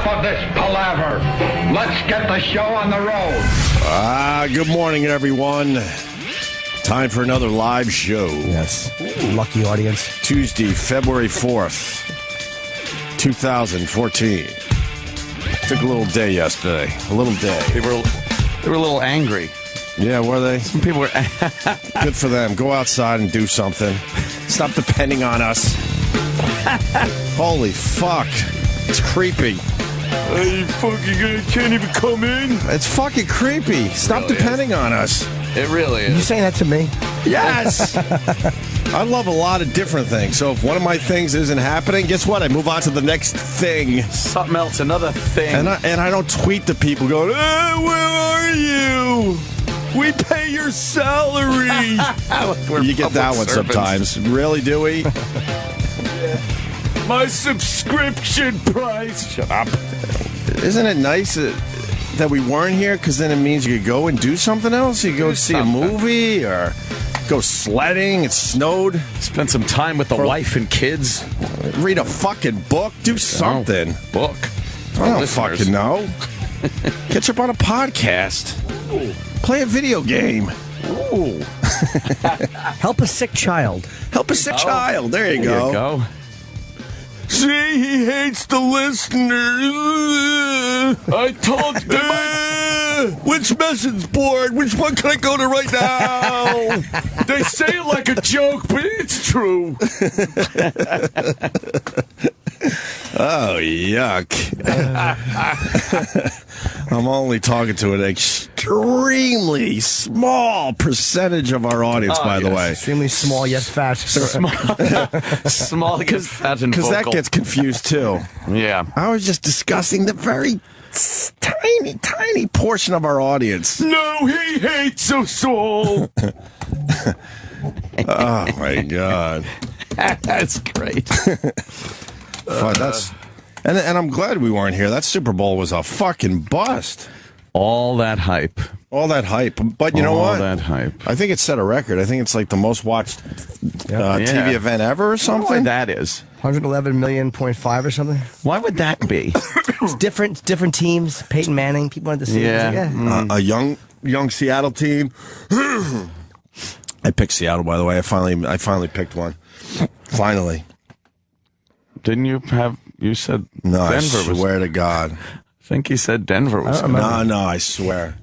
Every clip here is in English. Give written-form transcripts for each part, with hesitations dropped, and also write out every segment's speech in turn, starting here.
Enough of this palaver. Let's get the show on the road. Good morning, everyone. Time for another live show. Yes. Lucky audience. Tuesday, February 4th, 2014. Took a little day yesterday. A little day. They were a little angry. Yeah, were they? Some people were... Good for them. Go outside and do something. Stop depending on us. Holy fuck. It's creepy. Hey, fucking can't even come in. It's fucking creepy. Stop depending on us. It really is. You saying that to me? Yes. I love a lot of different things. So if one of my things isn't happening, guess what? I move on to the next thing. Something else, another thing. And I don't tweet to people going, hey, where are you? We pay your salary. You get that one sometimes. Really, do we? My subscription price. Shut up. Isn't it nice that we weren't here? Because then it means you could go and do something else. You go see a movie or go sledding. It snowed. Spend some time with the wife and kids. Read a fucking book. Do something. Book. I don't fucking know. Catch up on a podcast. Ooh. Play a video game. Ooh. Help a sick child. Help a sick child. There you go. See, he hates the listeners. I told you. Which message board? Which one can I go to right now? They say it like a joke, but it's true. Oh, yuck. I'm only talking to an extremely small percentage of our audience, by the way. Extremely small, yet fat. Small because fat and vocal. Because that gets confused, too. Yeah. I was just discussing the very tiny portion of our audience. No, he hates us all. Oh, my God. That's great. And I'm glad we weren't here. That Super Bowl was a fucking bust. All that hype. But you know what? All that hype. I think it set a record. I think it's like the most watched TV event ever or something. I don't know why that is. 111 million, 0.5 or something. Why would that be? It's different teams. Peyton Manning, people wanted to see it. Yeah. A young Seattle team. I picked Seattle, by the way. I finally picked one. Finally. Didn't you have... You said no, Denver I swear to God. I think he said Denver was... No, I swear.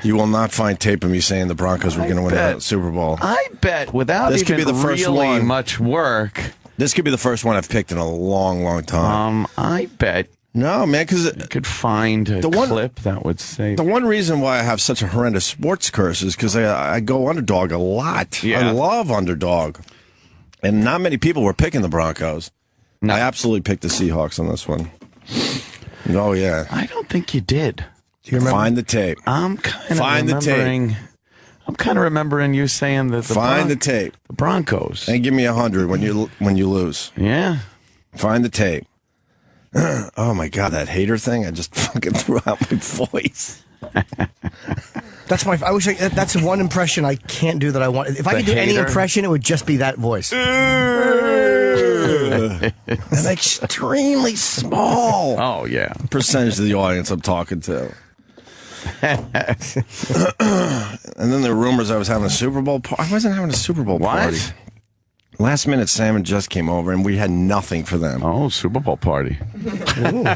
You will not find tape of me saying the Broncos were going to win the Super Bowl. I bet without this could be the first one. Much work. This could be the first one I've picked in a long, long time. I bet... No, man, because... You could find a clip that would say... The one reason why I have such a horrendous sports curse is because I go underdog a lot. Yeah. I love underdog. And not many people were picking the Broncos. No. I absolutely picked the Seahawks on this one. Oh, yeah. I don't think you did. Do you remember? Find the tape. I'm kind of remembering you saying that the tape. The Broncos. And give me 100 when you lose. Yeah. Find the tape. Oh, my God, that hater thing. I just fucking threw out my voice. That's I wish that's one impression I can't do that I want. If I could do any impression, it would just be that voice. An extremely small percentage of the audience I'm talking to. And then the rumors I was having a Super Bowl party. I wasn't having a Super Bowl party. Last minute, Sam and Jess came over, and we had nothing for them. Oh, Super Bowl party.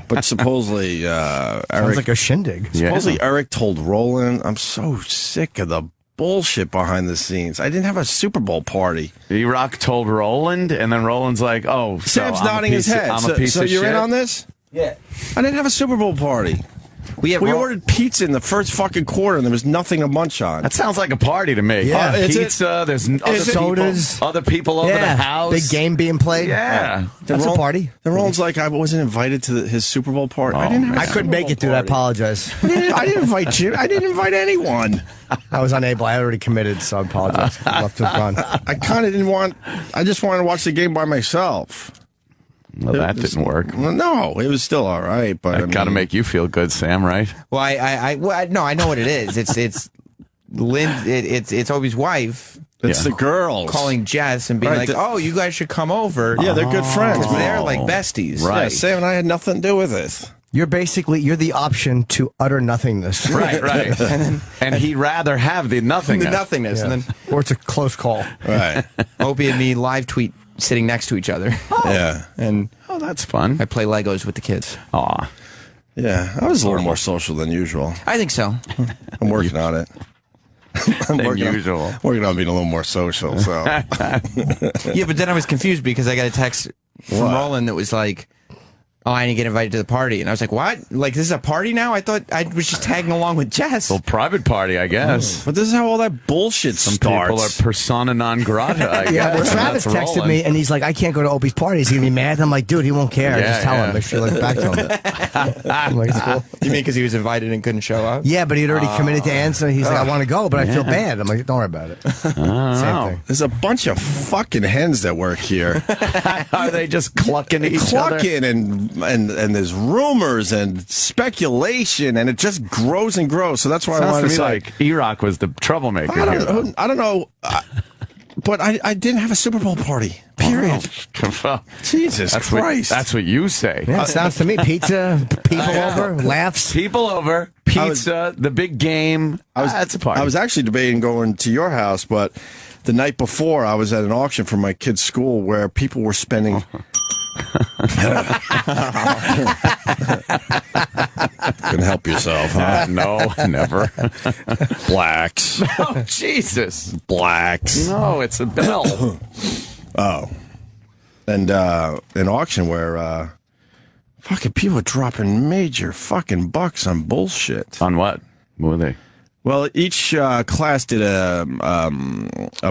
But supposedly, Eric... Sounds like a shindig. Supposedly, Eric told Roland, I'm so sick of the bullshit behind the scenes. I didn't have a Super Bowl party. E-Rock told Roland, and then Roland's like, oh, Sam's nodding his head. I'm a piece of shit. So you're in on this? Yeah. I didn't have a Super Bowl party. We ordered pizza in the first fucking quarter, and there was nothing to munch on. That sounds like a party to me. Yeah. Pizza, there's other people over the house. Big game being played. Yeah. That's a party. The Roland's like, I wasn't invited to his Super Bowl party. I couldn't make it, dude. I apologize. I didn't invite you. I didn't invite anyone. I was unable. I already committed, so I apologize. I'd love to have gone. I kind of didn't want... I just wanted to watch the game by myself. Well, that didn't work. No, it was still all right, but got to make you feel good, Sam, right? Well, I know what it is. It's Opie's wife. It's the girls calling Jess and being like, "Oh, you guys should come over." Yeah, they're good friends. They're like besties. Right. Yeah, Sam and I had nothing to do with it. You're the option to utter nothingness. Right. and he'd rather have the nothingness. The nothingness. Yeah. And then, or it's a close call. Right. Opie and me live tweet sitting next to each other. Yeah. And that's fun. I play Legos with the kids. Aw. Yeah, I was a little more social than usual. I think so. I'm working on it. I'm working on being a little more social. So Yeah, but then I was confused because I got a text from Roland that was like, "Oh, I didn't get invited to the party," and I was like, "What? Like this is a party now? I thought I was just tagging along with Jess." Well, private party, I guess. but this is how all that bullshit Some starts. people are persona non grata, I guess. Well, Travis That's texted rolling. me, and he's like, "I can't go to Opie's party. Is he gonna be mad?" I'm like, "Dude, he won't care. Yeah, Just tell yeah. him. Make sure you look back to him." I'm like, "It's cool." You mean because he was invited and couldn't show up? Yeah, but he'd already committed to answer. He's like, "I want to go, but I feel bad." I'm like, "Don't worry about it." Same thing. There's a bunch of fucking hens that work here. Are they just clucking each other? Clucking and there's rumors and speculation, and it just grows and grows. So that's why I Sounds wanted to to me say, like E-Rock was the troublemaker. I don't know, but I didn't have a Super Bowl party. Period. Well, Jesus Christ. That's what you say. Yeah, sounds to me. Pizza, people over, laughs. People over, pizza, the big game. That's a party. I was actually debating going to your house, but the night before I was at an auction for my kid's school where people were spending. Couldn't help yourself, huh? No, never. Blacks. Oh, Jesus. Blacks. No, it's a bell. Oh. And an auction where fucking people are dropping major fucking bucks on bullshit. On what? What were they? Well, each class did a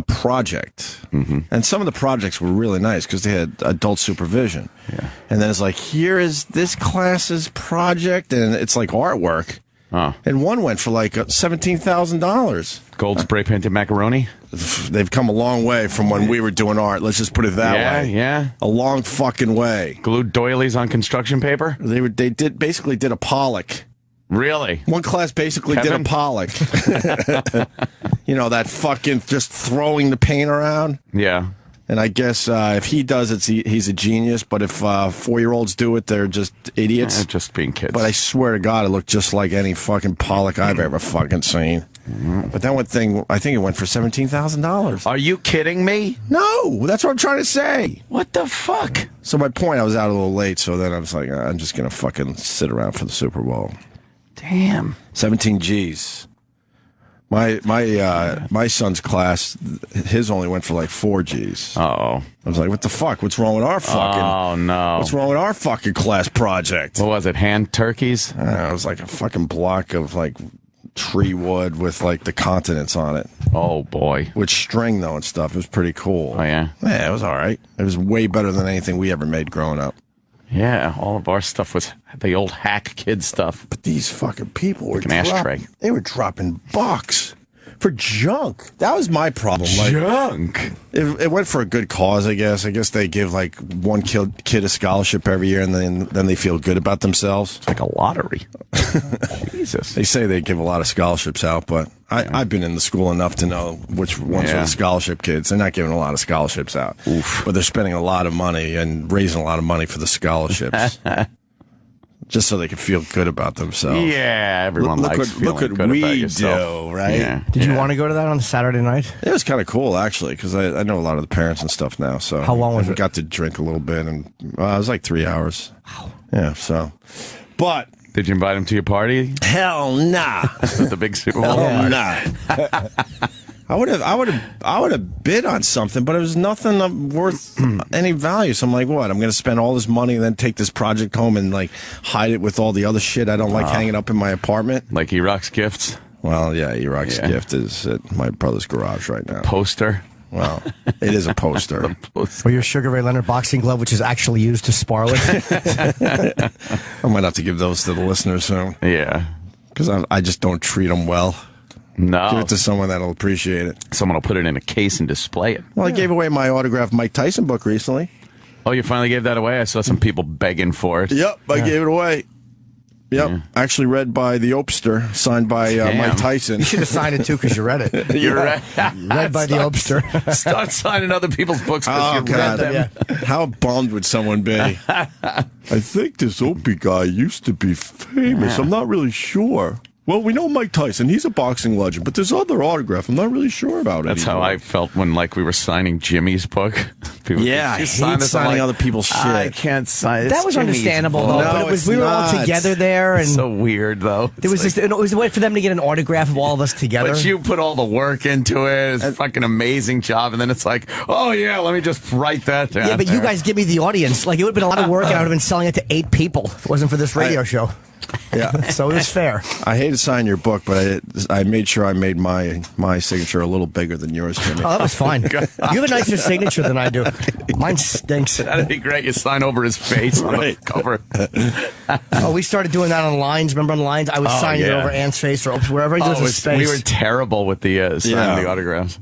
project, and some of the projects were really nice because they had adult supervision. Yeah. And then it's like, here is this class's project, and it's like artwork. Oh. And one went for like $17,000. Gold spray painted macaroni? They've come a long way from when we were doing art. Let's just put it that way. Yeah. A long fucking way. Glued doilies on construction paper? They basically did a Pollock. Really? One class basically Kevin? did a Pollock. You know, that fucking just throwing the paint around. Yeah. And I guess if he does it, he's a genius. But if 4-year-olds do it, they're just idiots. Just being kids. But I swear to God, it looked just like any fucking Pollock I've ever fucking seen. But that one thing, I think it went for $17,000. Are you kidding me? No, that's what I'm trying to say. What the fuck? So my point, I was out a little late, so then I was like, I'm just going to fucking sit around for the Super Bowl. Damn. 17 G's. My son's class, his only went for like 4 G's. Uh-oh. I was like, what the fuck? What's wrong with our fucking... Oh, no. What's wrong with our fucking class project? What was it, hand turkeys? It was like a fucking block of like tree wood with like the continents on it. Oh, boy. With string though and stuff. It was pretty cool. Oh, yeah? Yeah, it was all right. It was way better than anything we ever made growing up. Yeah, all of our stuff was the old hack kid stuff. But these fucking people were Like an ashtray. They were dropping bucks for junk. That was my problem. Like, Junk. it went for a good cause, I guess. I guess they give like one kid a scholarship every year, and then they feel good about themselves. It's like a lottery. Jesus. They say they give a lot of scholarships out, but I've been in the school enough to know which ones are the scholarship kids. They're not giving a lot of scholarships out. Oof. But they're spending a lot of money and raising a lot of money for the scholarships. Just so they can feel good about themselves. Yeah, everyone likes feeling good about we yourself. do, right? Yeah. Did you want to go to that on Saturday night? It was kind of cool, actually, because I know a lot of the parents and stuff now. So how long was it? Got to drink a little bit, and it was like 3 hours. Wow. Yeah, so. But. Did you invite them to your party? Hell nah. The big Super Bowl? Hell nah. I would have bid on something, but it was nothing worth any value. So I'm like, what? I'm going to spend all this money and then take this project home and like hide it with all the other shit I don't like hanging up in my apartment. Like E-Rock's gifts? Well, yeah, E-Rock's gift is at my brother's garage right now. Poster? Well, it is a poster. Or your Sugar Ray Leonard boxing glove, which is actually used to spar with. I might have to give those to the listeners soon. Yeah. Because I just don't treat them well. No. Give it to someone that'll appreciate it. Someone will put it in a case and display it. Well, I gave away my autographed Mike Tyson book recently. Oh, you finally gave that away? I saw some people begging for it. Yep, I gave it away. Yep. Yeah. Actually read by the Opester, signed by Mike Tyson. You should have signed it, too, because you read it. You're right. Read by the Opester. Start signing other people's books because you read them. Yeah. How bummed would someone be? I think this Opie guy used to be famous. I'm not really sure. Well, we know Mike Tyson. He's a boxing legend, but there's other autograph. I'm not really sure about it. That's how I felt when, we were signing Jimmy's book. People I hate signing other people's shit. I can't sign it. That was Jimmy's understandable, though. No, but we were all together there. And so weird, though. It was a way for them to get an autograph of all of us together. But you put all the work into it. It's a fucking amazing job. And then it's like, oh, yeah, let me just write that down. Yeah, but you guys give me the audience. It would have been a lot of work, and I would have been selling it to 8 people if it wasn't for this radio show. Yeah, so it was fair. I hate to sign your book, but I made sure I made my signature a little bigger than yours, Jimmy. Oh, that was fine. You have a nicer signature than I do. Mine stinks. That'd be great. You sign over his face on the cover. We started doing that on lines. Remember on lines? I was signing it over Ant's face or wherever he was space. We were terrible with the signing the autographs.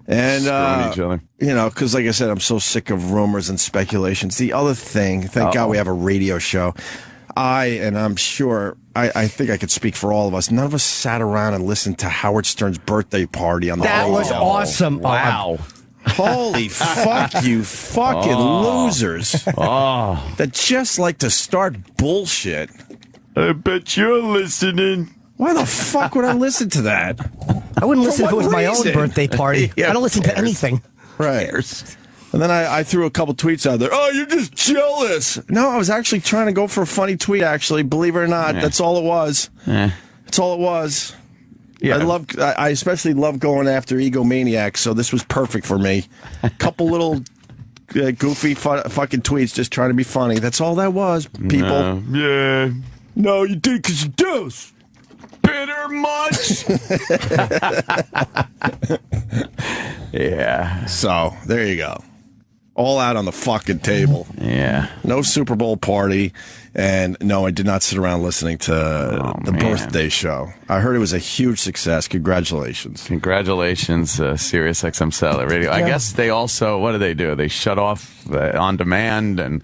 And, each other. Because like I said, I'm so sick of rumors and speculations. The other thing, thank God we have a radio show. I'm sure, I think I could speak for all of us. None of us sat around and listened to Howard Stern's birthday party on the radio. That was awesome. Wow. Holy fuck you fucking losers. That just like to start bullshit. I bet you're listening. Why the fuck would I listen to that? I wouldn't listen if it was my own birthday party. Yeah, I don't listen to anything. Right. And then I threw a couple tweets out there. Oh, you're just jealous. No, I was actually trying to go for a funny tweet, actually. Believe it or not, that's all it was. That's all it was. Yeah. I especially love going after egomaniacs, so this was perfect for me. Couple little goofy fucking tweets just trying to be funny. That's all that was, people. Yeah. No, you did because you do. Bitter much? Yeah. So, there you go. All out on the fucking table. Yeah. No Super Bowl party. And no, I did not sit around listening to the birthday show. I heard it was a huge success. Congratulations. Congratulations, Sirius XM Satellite Radio. I guess they also, what do? They shut off on demand. And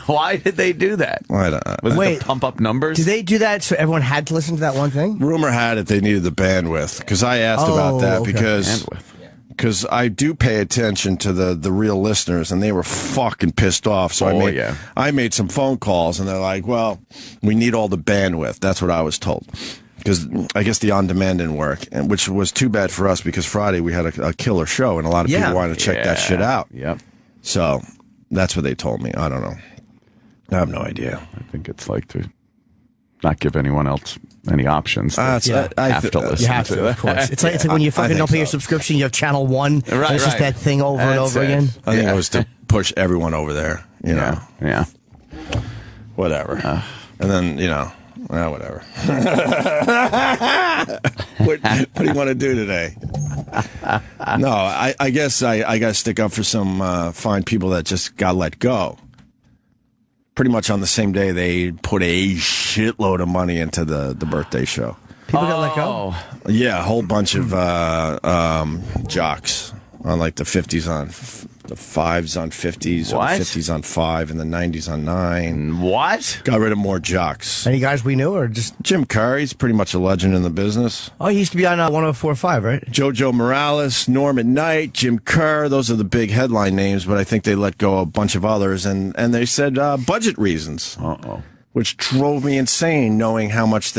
why did they do that? I don't know. Was it to pump up numbers? Did they do that so everyone had to listen to that one thing? Rumor had it they needed the bandwidth. Because I asked about that because I do pay attention to the real listeners, and they were fucking pissed off. So I made some phone calls, and they're like, well, we need all the bandwidth. That's what I was told. Because I guess the on-demand didn't work, and which was too bad for us because Friday we had a killer show, and a lot of people wanted to check that shit out. Yep. So that's what they told me. I don't know. I have no idea. I think it's like to not give anyone else any options. I have to listen. You have to, of course. It's like when you fucking don't pay your subscription, you have Channel 1. Right, it's just that thing over and over again. I think it was to push everyone over there, you know. Yeah. Whatever. And then, whatever. What do you want to do today? No, I guess I got to stick up for some fine people that just got let go. Pretty much on the same day, they put a shitload of money into the birthday show. People got let go? Yeah, a whole bunch of jocks on like the 50s on the 5s on 50s, or the 50s on 5, and the 90s on 9. What? Got rid of more jocks. Any guys we knew, or just Jim Curry's pretty much a legend in the business. Oh, he used to be on 104.5, right? Jojo Morales, Norm at Night, Jim Kerr. Those are the big headline names, but I think they let go a bunch of others, and they said budget reasons. Which drove me insane, knowing how much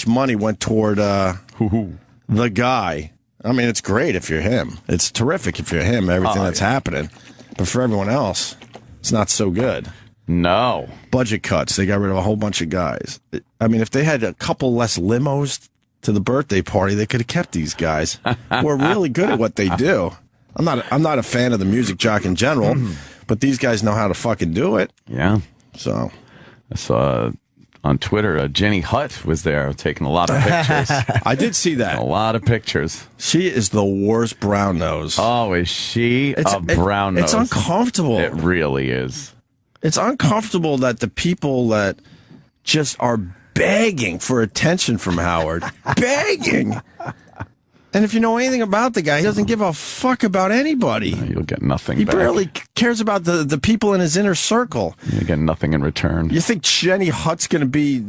money went toward the guy. I mean, it's great if you're him. It's terrific if you're him, everything that's happening. But for everyone else, it's not so good. No. Budget cuts. They got rid of a whole bunch of guys. I mean, if they had a couple less limos to the birthday party, they could have kept these guys who are really good at what they do. I'm not a fan of the music jock in general, but these guys know how to fucking do it. Yeah. So I saw on Twitter, Jenny Hutt was there taking a lot of pictures. I did see that. A lot of pictures. She is the worst brown nose. Oh, is she a brown nose? It's uncomfortable. It really is. It's uncomfortable that the people that just are begging for attention from Howard, begging. And if you know anything about the guy, he doesn't give a fuck about anybody. You'll get nothing He back. barely cares about the people in his inner circle. You get nothing in return. You think Jenny Hutt's going to be,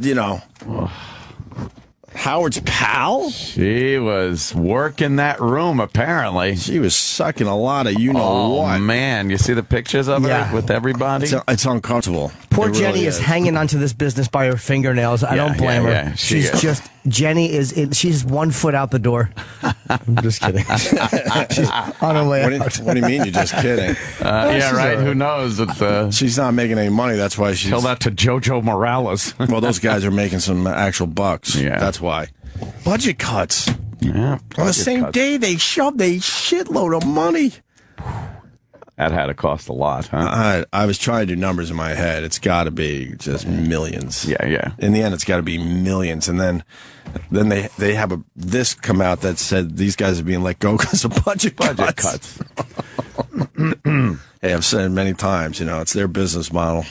Howard's pal? She was working that room, apparently. She was sucking a lot of what. Oh, man. You see the pictures of her with everybody? It's uncomfortable. Poor Jenny is hanging onto this business by her fingernails. I don't blame her. Yeah. Jenny she's 1 foot out the door. I'm just kidding. She's on her way out. What do you mean you're just kidding? Right. Who knows? She's not making any money. That's why she's... Tell that to Jojo Morales. Well, those guys are making some actual bucks. Yeah. That's why. Budget cuts. Yeah. On the same day, they shoved a shitload of money. That had to cost a lot, huh? I was trying to do numbers in my head. It's got to be just millions. Yeah. In the end, it's got to be millions. And then they have this come out that said these guys are being let go because of budget cuts. Hey, I've said it many times. It's their business model.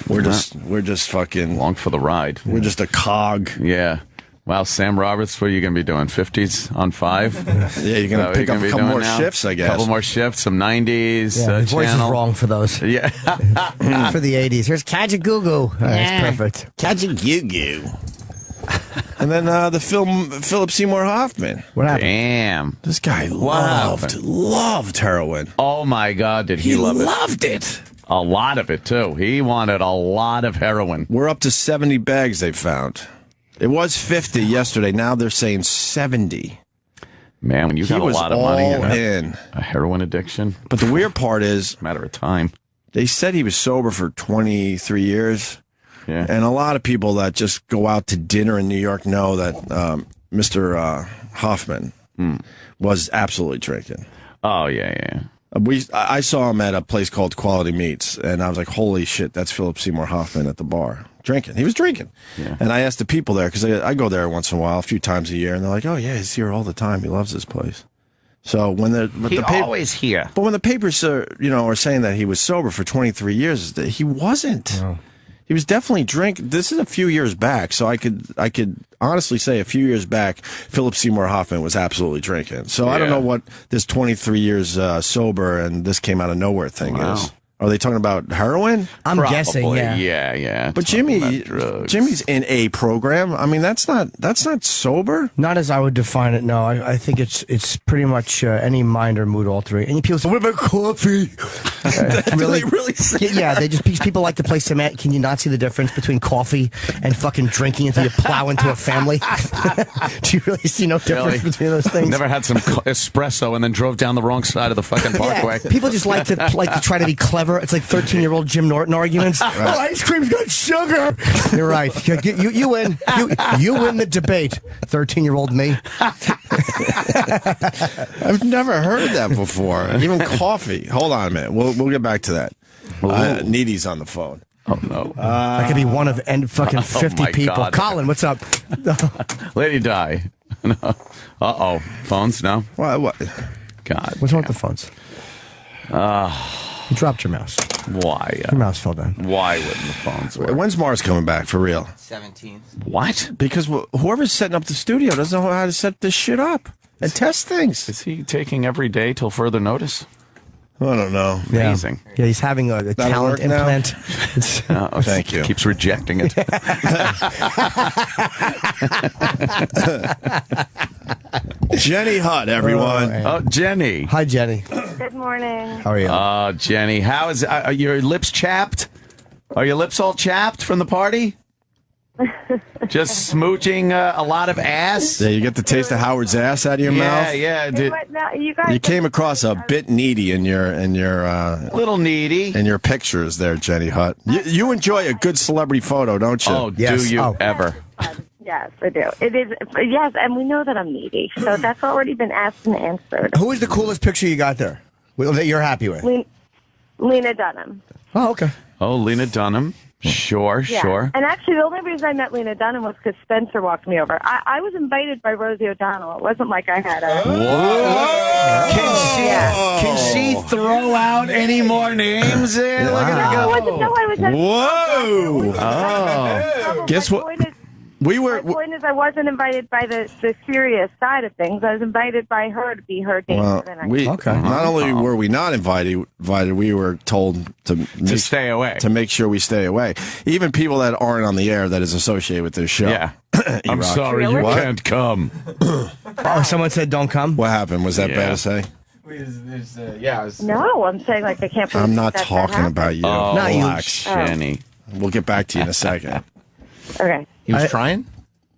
We're just fucking along for the ride. We're just a cog. Yeah. Wow, Sam Roberts, what are you going to be doing? 50s on 5? Yeah, you're going to pick up a couple more shifts, I guess. A couple more shifts, some 90s. Yeah, his voice is wrong for those. Yeah. For the 80s. Here's Kajagoogoo. That's perfect. Kajagoogoo. And then the film Philip Seymour Hoffman. What happened? Damn. This guy loved heroin. Oh, my God, did he love it? He loved it. A lot of it, too. He wanted a lot of heroin. We're up to 70 bags they found. It was 50 yesterday. Now they're saying 70. Man, when you got a lot of money in a heroin addiction. But the weird part is, it's a matter of time. They said he was sober for 23 years. Yeah. And a lot of people that just go out to dinner in New York know that Mr. Hoffman was absolutely drinking. Oh, yeah. I saw him at a place called Quality Meats, and I was like, holy shit, that's Philip Seymour Hoffman at the bar. Drinking. He was drinking. Yeah. And I asked the people there, because I go there once in a while, a few times a year, and they're like, oh, yeah, he's here all the time. He loves this place. So when always here. But when the papers are saying that he was sober for 23 years, he wasn't. No. He was definitely drinking. This is a few years back, so I could honestly say a few years back, Philip Seymour Hoffman was absolutely drinking. So I don't know what this 23 years sober and this came out of nowhere thing is. Are they talking about heroin? I'm guessing, yeah. Yeah. But Jimmy's in a program. I mean, that's not sober. Not as I would define it. No, I think it's pretty much any mind or mood altering. And people say, "What about coffee?" really say that? People like to play cement. Can you not see the difference between coffee and fucking drinking until you plow into a family? Do you really see no difference between those things? Never had some espresso and then drove down the wrong side of the fucking parkway. Yeah, people just like to try to be clever. It's like 13-year-old Jim Norton arguments. Right. Oh, ice cream's got sugar. You're right. You win. You win the debate, 13-year-old me. I've never heard that before. Even coffee. Hold on a minute. We'll get back to that. Needy's on the phone. Oh, no. That could be one of fucking 50 people. God. Colin, what's up? Lady Di. No. Uh-oh. Phones? No? What? God. What's wrong with the phones? You dropped your mouse. Why? Your mouse fell down. Why wouldn't the phones work? When's Mars coming back, for real? 17th. What? Because whoever's setting up the studio doesn't know how to set this shit up and test things. Is he taking every day till further notice? I don't know. Amazing. Yeah, he's having a talent implant. Thank you. Keeps rejecting it. Jenny Hutt, everyone. Oh, Jenny. Hi, Jenny. Good morning. How are you? Oh, Jenny. How is are your lips chapped? Are your lips all chapped from the party? Just smooching a lot of ass? Yeah, you get the taste of Howard's ass out of your mouth? Yeah. You came across a bit needy in your little needy in your pictures there, Jenny Hutt. You enjoy a good celebrity photo, don't you? Oh, yes. Do you ever? Yes, I do. It is, yes, and we know that I'm needy, so that's already been asked and answered. Who is the coolest picture you got there that you're happy with? Lena Dunham. Oh, okay. Oh, Lena Dunham. Sure. And actually, the only reason I met Lena Dunham was because Spencer walked me over. I was invited by Rosie O'Donnell. It wasn't like I had a... Whoa! Can she throw out any more names there? Wow. Look at her go. I was at Whoa! Oh. Guess what? My point is, I wasn't invited by the serious side of things. I was invited by her to be her date. Well, not only were we not invited, we were told to stay away. To make sure we stay away. Even people that aren't on the air that is associated with this show. Yeah. I'm sorry, you can't come. Oh, someone said don't come? What happened? Was that bad to say? No, I'm saying like I can't believe I'm not that talking about you. Oh, Not you. Relax. Jenny. We'll get back to you in a second. Okay. He was trying?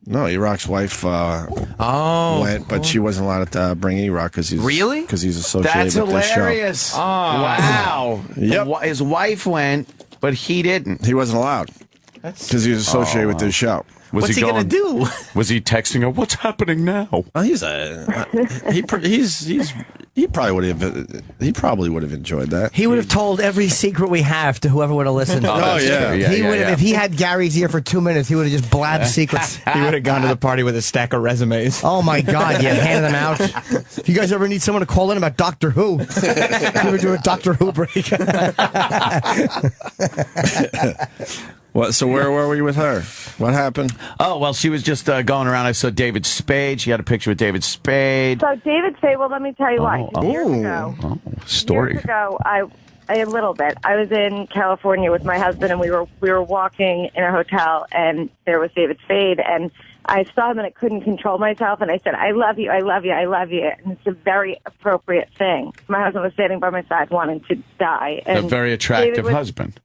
No, E-Rock's wife went, but she wasn't allowed to bring E-Rock because he's associated That's with this show. hilarious. Oh, wow. Yep. His wife went, but he didn't. He wasn't allowed because he was associated with this show. What's he going to do? Was he texting her, what's happening now? Well, he probably would have enjoyed that. He would have told every secret we have to whoever would have listened. Oh, yeah. He would have, if he had Gary's ear for 2 minutes, he would have just blabbed secrets. He would have gone to the party with a stack of resumes. Oh my God! Yeah, handing them out. If you guys ever need someone to call in about Doctor Who, we would do a Doctor Who break. What? So where were we with her? What happened? Oh, well, she was just going around. I saw David Spade. She had a picture with David Spade. So David Spade, well, let me tell you why. Years ago, a little bit. I was in California with my husband, and we were walking in a hotel, and there was David Spade, and I saw him, and I couldn't control myself, and I said, I love you, I love you, I love you. And it's a very appropriate thing. My husband was standing by my side wanting to die. And a very attractive husband.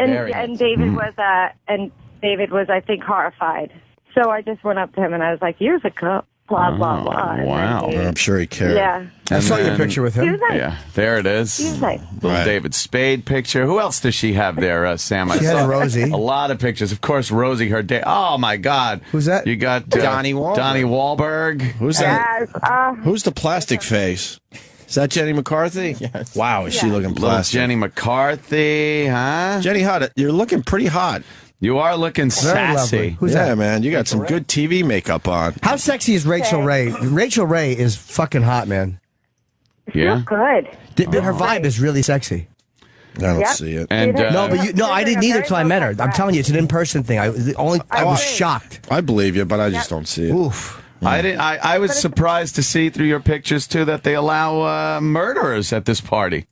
And David was, I think, horrified. So I just went up to him and I was like, years ago, blah, blah, blah. Wow. I'm sure he cared. Yeah. I saw your picture with him. Nice. Yeah, there it is. Nice. Little David Spade picture. Who else does she have there, Sam? She had Rosie. A lot of pictures. Of course, Rosie, her day. Oh, my God. Who's that? You got Donnie Wahlberg. Donnie Wahlberg. Who's that? Who's the plastic face? Is that Jenny McCarthy? Yes. Wow, is she looking Little plastic? Jenny McCarthy, huh? Jenny Hutt, you're looking pretty hot. You are looking Very sassy. lovely. Who's yeah, that? man, you got some good TV makeup on. How sexy is Rachel Ray? Rachel Ray is fucking hot, man. Yeah. Good. Her vibe is really sexy. I don't see it. And I didn't either till I met her. I'm telling you, it's an in-person thing. I was shocked. I believe you, but I just don't see it. Oof. I was surprised to see through your pictures too that they allow murderers at this party.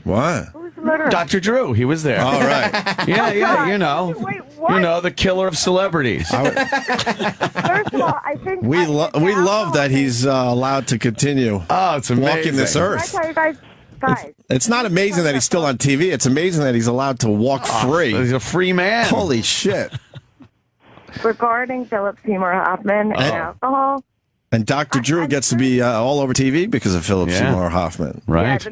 What? Who's the murderer? Dr. Drew, he was there. All right. Yeah, you know. Wait, what? You know, the killer of celebrities. First of all, I think We love that he's allowed to continue Oh, it's amazing. walking this Can I earth. tell you guys, It's not amazing that he's still on TV. It's amazing that he's allowed to walk free. He's a free man. Holy shit. regarding Philip Seymour Hoffman and alcohol. And Dr. Drew gets to be all over TV because of Philip Seymour Hoffman. Right.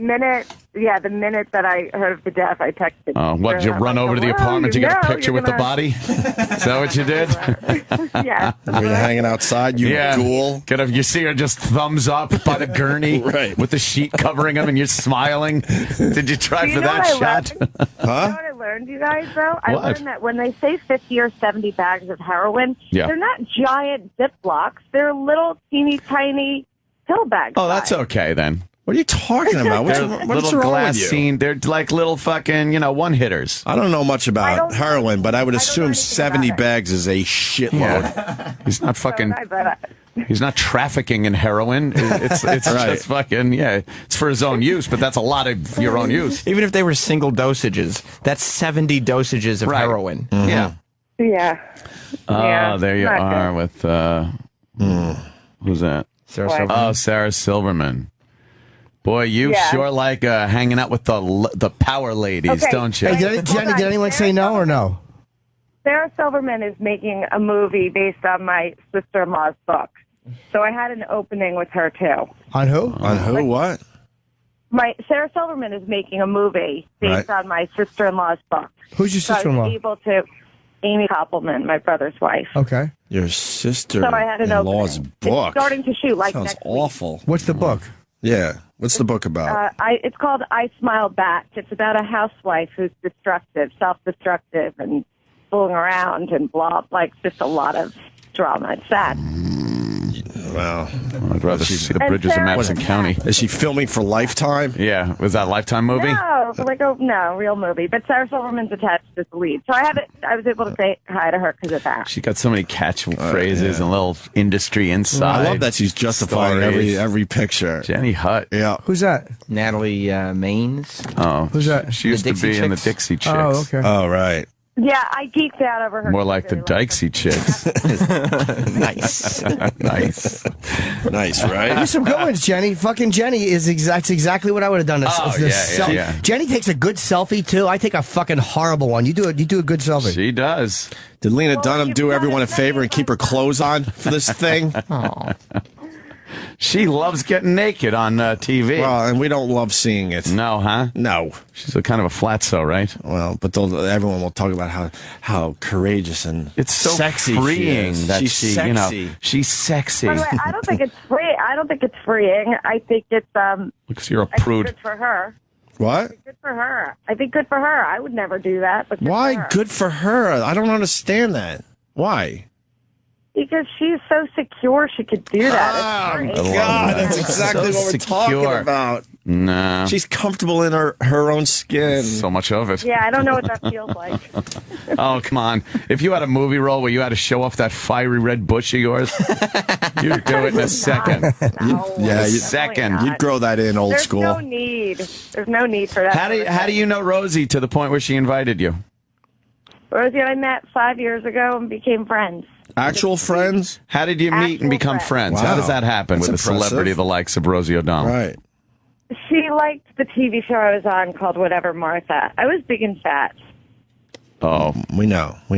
Yeah, the minute that I heard of the death, I texted. What, did you run over to the apartment to get a picture with the body? Is that what you did? Yeah. Were you hanging outside, you ghoul? You see her just thumbs up by the gurney with the sheet covering him and you're smiling. Did you try for that shot? You know what I learned, you guys, though? I learned that when they say 50 or 70 bags of heroin, they're not giant Ziplocs. They're little, teeny, tiny pill bags. Oh, that's okay, then. What are you talking about? What's little wrong glass with you? scene. They're like little fucking, one-hitters. I don't know much about heroin, but I would assume 70 bags is a shitload. Yeah. He's not fucking... He's not trafficking in heroin. It's just fucking, it's for his own use, but that's a lot of your own use. Even if they were single dosages, that's 70 dosages of heroin. Mm-hmm. Yeah. Yeah. There you are with, who's that? Sarah Silverman. Oh, Sarah Silverman. Boy, you sure like hanging out with the power ladies, don't you? Hey, Jenny, did anyone say no or no? Sarah Silverman is making a movie based on my sister-in-law's book. So I had an opening with her, too. On who? On who? What? Sarah Silverman is making a movie based on my sister-in-law's book. Who's your sister-in-law? So I was able to... Amy Koppelman, my brother's wife. Okay. Your sister-in-law's book. It's starting to shoot Sounds next awful. week. What's the book? Yeah. What's the book about? It's called I Smile Back. It's about a housewife who's destructive, self-destructive, and fooling around and blah, like just a lot of drama. It's sad. Well, I'd rather see the bridges of Madison County. Is she filming for Lifetime? Yeah. Was that a Lifetime movie? No, real movie. But Sarah Silverman's attached as the lead. So I was able to say hi to her because of that. She got so many catchphrases and little industry insight. I love that she's justifying every picture. Jenny Hutt. Yeah. Who's that? Natalie Maines. Oh. Who's that? She used to be in the Dixie Chicks. Oh, okay. Oh, right. Yeah, I geeked out over her. More like the Dixie Chicks. Nice. Nice. Nice, right? There's some good ones, Jenny. Fucking Jenny is that's exactly what I would have done. Yeah. Jenny takes a good selfie too. I take a fucking horrible one. You do a good selfie. She does. Did Lena Dunham do everyone a favor and keep her clothes on for this thing? Oh. She loves getting naked on TV. Well, and we don't love seeing it. No, huh? No. She's a kind of a flatso, right? Well, but everyone will talk about how courageous and it's so sexy freeing she is. that she's she, sexy. she's sexy. By the way, I don't think it's free. I don't think it's freeing. I think it's Because you're a I think prude. good for her. What? Good for her. I think good for her. I would never do that. But Why for her. good for her? I don't understand that. Why? Because she's so secure she could do that. Oh, It's God, great. that's exactly So what we're secure. talking about. Nah. She's comfortable in her own skin. So much of it. Yeah, I don't know what that feels like. Oh, come on. If you had a movie role where you had to show off that fiery red bush of yours, you'd do it in a second. No, Yeah, definitely second. not. You'd grow that in old There's school. no need. There's no need for that. How do you know Rosie to the point where she invited you? Rosie and I met 5 years ago and became friends. Actual friends? How did you meet and Actual become friends. friends? How Wow. does that happen That's with a impressive. celebrity the likes of Rosie O'Donnell? Right. She liked the TV show I was on called Whatever Martha. I was big and fat. Oh, We know. we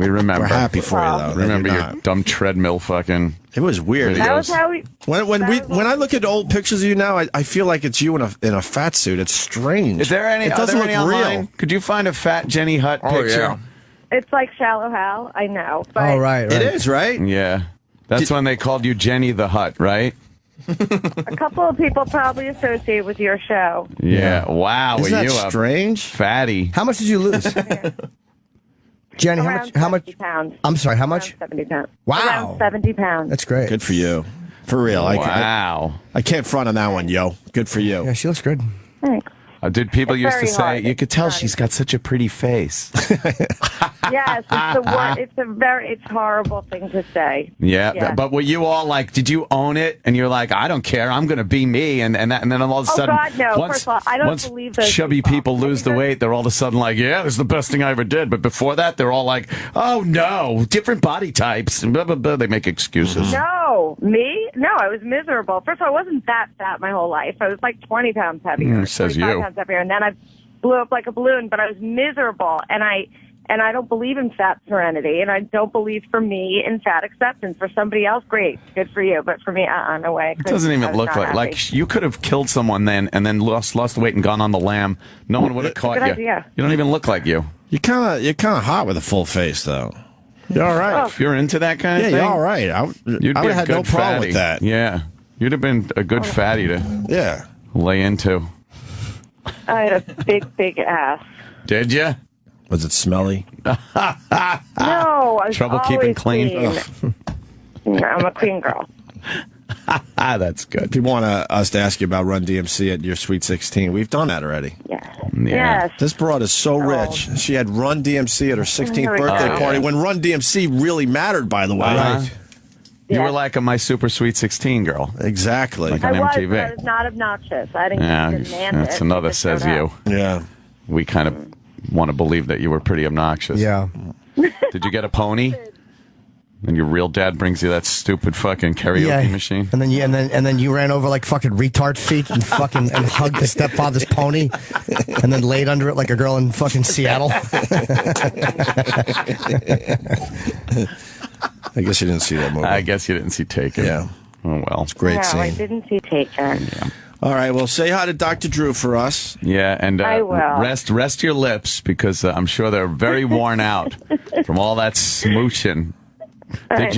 remember. We're happy for you, though. that Remember you're your not. dumb treadmill fucking... It was weird. That That was how we... When I look at old pictures of you now, I feel like it's you in a fat suit. It's strange. Is there any? It are doesn't there look any real. online? Could you find a fat Jenny Hutt picture? It's like Shallow Hal, I know. But Oh, right. It is, right? Yeah. That's when they called you Jenny the Hutt, right? a couple of people probably associate with your show. Yeah. Wow. Isn't Were that you a strange? fatty? How much did you lose? Jenny, Around how much? 70 pounds. I'm sorry, how much? Around 70 pounds. Wow. Around 70 pounds. That's great. Good for you. For real. Wow. I can't front on that one, yo. Good for you. Yeah, she looks good. Thanks. Did people It's used to very say, hard. you could tell It's she's got such a pretty face? Yes, it's a horrible thing to say. Yeah. But were you all like, did you own it? And you're like, I don't care. I'm going to be me. And then all of a Oh, sudden, God, no. once, First of all, I don't once believe those chubby people people. lose the weight, they're all of a sudden like, yeah, this is the best thing I ever did. But before that, they're all like, oh, no, different body types. And blah, blah, blah. They make excuses. No, me? No, I was miserable. First of all, I wasn't that fat my whole life. I was like 20 pounds heavier. Says 25 you. pounds heavier, and then I blew up like a balloon. But I was miserable, and I don't believe in fat serenity, and I don't believe for me in fat acceptance. For somebody else, great, good for you. But for me, no way. It doesn't even look like you could have killed someone then and then lost weight and gone on the lam. No one would have caught Good you. idea. You don't even look like you. You're kind of hot with a full face, though. You're all right. If you're into that kind of thing, You're all right. You'd I be would a have had good no problem fatty. with that. Yeah, you'd have been a good fatty to Yeah. lay into. I had a big ass. Did you? Was it smelly? No, I was Trouble keeping always clean? No, I'm a clean girl. That's good. People want us to ask you about Run DMC at your Sweet 16. We've done that already. Yes. Yeah. Yes. This broad is so rich. She had Run DMC at her 16th birthday party when Run DMC really mattered, by the way. Right. You Yeah. were like a My Super Sweet 16 girl. Exactly. Like I on was, MTV. but I was not obnoxious. I didn't Yeah, demand it. that's another It just says showed you. up. Yeah. We kind of want to believe that you were pretty obnoxious. Yeah. Did you get a pony? And your real dad brings you that stupid fucking karaoke machine. And then you ran over like fucking retard feet and fucking and hugged the stepfather's pony, and then laid under it like a girl in fucking Seattle. I guess you didn't see that movie. I guess you didn't see Taken. Yeah. Oh, well. Great No, scene. I didn't see Taken. All right, well, say hi to Dr. Drew for us. Yeah, and I will. rest your lips because I'm sure they're very worn out from all that smooching. Did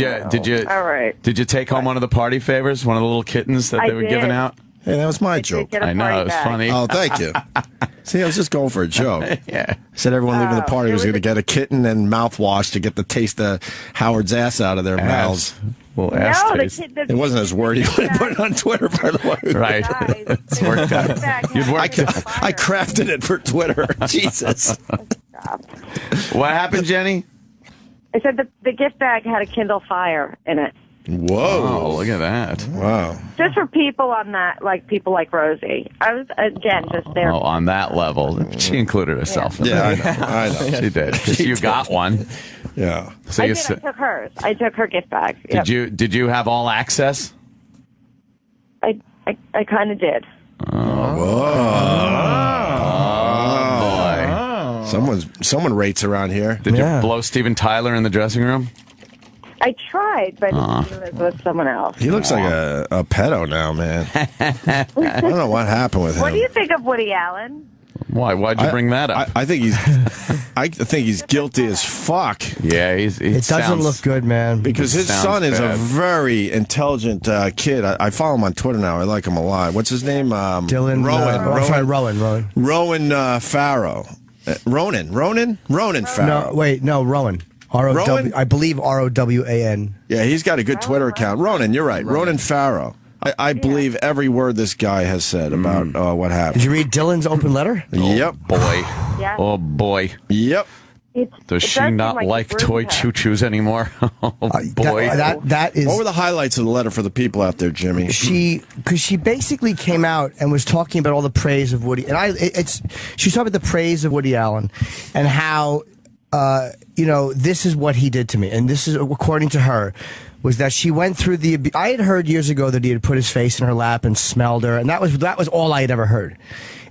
you? All right. Did you take home one of the party favors, one of the little kittens that they were giving did. out? Hey, that was my did joke. get a I know, party it was bag. funny. Oh, thank you. See, I was just going for a joke. Yeah. I said everyone leaving the party it was was going to get a kitten and mouthwash to get the taste of Howard's ass out of their mouths. Well, ass No, taste. the It wasn't his word. He would put it on Twitter, by the way. Right. Guys, It's worked out. You'd I, worked out. I crafted it for Twitter. Jesus. What happened, Jenny? I said the gift bag had a Kindle Fire in it. Whoa. Oh, look at that. Wow. Just for people on that, like people like Rosie. I was, again, just there. Oh, on that level. She included herself. in Yeah, that. I know. She did. 'Cause you got one. Yeah. So I you did. I took hers. I took her gift bag. Yep. did you have all access? I kind of did. Someone rates around here. Did you blow Steven Tyler in the dressing room? I tried, but it was someone else. He looks like a pedo now, man. I don't know what happened with him. What do you think of Woody Allen? Why? Why'd you bring that up? I think he's guilty as fuck. Yeah, he It doesn't look good, man. Because his sounds son is bad. a very intelligent kid. I follow him on Twitter now. I like him a lot. What's his name? Dylan Rowan. Rowan Farrow. Ronan Farrow. No, Rowan. R-O-W, Rowan? I believe R-O-W-A-N. Yeah, he's got a good Twitter account. Ronan, you're right. Ronan Farrow. I believe every word this guy has said about what happened. Did you read Dylan's open letter? Yep. Boy. Yeah. Oh, boy. Yep. Does she not like toy choo-choos anymore? Oh, boy. That is... What were the highlights of the letter for the people out there, Jimmy? Because she basically came out and was talking about all the praise of Woody. And she was talking about the praise of Woody Allen and how... this is what he did to me. And this is, according to her, was that she went through I had heard years ago that he had put his face in her lap and smelled her. And that was all I had ever heard.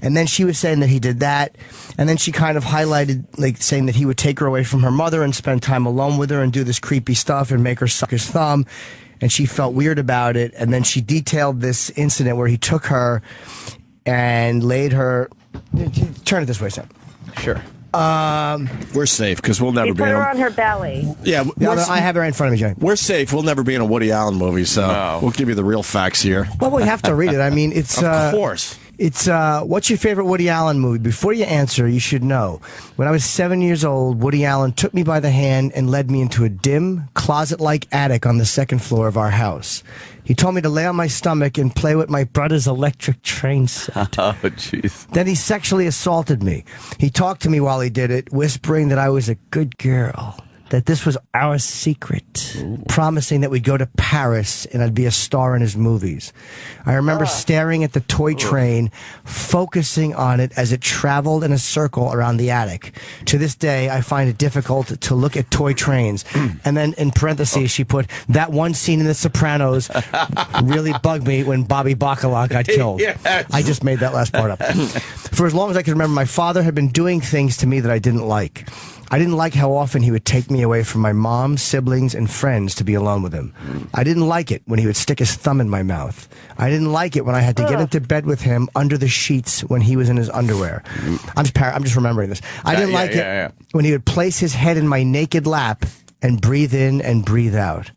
And then she was saying that he did that. And then she kind of highlighted, like, saying that he would take her away from her mother and spend time alone with her and do this creepy stuff and make her suck his thumb. And she felt weird about it. And then she detailed this incident where he took her and laid her... Turn it this way, Sam. Sure. We're safe because we'll never He be put in her a... on her belly. Yeah, I have it right in front of me, Jay. we're safe. We'll never be in a Woody Allen movie, so we'll give you the real facts here. Well, we have to read it. I mean, it's... Of course. It's, what's your favorite Woody Allen movie? Before you answer, you should know. When I was 7 years old, Woody Allen took me by the hand and led me into a dim, closet-like attic on the second floor of our house. He told me to lay on my stomach and play with my brother's electric train set. Oh, jeez. Then he sexually assaulted me. He talked to me while he did it, whispering that I was a good girl, that this was our secret, promising that we'd go to Paris and I'd be a star in his movies. I remember staring at the toy train, focusing on it as it traveled in a circle around the attic. To this day, I find it difficult to look at toy trains. And then in parentheses, she put, that one scene in The Sopranos really bugged me when Bobby Bacala got killed. Yes. I just made that last part up. For as long as I can remember, my father had been doing things to me that I didn't like. I didn't like how often he would take me away from my mom, siblings, and friends to be alone with him. I didn't like it when he would stick his thumb in my mouth. I didn't like it when I had to get into bed with him under the sheets when he was in his underwear. I'm just remembering this. I didn't like it when he would place his head in my naked lap and breathe in and breathe out.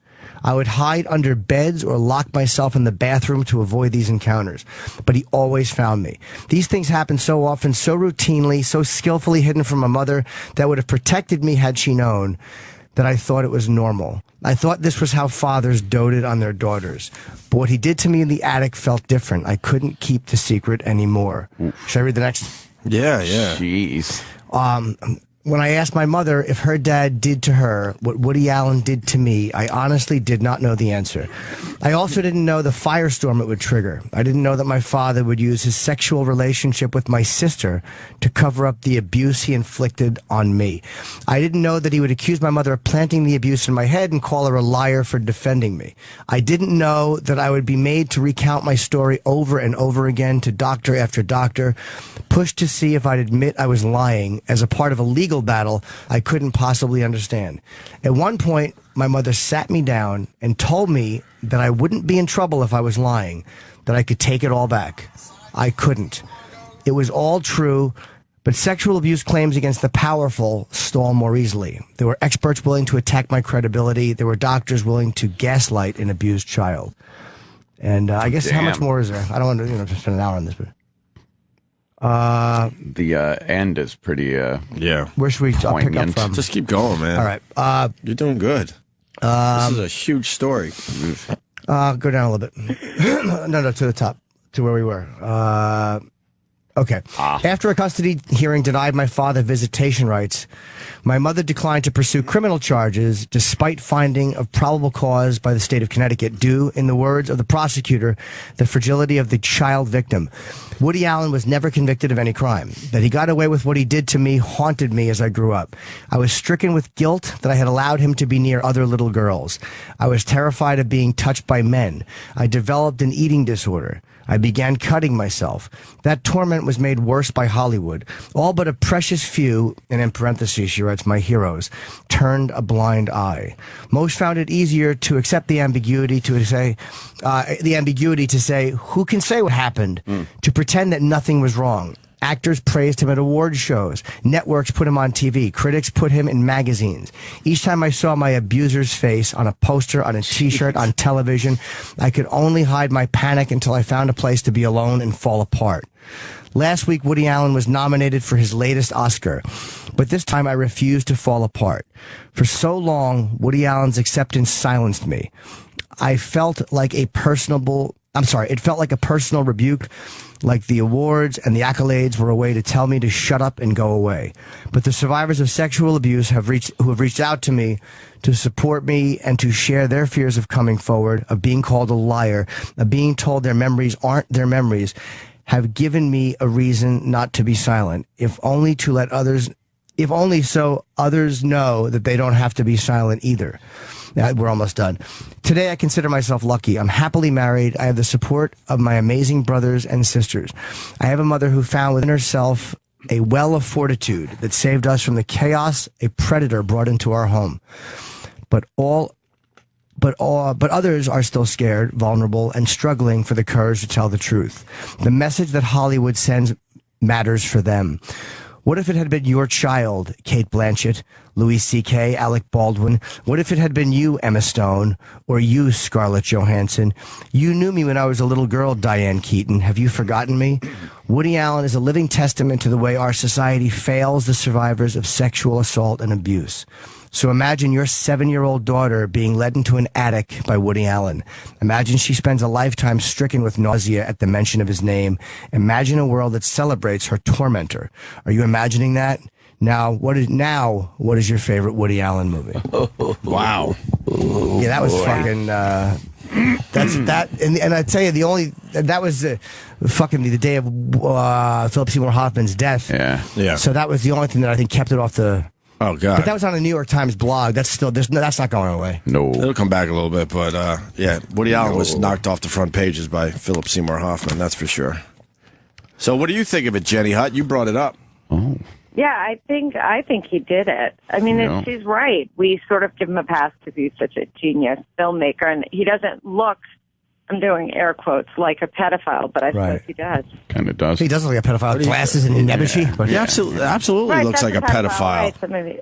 I would hide under beds or lock myself in the bathroom to avoid these encounters. But he always found me. These things happened so often, so routinely, so skillfully hidden from a mother that would have protected me had she known, that I thought it was normal. I thought this was how fathers doted on their daughters. But what he did to me in the attic felt different. I couldn't keep the secret anymore. Should I read the next? Yeah. Jeez. When I asked my mother if her dad did to her what Woody Allen did to me, I honestly did not know the answer. I also didn't know the firestorm it would trigger. I didn't know that my father would use his sexual relationship with my sister to cover up the abuse he inflicted on me. I didn't know that he would accuse my mother of planting the abuse in my head and call her a liar for defending me. I didn't know that I would be made to recount my story over and over again to doctor after doctor, pushed to see if I'd admit I was lying as a part of a legal battle I couldn't possibly understand. At one point, my mother sat me down and told me that I wouldn't be in trouble if I was lying, that I could take it all back. I couldn't. It was all true, but sexual abuse claims against the powerful stall more easily. There were experts willing to attack my credibility. There were doctors willing to gaslight an abused child. And I guess how much more is there? I don't want to spend an hour on this, but... the end is pretty Yeah. Where should we pick up Poignant. from? Just keep going, man. All right. You're doing good. This is a huge story. Go down a little bit. No, to the top, to where we were. Okay. After a custody hearing denied my father visitation rights, my mother declined to pursue criminal charges despite finding of probable cause by the state of Connecticut due, in the words of the prosecutor, the fragility of the child victim. Woody Allen was never convicted of any crime. That he got away with what he did to me haunted me as I grew up. I was stricken with guilt that I had allowed him to be near other little girls. I was terrified of being touched by men. I developed an eating disorder. I began cutting myself. That torment was made worse by Hollywood. All but a precious few, and in parentheses she writes, my heroes, turned a blind eye. Most found it easier to accept the ambiguity to say, who can say what happened, to pretend that nothing was wrong. Actors praised him at award shows. Networks put him on TV. Critics put him in magazines. Each time I saw my abuser's face on a poster, on a T-shirt, on television, I could only hide my panic until I found a place to be alone and fall apart. Last week, Woody Allen was nominated for his latest Oscar, but this time I refused to fall apart. For so long, Woody Allen's acceptance silenced me. It felt like a personal rebuke, like the awards and the accolades were a way to tell me to shut up and go away. But the survivors of sexual abuse who have reached out to me to support me and to share their fears of coming forward, of being called a liar, of being told their memories aren't their memories, have given me a reason not to be silent, if only so others know that they don't have to be silent either. We're almost done. Today, I consider myself lucky. I'm happily married. I have the support of my amazing brothers and sisters. I have a mother who found within herself a well of fortitude that saved us from the chaos a predator brought into our home. But others are still scared, vulnerable, and struggling for the courage to tell the truth. The message that Hollywood sends matters for them. What if it had been your child, Kate Blanchett, Louis C.K., Alec Baldwin? What if it had been you, Emma Stone, or you, Scarlett Johansson? You knew me when I was a little girl, Diane Keaton. Have you forgotten me? Woody Allen is a living testament to the way our society fails the survivors of sexual assault and abuse. So imagine your 7-year-old daughter being led into an attic by Woody Allen. Imagine she spends a lifetime stricken with nausea at the mention of his name. Imagine a world that celebrates her tormentor. Are you imagining that? Now, what is your favorite Woody Allen movie? Wow. Yeah, that was fucking... and I tell you, that was the day of Philip Seymour Hoffman's death. Yeah. So that was the only thing that I think kept it off the... Oh, God. But that was on a New York Times blog. That's not going away. No. It'll come back a little bit, but Woody Allen was knocked off the front pages by Philip Seymour Hoffman, that's for sure. So what do you think of it, Jenny Hutt? You brought it up. Oh. Yeah, I think he did it. I mean, she's right. We sort of give him a pass because he's such a genius filmmaker, and he doesn't look, I'm doing air quotes, like a pedophile, but I suppose he does. Kind of does. He does look like a pedophile. Glasses and nebbishy. But he absolutely looks like a pedophile. Right, so maybe,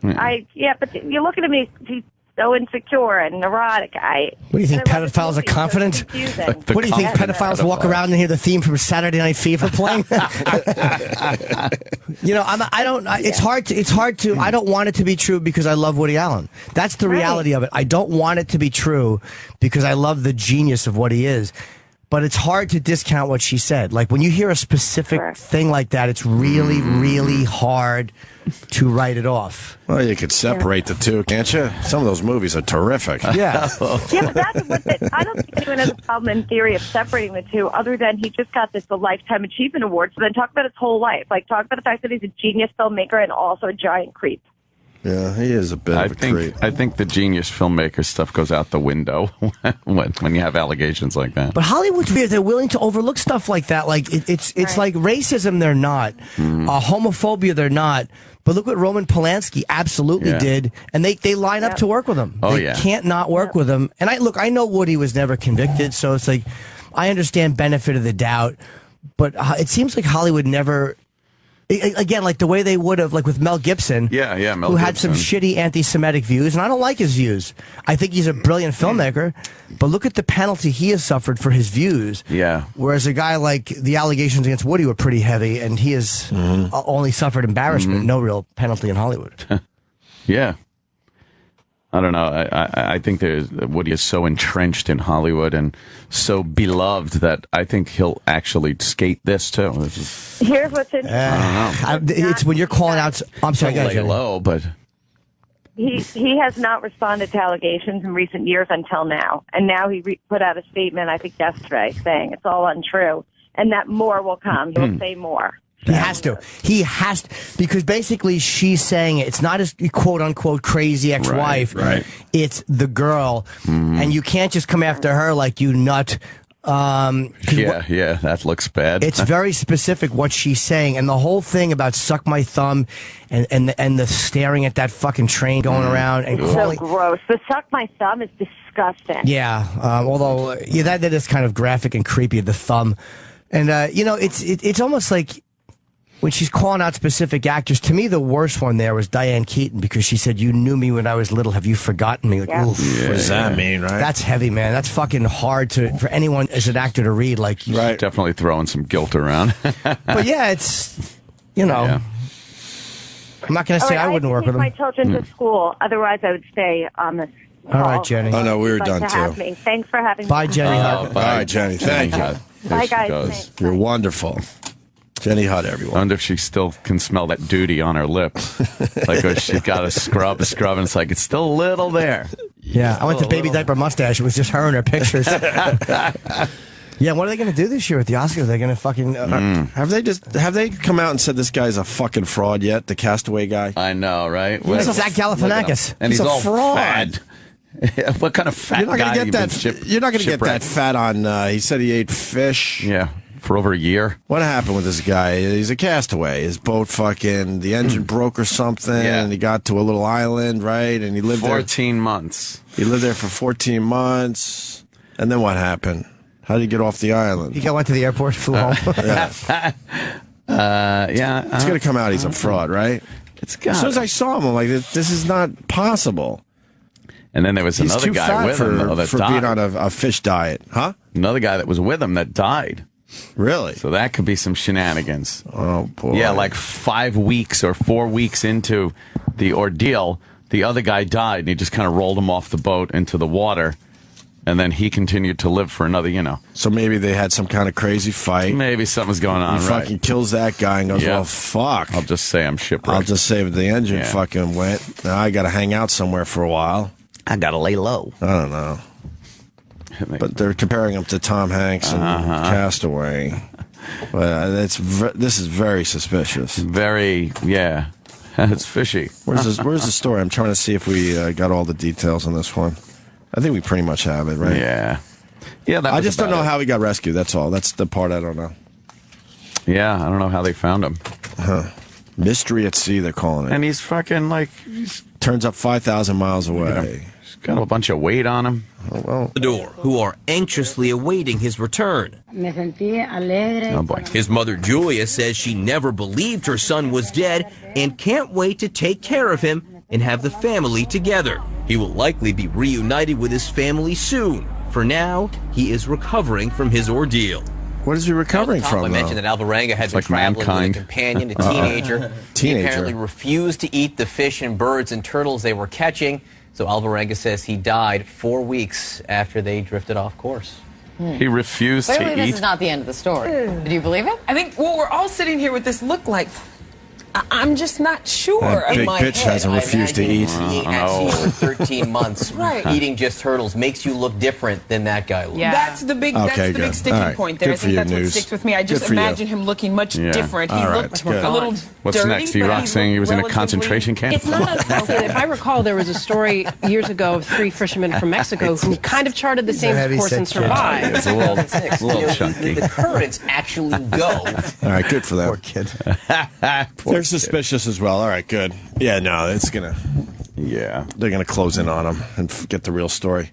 but you look at him, he's so insecure and neurotic. What do you think, pedophiles are confident? What do you think, pedophiles walk around and hear the theme from Saturday Night Fever playing? It's hard to, I don't want it to be true because I love Woody Allen. That's the reality of it. I don't want it to be true because I love the genius of what he is. But it's hard to discount what she said. Like, when you hear a specific thing like that, it's really, really hard to write it off. Well, you could separate the two, can't you? Some of those movies are terrific. Yeah. But that's I don't think anyone has a problem in theory of separating the two, other than he just got the Lifetime Achievement Award. So then talk about his whole life. Like, talk about the fact that he's a genius filmmaker and also a giant creep. Yeah, he is a bit of a creep. I think the genius filmmaker stuff goes out the window when you have allegations like that. But Hollywood's weird. They're willing to overlook stuff like that. Like, it's like racism, they're not. Homophobia, they're not. But look what Roman Polanski absolutely did, and they line up to work with him. Oh, they can't not work with him. And I know Woody was never convicted, so it's like, I understand benefit of the doubt, but it seems like Hollywood never... Again, like the way they would have, like with Mel Gibson, who had some shitty anti-Semitic views, and I don't like his views. I think he's a brilliant filmmaker, but look at the penalty he has suffered for his views. Yeah. Whereas a guy like, the allegations against Woody were pretty heavy, and he has only suffered embarrassment, no real penalty in Hollywood. Yeah. I don't know. I think Woody is so entrenched in Hollywood and so beloved that I think he'll actually skate this too. Here's what's interesting. I don't know. It's when you're calling out. I'm sorry, lay low, but he has not responded to allegations in recent years until now, and now he put out a statement, I think yesterday, saying it's all untrue and that more will come. He'll say more. He has to. He has to. Because basically she's saying it's not his quote-unquote crazy ex-wife. Right. It's the girl. And you can't just come after her like you nut. Yeah, that looks bad. It's very specific what she's saying. And the whole thing about suck my thumb and the staring at that fucking train going around. And so gross. The suck my thumb is disgusting. Yeah. Although, that is kind of graphic and creepy, the thumb. And, it's almost like when she's calling out specific actors, to me, the worst one there was Diane Keaton because she said, "You knew me when I was little. Have you forgotten me?" Like, oof. What does that mean, right? That's heavy, man. That's fucking hard for anyone as an actor to read. Like, right. Definitely throwing some guilt around. But yeah, it's, I'm not going to say I wouldn't work with him. I take my children to school. Otherwise, I would stay on this. All right, Jenny. Oh, no, we were done, too. Thanks for having me. Bye, Jenny. All right, Jenny. Thank you. Bye, guys. You're wonderful. Jenny Hutt, everyone. I wonder if she still can smell that duty on her lip. Like she's got a scrub, and it's like, it's still a little there. Yeah, I went to Baby Diaper Mustache. It was just her and her pictures. Yeah, what are they going to do this year at the Oscars? They're going to fucking... Have they come out and said this guy's a fucking fraud yet? The Castaway guy? I know, right? He's Zach Galifianakis. And he's a all fraud. fat. What kind of fat You're not guy going to get that. You're not going to get that fat on. He said he ate fish. Yeah, for over a year. What happened with this guy? He's a castaway. His boat the engine broke or something, and he got to a little island, right? And he lived 14 months. He lived there for 14 months. And then what happened? How did he get off the island? He went to the airport, flew home. It's going to come out he's a fraud, right? It's got. As soon as I saw him, I'm like, this is not possible. And then there was another guy with him that for died. Being on a fish diet, huh? Another guy that was with him that died. Really? So that could be some shenanigans. Oh, boy. Yeah, like 5 weeks or 4 weeks into the ordeal, the other guy died, and he just kind of rolled him off the boat into the water, and then he continued to live for another, So maybe they had some kind of crazy fight. Maybe something's going on, He right? fucking kills that guy and goes, well, fuck. I'll just say I'm shipwrecked. I'll just say the engine fucking went. Now I got to hang out somewhere for a while. I got to lay low. I don't know. But they're comparing him to Tom Hanks and Castaway. But this is very suspicious. Very, yeah. It's fishy. Where's the story? I'm trying to see if we got all the details on this one. I think we pretty much have it, right? Yeah. Yeah, I just don't know how he got rescued. That's all. That's the part I don't know. Yeah, I don't know how they found him. Mystery at sea, they're calling it. And he's fucking turns up 5,000 miles away. He's got a bunch of weight on him. Oh, well. The door, who are anxiously awaiting his return. Oh, boy. His mother, Julia, says she never believed her son was dead and can't wait to take care of him and have the family together. He will likely be reunited with his family soon. For now, he is recovering from his ordeal. What is he recovering from, I mentioned that Alvarenga had been traveling with a companion, a teenager. He apparently refused to eat the fish and birds and turtles they were catching. So Alvarenga says he died 4 weeks after they drifted off course. He refused to eat. Clearly, this is not the end of the story. Do you believe it? I think, we're all sitting here with this look like, I'm just not sure. That big bitch hasn't refused to eat. He ate at sea for 13 months. Right. Eating just turtles makes you look different than that guy looks. Yeah. That's the big sticking point there. I think that's what sticks with me. I just imagine him looking much different. He looked a little What's dirty, next? D-Rock saying he was in a concentration camp? It's not unfounded. If I recall, there was a story years ago of 3 fishermen from Mexico who kind of charted the same course and survived. It's a little chunky. The currents actually go. All right, good for them. Poor kid. They're suspicious as well. All right, good. Yeah, no, it's gonna. Yeah, they're gonna close in on him and get the real story.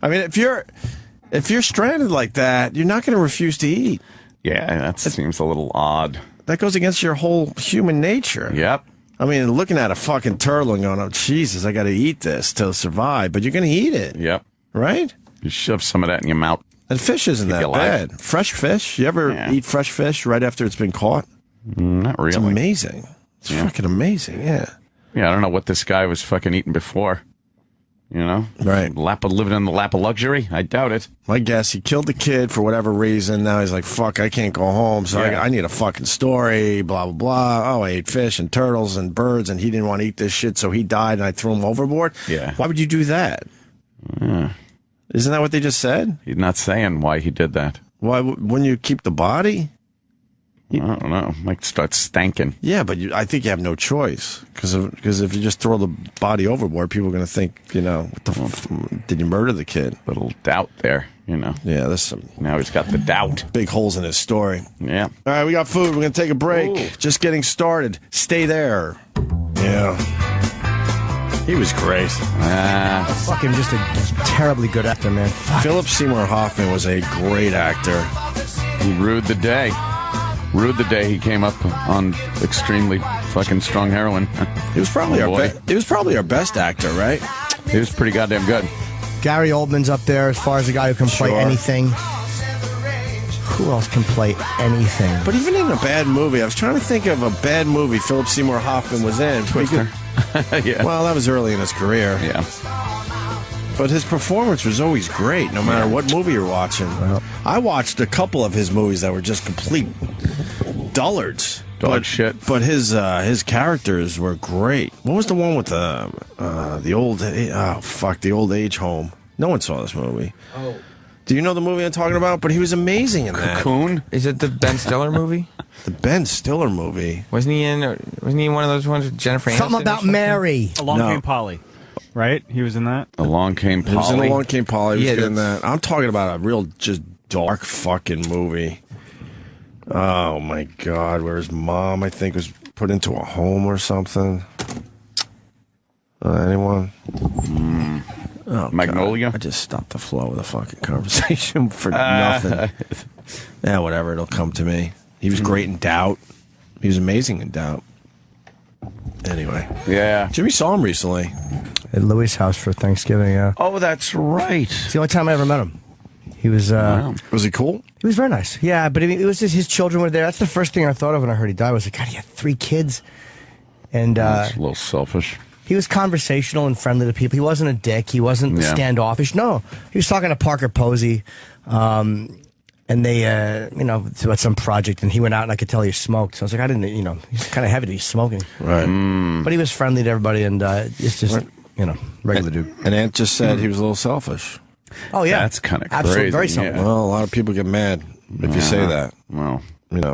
I mean, if you're stranded like that, you're not gonna refuse to eat. Yeah, that seems a little odd. That goes against your whole human nature. Yep. I mean, looking at a fucking turtle and going, "Oh, Jesus, I got to eat this to survive," but you're gonna eat it. Yep. Right. You shove some of that in your mouth. And fish isn't that bad. Fresh fish. You ever eat fresh fish right after it's been caught? Not really. It's amazing. It's fucking amazing, yeah. Yeah, I don't know what this guy was fucking eating before. You know? Right. Living in the lap of luxury? I doubt it. I guess he killed the kid for whatever reason. Now he's like, fuck, I can't go home, so I need a fucking story, blah, blah, blah. Oh, I ate fish and turtles and birds, and he didn't want to eat this shit, so he died, and I threw him overboard? Yeah. Why would you do that? Isn't that what they just said? He's not saying why he did that. Why wouldn't you keep the body? I don't know. Might start stanking. Yeah, but I think you have no choice. Because if you just throw the body overboard, people are going to think, what the did you murder the kid? Little doubt there, Yeah, there's some. Now he's got the doubt. Big holes in his story. Yeah. All right, we got food. We're going to take a break. Ooh. Just getting started. Stay there. Yeah. He was great. Fucking just a terribly good actor, man. Philip Seymour Hoffman was a great actor. He ruled the day. He came up on extremely fucking strong heroin. He was probably our best actor, right? He was pretty goddamn good. Gary Oldman's up there as far as a guy who can play anything. Who else can play anything? But even in a bad movie, I was trying to think of a bad movie Philip Seymour Hoffman was in. Twister. Yeah. Well, that was early in his career. Yeah. But his performance was always great, no matter what movie you're watching. Well, I watched a couple of his movies that were just complete dullards. Dog shit. But his characters were great. What was the one with the old age home? No one saw this movie. Oh. Do you know the movie I'm talking about? But he was amazing in that. Cocoon? Is it the Ben Stiller movie? The Ben Stiller movie. Wasn't he in one of those ones with Jennifer Aniston? Something about Mary. Along Came Polly. Right? He was in that? Along Came Polly. He was in Along Came Polly. He was in that. I'm talking about a real just dark fucking movie. Oh, my God. Where his mom, I think, was put into a home or something. Anyone? Oh, Magnolia? God. I just stopped the flow of the fucking conversation for nothing. Yeah, whatever. It'll come to me. He was great in Doubt. He was amazing in Doubt. Anyway. Yeah. Jimmy saw him recently. At Louis' house for Thanksgiving, yeah. Oh, that's right. It's the only time I ever met him. He was... Was he cool? He was very nice. Yeah, but it was just his children were there. That's the first thing I thought of when I heard he died. I was like, God, he had 3 kids. And that's a little selfish. He was conversational and friendly to people. He wasn't a dick. He wasn't standoffish. No. He was talking to Parker Posey. And they, about some project, and he went out, and I could tell he smoked. So I was like, I didn't, he's kind of heavy to be smoking. Right. But he was friendly to everybody, and it's just, regular dude. And Ant just said he was a little selfish. Oh, yeah. That's kind of crazy. Absolutely, very selfish. Yeah. Well, a lot of people get mad if you say that. Well,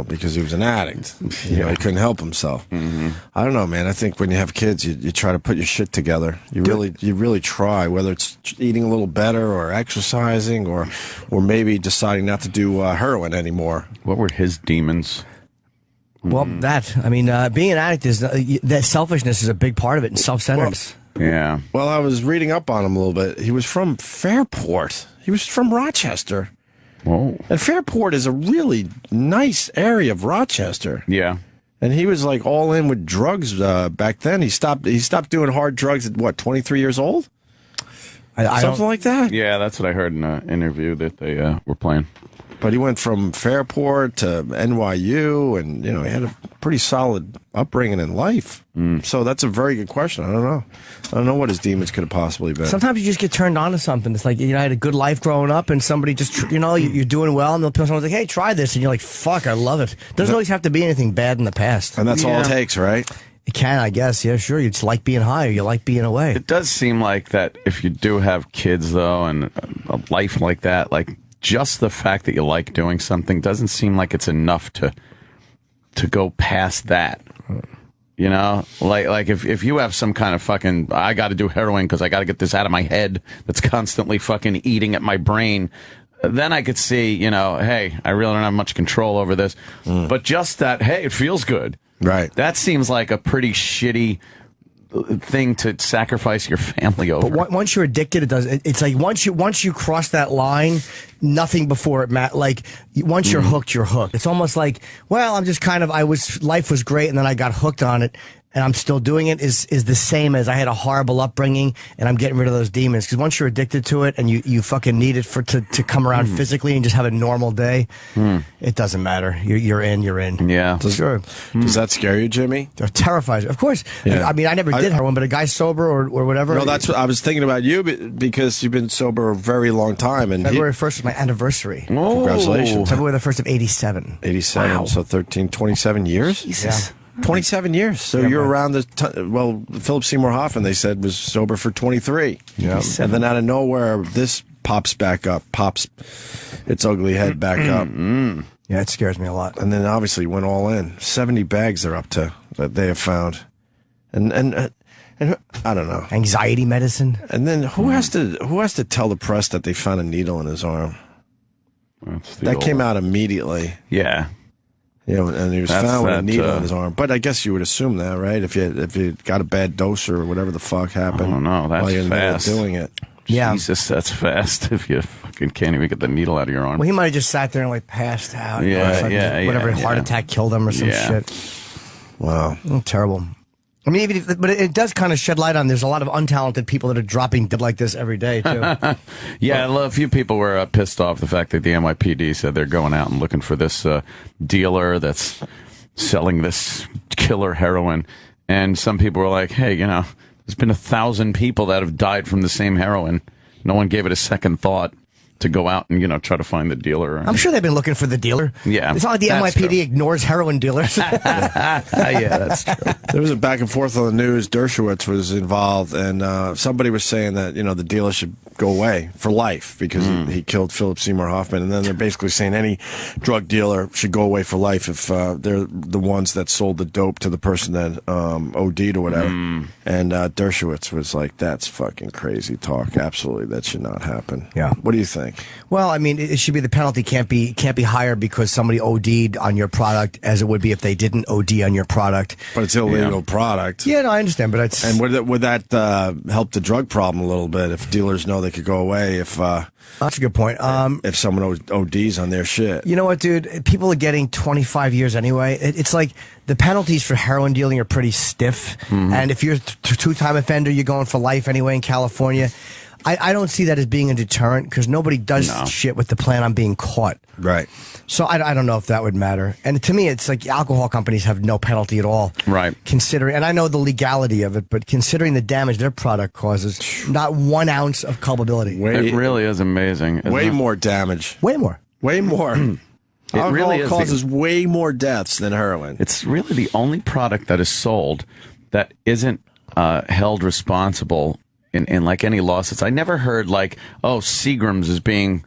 because he was an addict. He couldn't help himself. Mm-hmm. I don't know, man. I think when you have kids, you try to put your shit together. You really try, whether it's eating a little better or exercising or maybe deciding not to do heroin anymore. What were his demons? Well, being an addict is that selfishness is a big part of it, and self-centeredness. Yeah. Well, I was reading up on him a little bit. He was from Fairport. He was from Rochester. Whoa. And Fairport is a really nice area of Rochester. Yeah. And he was like all in with drugs back then. He stopped doing hard drugs at what, 23 years old? Something like that? Yeah, that's what I heard in an interview that they were playing. But he went from Fairport to NYU, and he had a pretty solid upbringing in life. So that's a very good question. I don't know. I don't know what his demons could have possibly been. Sometimes you just get turned on to something. It's like, I had a good life growing up, and somebody just, you're doing well, and someone's like, hey, try this, and you're like, fuck, I love it. Doesn't always have to be anything bad in the past. And that's all it takes, right? It can, I guess. Yeah, sure. You just like being high, or you like being away. It does seem like that if you do have kids, though, and a life like that, like, just the fact that you like doing something doesn't seem like it's enough to go past that. Like if you have some kind of fucking, I got to do heroin because I got to get this out of my head that's constantly fucking eating at my brain, then I could see, hey, I really don't have much control over this. But just that, hey, it feels good. Right. That seems like a pretty shitty thing to sacrifice your family over. But once you're addicted, it does. It's like once you cross that line, nothing before it matters. Like once you're hooked, you're hooked. It's almost like, well, I'm just life was great, and then I got hooked on it, and I'm still doing it is the same as I had a horrible upbringing and I'm getting rid of those demons. Because once you're addicted to it and you fucking need it to come around physically and just have a normal day, it doesn't matter. You're in. Yeah. Sure. Does that scare you, Jimmy? It terrifies me. Of course. Yeah. I mean, I never did heroin, but a guy sober or whatever. No, that's what I was thinking about you because you've been sober a very long time. And February 1st was my anniversary. Oh. Congratulations. February the 1st of 87. 87, wow. So 27 years? Jesus. Yeah. 27 years. So you're around Philip Seymour Hoffman, they said, was sober for 23. Yeah. And then out of nowhere, this pops its ugly head back up. Yeah, it scares me a lot. And then obviously went all in. 70 bags they're up to that they have found. And I don't know. Anxiety medicine. And then who has to tell the press that they found a needle in his arm? That came out immediately. Yeah. You know, and he was found with a needle in his arm. But I guess you would assume that, right? If you got a bad dose or whatever the fuck happened. I don't know. That's while you're fast. Doing it. Yeah. Jesus, that's fast. If you fucking can't even get the needle out of your arm. Well, he might have just sat there and like passed out. Whatever heart attack killed him or some shit. Wow. Terrible. I mean, but it does kind of shed light on. There's a lot of untalented people that are dropping dead like this every day too. A few people were pissed off the fact that the NYPD said they're going out and looking for this dealer that's selling this killer heroin, and some people were like, "Hey, there's been 1,000 people that have died from the same heroin. No one gave it a second thought to go out and, try to find the dealer." I'm sure they've been looking for the dealer. Yeah. It's not like the NYPD ignores heroin dealers. Yeah, that's true. There was a back and forth on the news. Dershowitz was involved, and somebody was saying that, the dealer should go away for life because he killed Philip Seymour Hoffman. And then they're basically saying any drug dealer should go away for life if they're the ones that sold the dope to the person that OD'd or whatever. And Dershowitz was like, that's fucking crazy talk. Absolutely, that should not happen. Yeah. What do you think? Well, I mean, it should be the penalty can't be higher because somebody OD'd on your product as it would be if they didn't OD on your product. But it's illegal product. Yeah, no, I understand, but it's... And would that help the drug problem a little bit if dealers know they could go away if... That's a good point. If someone ODs on their shit. You know what, dude? People are getting 25 years anyway. It's like the penalties for heroin dealing are pretty stiff. And if you're a two-time offender, you're going for life anyway in California. I don't see that as being a deterrent because nobody does shit with the plan on being caught. Right. So I don't know if that would matter. And to me, it's like alcohol companies have no penalty at all. Right. Considering, and I know the legality of it, but considering the damage their product causes, not 1 ounce of culpability. It really is amazing. Way more damage. Way more. Way more. It really is causes way more deaths than heroin. It's really the only product that is sold that isn't held responsible in like any lawsuits. I never heard like, Seagram's is being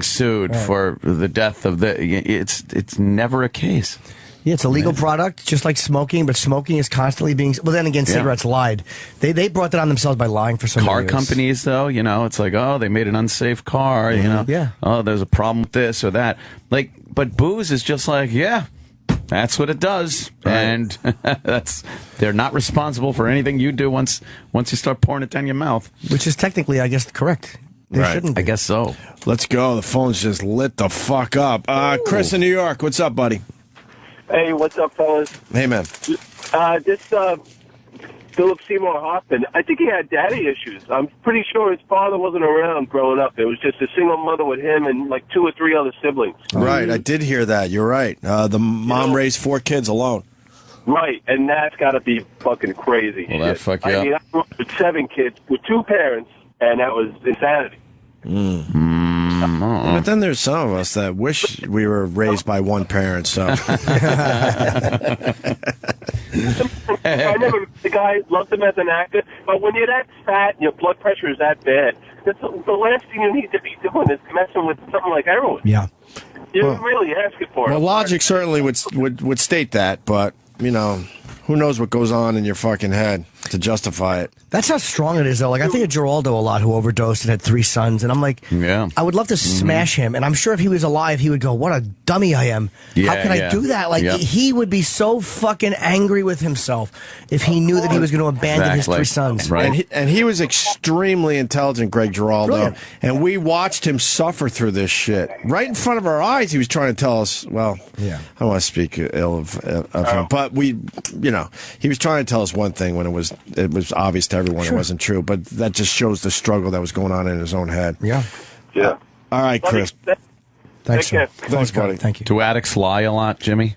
sued for the death of the. It's never a case. Yeah, it's a legal product, just like smoking, but smoking is constantly being. Well, then again, cigarettes lied. They brought that on themselves by lying for some car companies, though. It's like, they made an unsafe car. Yeah. Oh, there's a problem with this or that. Like, but booze is just like, that's what it does, and they're not responsible for anything you do once you start pouring it down your mouth. Which is technically, I guess, correct. They shouldn't be. I guess so. Let's go. The phone's just lit the fuck up. Chris in New York, what's up, buddy? Hey, what's up, fellas? Hey, man. Philip Seymour Hoffman, I think he had daddy issues. I'm pretty sure his father wasn't around growing up. It was just a single mother with him and like 2 or 3 other siblings. Right, I did hear that. You're right. The mom raised 4 kids alone. Right, and that's got to be fucking crazy. Well, that fuck you up. I mean, I grew up with 7 kids with 2 parents, and that was insanity. But then there's some of us that wish we were raised by one parent, so. I never, the guy loved him as an actor, but when you're that fat and your blood pressure is that bad, that's the last thing you need to be doing is messing with something like heroin. Yeah. You're really asking for it. Well, logic certainly would state that, but, who knows what goes on in your fucking head to justify it. That's how strong it is, though. Like, I think of Geraldo a lot, who overdosed and had 3 sons, and I'm like, I would love to smash him, and I'm sure if he was alive, he would go, what a dummy I am. How can I do that? Like, he would be so fucking angry with himself if he knew that he was going to abandon his 3 sons. Right. And he was extremely intelligent, Greg Giraldo, Brilliant. and we watched him suffer through this shit. Right in front of our eyes, he was trying to tell us, I don't want to speak ill of him, but we, know, he was trying to tell us one thing when it was obvious to everyone it wasn't true, but that just shows the struggle that was going on in his own head. Yeah. Yeah. All right, Chris. Thanks, sir. Thanks, buddy. Thank you. Do addicts lie a lot, Jimmy?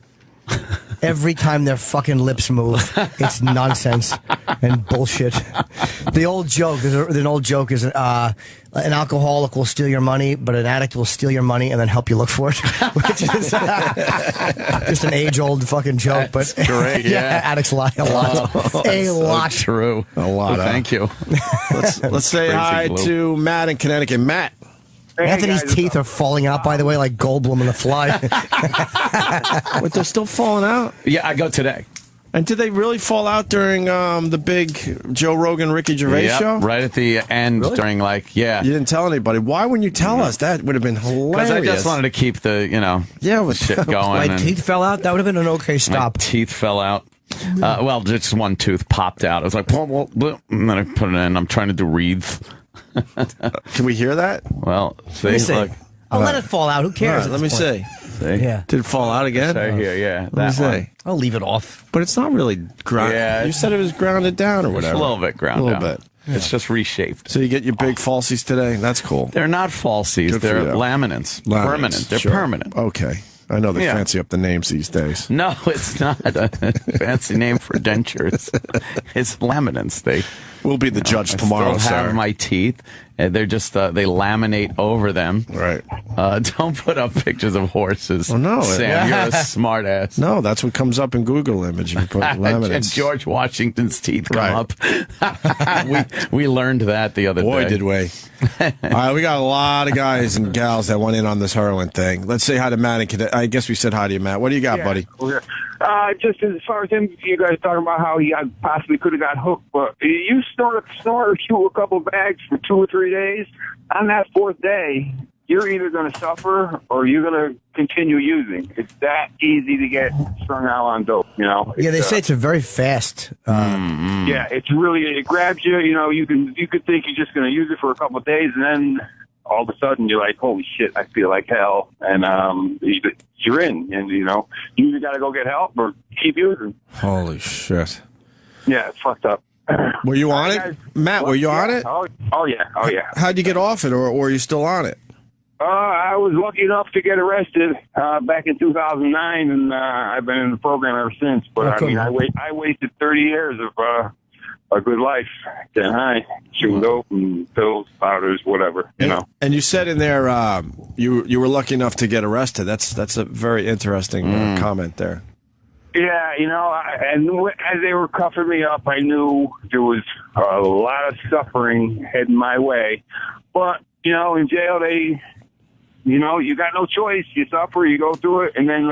Every time their fucking lips move, it's nonsense and bullshit. The old joke is an alcoholic will steal your money, but an addict will steal your money and then help you look for it, which is just an age-old fucking joke. But great, yeah. Addicts lie a lot, a lot. So true, a lot. Well, thank you. Let's say hi to Matt in Connecticut. Matt. Anthony's teeth are falling out, by the way, like Goldblum in The Fly. But they're still falling out? Yeah, I go today. And did they really fall out during the big Joe Rogan, Ricky Gervais show? Right at the end during You didn't tell anybody. Why wouldn't you tell us? That would have been hilarious. Because I just wanted to keep the, shit going. My teeth fell out? That would have been an okay stop. My teeth fell out. Well, just one tooth popped out. It was like, and then I put it in. I'm trying to do wreaths. Can we hear that? Well, see, look. I'll let it fall out. Who cares? Right, let me see. Yeah. Did it fall out again? Right here, yeah. Let me see. I'll leave it off. But it's not really grounded. Yeah, you said it was grounded down or whatever. It's a little bit grounded down. A little bit. Yeah. It's just reshaped. So you get your big falsies today? That's cool. They're not falsies. They're laminates. Permanent. They're permanent. Okay. I know they fancy up the names these days. No, it's not a fancy name for dentures. It's laminates. They will be the judge tomorrow. I still have my teeth. They're just they laminate over them. Right. Don't put up pictures of horses. Oh no, Sam, you're a smart ass. No, that's what comes up in Google image. You put laminates. And George Washington's teeth come up. we learned that the other day. Boy, did we. All right, we got a lot of guys and gals that went in on this heroin thing. Let's say hi to Matt. I guess we said hi to you, Matt. What do you got, buddy? Just as far as him, you guys talking about how he possibly could have got hooked, but you snort or chew a couple bags for 2 or 3 days. On that 4th day, you're either going to suffer or you're going to continue using. It's that easy to get strung out on dope, Yeah, they say it's a very fast. Yeah, it's really, it grabs you. You could think you're just going to use it for a couple of days, and then all of a sudden you're like, holy shit, I feel like hell, and you're in, and you either got to go get help or keep using. Holy shit! Yeah, it's fucked up. Were you on it, Matt? Were you on it? Oh yeah. How'd you get off it, or are you still on it? I was lucky enough to get arrested back in 2009, and I've been in the program ever since. But I wasted 30 years of a good life, getting high, shooting dope and pills, powders, whatever. And you said in there you were lucky enough to get arrested. That's a very interesting comment there. Yeah, and as they were cuffing me up, I knew there was a lot of suffering heading my way. But in jail, you got no choice. You suffer, you go through it, and then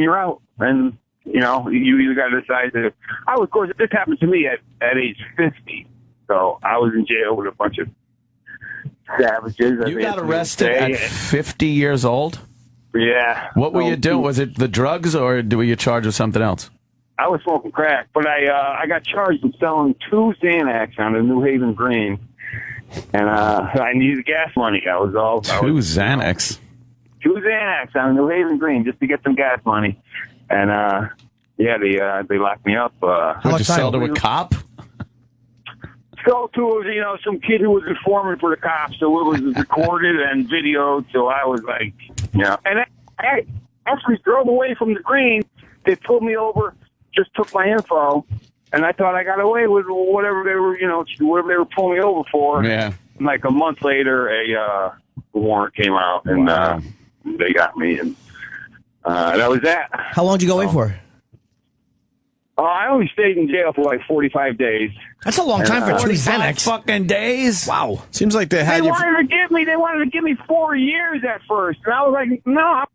you're out. And you either got to decide to. Of course, this happened to me at age 50. So I was in jail with a bunch of savages. You got arrested at 50 years old? Yeah. What were you doing? Was it the drugs, or were you charged with something else? I was smoking crack, but I got charged with selling 2 Xanax on the New Haven Green, and I needed gas money. I was all 2 Xanax. 2 Xanax on the New Haven Green just to get some gas money, and they locked me up. Would you sell to a cop? Sell to some kid who was informant for the cops, so it was recorded and videoed. So I was like, and I actually drove away from the Green. They pulled me over, just took my info, and I thought I got away with whatever they were, whatever they were pulling me over for. Yeah. And like a month later, a warrant came out, and they got me, and that was that. How long did you go away for? I only stayed in jail for like 45 days. That's a long time for 2 Xanax. Fucking days. Wow. Seems like they had They wanted to give me 4 years at first, and I was like, no.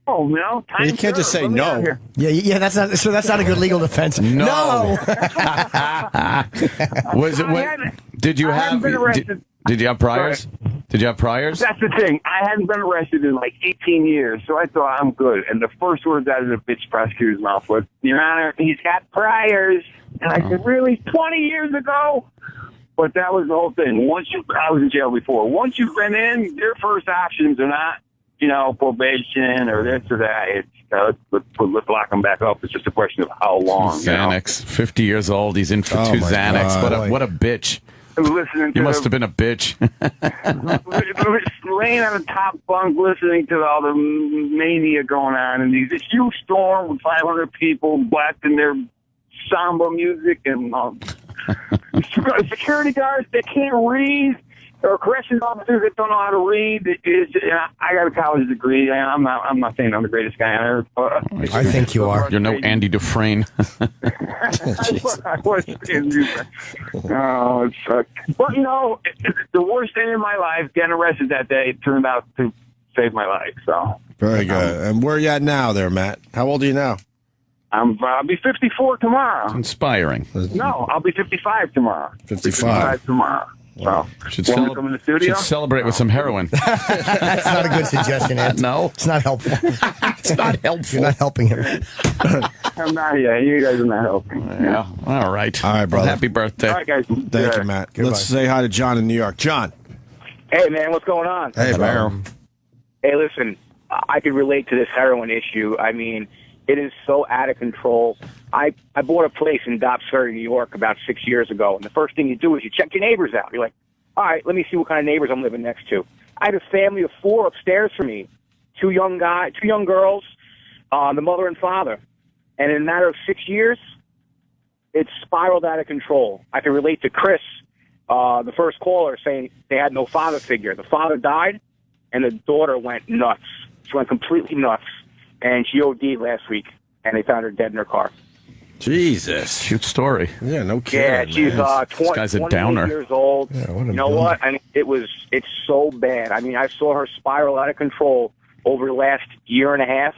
You can't just say no. Yeah. That's not a good legal defense. No. Was it? Did you have? Did you have priors? Did you have priors? That's the thing. I hadn't been arrested in like 18 years, so I thought I'm good. And the first words out of the bitch prosecutor's mouth was, Your Honor, he's got priors. And I said, really? 20 years ago? But that was the whole thing. I was in jail before. Once you've been in, your first options are not, probation or this or that. It's let's lock him back up. It's just a question of how long. Xanax, 50 years old. He's in for 2 Xanax. What a bitch. Listening to you must have been a bitch. Laying on the top bunk, listening to all the mania going on, and this huge storm with 500 people blasting their samba music, and security guards that can't read, or corrections officers that don't know how to read. I got a college degree. I'm not saying I'm the greatest guy on earth. I think you are. You're no Andy Dufresne. I was oh, it sucked. But the worst thing in my life, getting arrested that day, turned out to save my life. So very good. And where are you at now, there, Matt? How old are you now? I'll be 54 tomorrow. It's inspiring. No, I'll be 55 tomorrow. 55 tomorrow. Wow. Should come in the studio? Should celebrate with some heroin. That's not a good suggestion, Ed. No, it's not helpful. It's not helpful. You're not helping him. I'm not. Yeah, you guys are not helping. Yeah. All right. All right, brother. Well, happy birthday. All right, guys. Thank you, Matt. Goodbye. Let's say hi to John in New York. John. Hey, man, what's going on? Hey, man. Hey, listen, I could relate to this heroin issue. I mean, it is so out of control. I bought a place in Dobbs Ferry, New York, about 6 years ago, and the first thing you do is you check your neighbors out. You're like, all right, let me see what kind of neighbors I'm living next to. I had a family of 4 upstairs from me, 2 young girls, the mother and father. And in a matter of 6 years, it spiraled out of control. I can relate to Chris, the first caller, saying they had no father figure. The father died, and the daughter went nuts. She went completely nuts. And she OD'd last week, and they found her dead in her car. Jesus. Cute story. Yeah, no kidding. Yeah, she's This guy's a 28 downer. years old. Yeah, You know what? I mean, it's so bad. I mean, I saw her spiral out of control over the last year and a half.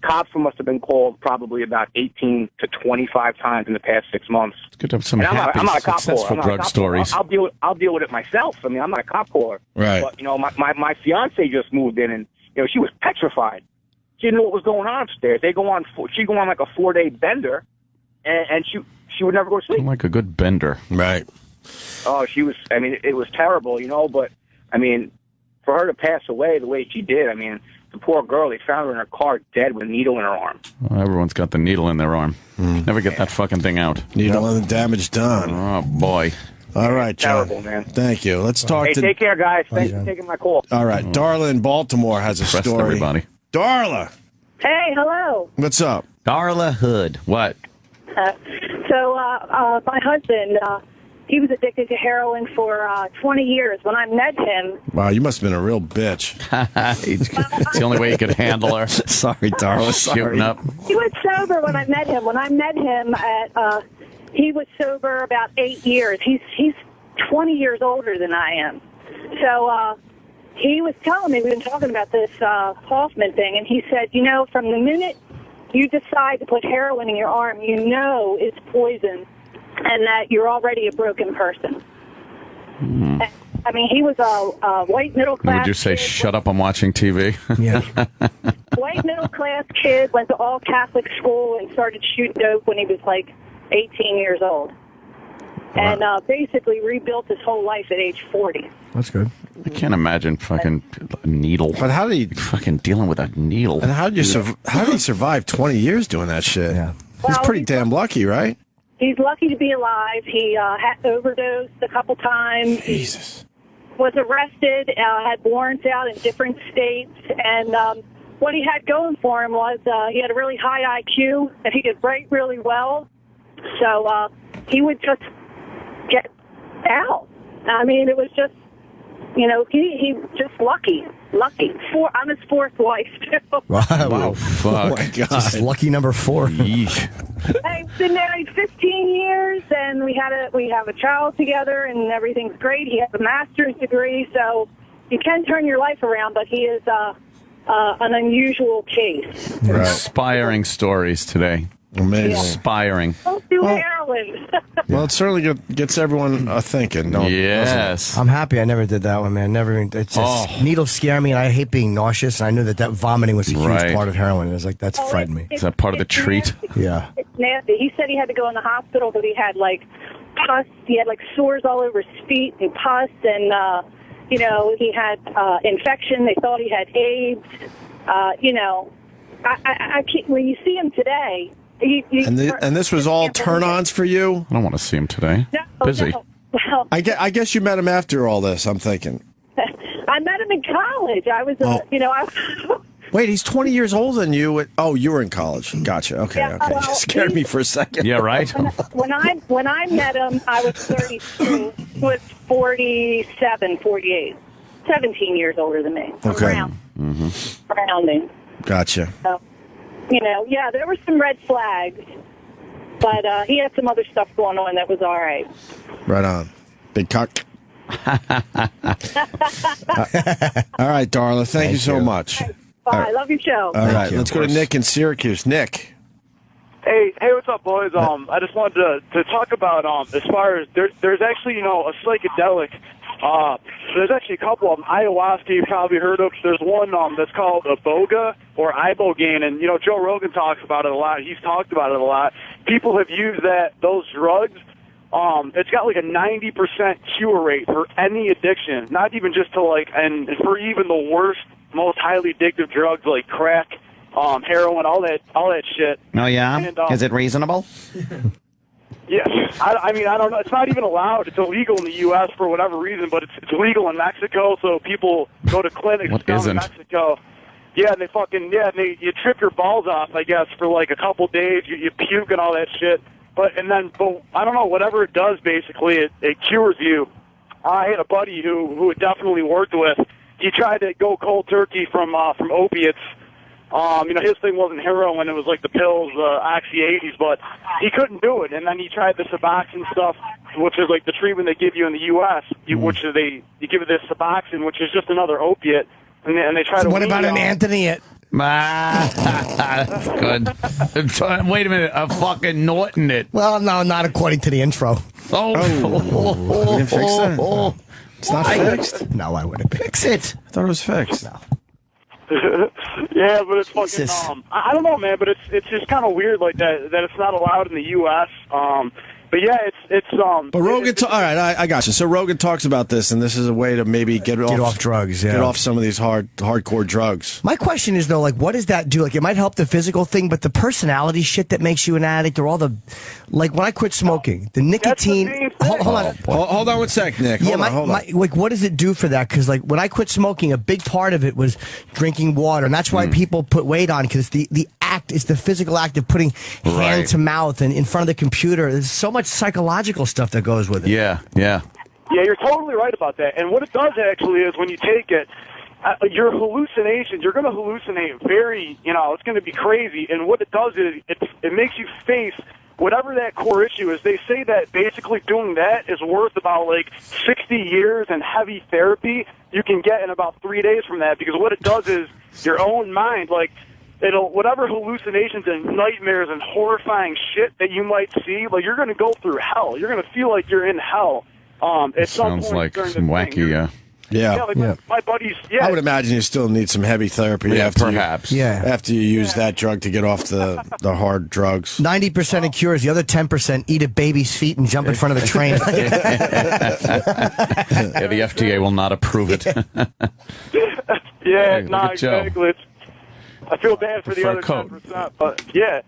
Cops must have been called probably about 18 to 25 times in the past 6 months. It's good to have some And happy, I'm not a cop successful caller. drug stories. I'll deal with it myself. I mean, I'm not a cop caller. Right. But my fiance just moved in, and she was petrified. She didn't know what was going on upstairs. She'd go on like a 4-day bender, and she would never go to sleep. Like a good bender. Right. Oh, she was. I mean, it was terrible, But I mean, for her to pass away the way she did, I mean, the poor girl. They found her in her car dead with a needle in her arm. Well, everyone's got the needle in their arm. Never get that fucking thing out. Needle and the damage done. Oh boy. All right, John. Terrible, man. Thank you. Let's talk Hey, to. take care, guys. Thanks for taking my call. All right, Darla in Baltimore has a Impressed story. everybody. Darla, Hey, hello. what's up? Darla Hood. What? My husband, he was addicted to heroin for 20 years. When I met him, Wow, you must have been a real bitch. It's the only way you could handle her. Sorry, Darla. Sorry. Shooting up. he was sober when I met him. When I met him, he was sober about 8 years. He's 20 years older than I am. So he was telling me, we've been talking about this Hoffman thing, and he said, from the minute you decide to put heroin in your arm, it's poison and that you're already a broken person. I mean, he was a white middle-class Would you say, kid. shut up, I'm watching TV? Yeah. White middle-class kid, went to all-Catholic school and started shooting dope when he was like 18 years old. And basically rebuilt his whole life at age 40. That's good. I can't imagine fucking a needle. But how did he fucking dealing with a needle? And how did he survive 20 years doing that shit? Yeah. He's pretty damn lucky, right? He's lucky to be alive. He had overdosed a couple times. Jesus. Was arrested, had warrants out in different states, and what he had going for him was he had a really high IQ, and he could write really well. So he would just get out. I mean, it was just, he just lucky. I'm his 4th wife, too. Wow. Fuck. Oh, my God. Just lucky number 4. I've been married 15 years, and we have a child together, and everything's great. He has a master's degree, so you can turn your life around, but he is an unusual case. Right. Inspiring stories today. Amazing. Inspiring. Don't do heroin. Well, it certainly gets everyone thinking. Yes. I'm happy I never did that one, man. Never. It's just needles scare me, and I hate being nauseous. And I knew that vomiting was a huge part of heroin. It was like that's frightened me. Is that part of the treat? Yeah. It's nasty. He said he had to go in the hospital because he had like pus. He had like sores all over his feet and pus, and you know, he had infection. They thought he had AIDS. You know, I can't, when you see him today... And this was all turn-ons for you? I don't want to see him today. No, Busy. no. Well, I guess you met him after all this, I'm thinking. I met him in college. I was, you know... Wait, he's 20 years older than you. You were in college. Gotcha. Okay, Yeah, okay. well, You scared me for a second. Yeah, right? When I met him, I was 32. He was 47, 48. 17 years older than me. Okay. Rounding. Gotcha. So, you know, yeah, there were some red flags, but he had some other stuff going on that was all right. Right on. Big cock. All right, Darla. Thank you so much. Bye. I love your show. All right, let's go to Nick in Syracuse. Nick. Hey, what's up, boys? I just wanted to talk about as far as there's actually, you know, a psychedelic. There's actually a couple of them. Ayahuasca, you've probably heard of. There's one that's called Iboga or Ibogaine, and you know Joe Rogan talks about it a lot. He's talked about it a lot. People have used those drugs. It's got like a 90% cure rate for any addiction, not even just to like, and for even the worst, most highly addictive drugs like crack, heroin, all that shit. Oh, yeah? And, Is it reasonable? Yes. I mean, I don't know. It's not even allowed. It's illegal in the U.S. for whatever reason, but it's legal in Mexico, so people go to clinics down in Mexico. Yeah, and you trip your balls off, I guess, for like a couple days. You puke and all that shit. But I don't know, whatever it does, basically, it cures you. I had a buddy who it definitely worked with. He tried to go cold turkey from opiates. You know, his thing wasn't heroin; it was like the pills, Oxy-80s, but he couldn't do it. And then he tried the Suboxone stuff, which is like the treatment they give you in the U.S., which you give it this Suboxone, which is just another opiate, and they try to. What about an Anthony? That's good. Wait a minute, I'm fucking Norton it. Well, no, not according to the intro. You didn't fix that? It's not fixed? No, I wouldn't fix it. I thought it was fixed. No. Yeah, but it's fucking. I don't know, man, but it's just kind of weird like that it's not allowed in the U.S. But yeah, it's But Rogan, all right, I got you. So Rogan talks about this, and this is a way to maybe get off drugs, get off some of these hardcore drugs. My question is though, like, what does that do? Like, it might help the physical thing, but the personality shit that makes you an addict, or all the, like, when I quit smoking, the nicotine. Hold on, hold on one sec, Nick. Hold on. Like, what does it do for that? Because like when I quit smoking, a big part of it was drinking water, and that's why people put weight on, because the act is the physical act of putting hand to mouth and in front of the computer. There's so much psychological stuff that goes with it. Yeah. Yeah, you're totally right about that. And what it does actually is when you take it, your hallucinations, you're going to hallucinate very, you know, it's going to be crazy. And what it does is it makes you face whatever that core issue is. They say that basically doing that is worth about like 60 years and heavy therapy you can get in about 3 days from that, because what it does is your own mind, like, whatever hallucinations and nightmares and horrifying shit that you might see, like, you're going to go through hell. You're going to feel like you're in hell. At some Sounds point like some wacky. My buddies. Yeah, I would imagine you still need some heavy therapy after you use that drug to get off the hard drugs. 90% of cures. The other 10% eat a baby's feet and jump in front of a train. Yeah, the FDA will not approve it. Yeah, no, exactly. I feel bad for the other 10%, but yeah.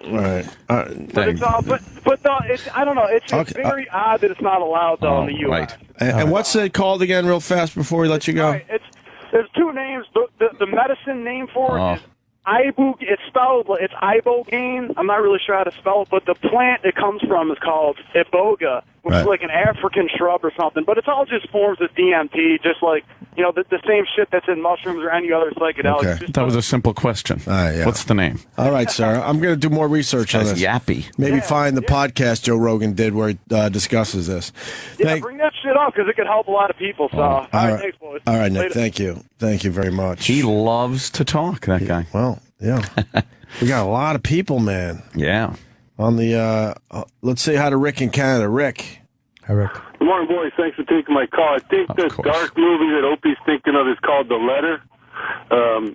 Right. But it's all, but no, I don't know. It's very odd that it's not allowed though in the U.S. Right. And what's it called again, real fast, before we let you go? Right. There's two names. The medicine name for it is it's Ibogaine. I'm not really sure how to spell it, but the plant it comes from is called Iboga, which is like an African shrub or something. But it's all just forms of DMT, just like, you know, the same shit that's in mushrooms or any other psychedelic. Okay. That was a simple question. What's the name? All right, sir. I'm going to do more research on this. Yappy. Maybe find the podcast Joe Rogan did where he discusses this. Yeah, bring that shit up because it could help a lot of people. So, all right, thanks, boys. All right, Nick. Later. Thank you. Thank you very much. He loves to talk, that guy. Well, yeah. We got a lot of people, man. Yeah. On the, let's say hi to Rick in Canada. Rick. Hi, Rick. Good morning, boys. Thanks for taking my call. I think the dark movie that Opie's thinking of is called The Letter.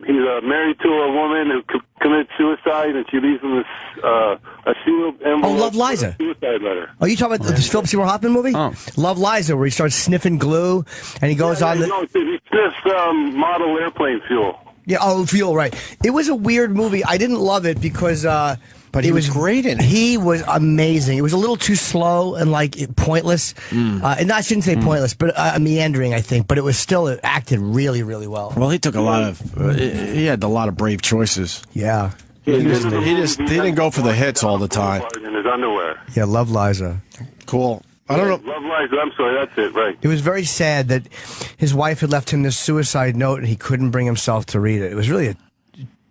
he's married to a woman who commits suicide, and she leaves him this a sealed envelope. Oh, Love Liza. Suicide letter. Oh, you talking about this Philip Seymour Hoffman movie? Oh. Love Liza, where he starts sniffing glue, and he goes on the... No, he sniffs model airplane fuel. Yeah, oh, fuel, right. It was a weird movie. I didn't love it because... but he was great in it. He was amazing. It was a little too slow and pointless. And I shouldn't say pointless, but meandering, I think. But it was still acted really, really well. Well, he took a lot of. He had a lot of brave choices. Yeah. He didn't go for the hits all the time. In his underwear. Yeah, Love Liza. Cool. I don't know. Love Liza. I'm sorry, that's it, right. It was very sad that his wife had left him this suicide note and he couldn't bring himself to read it. It was really a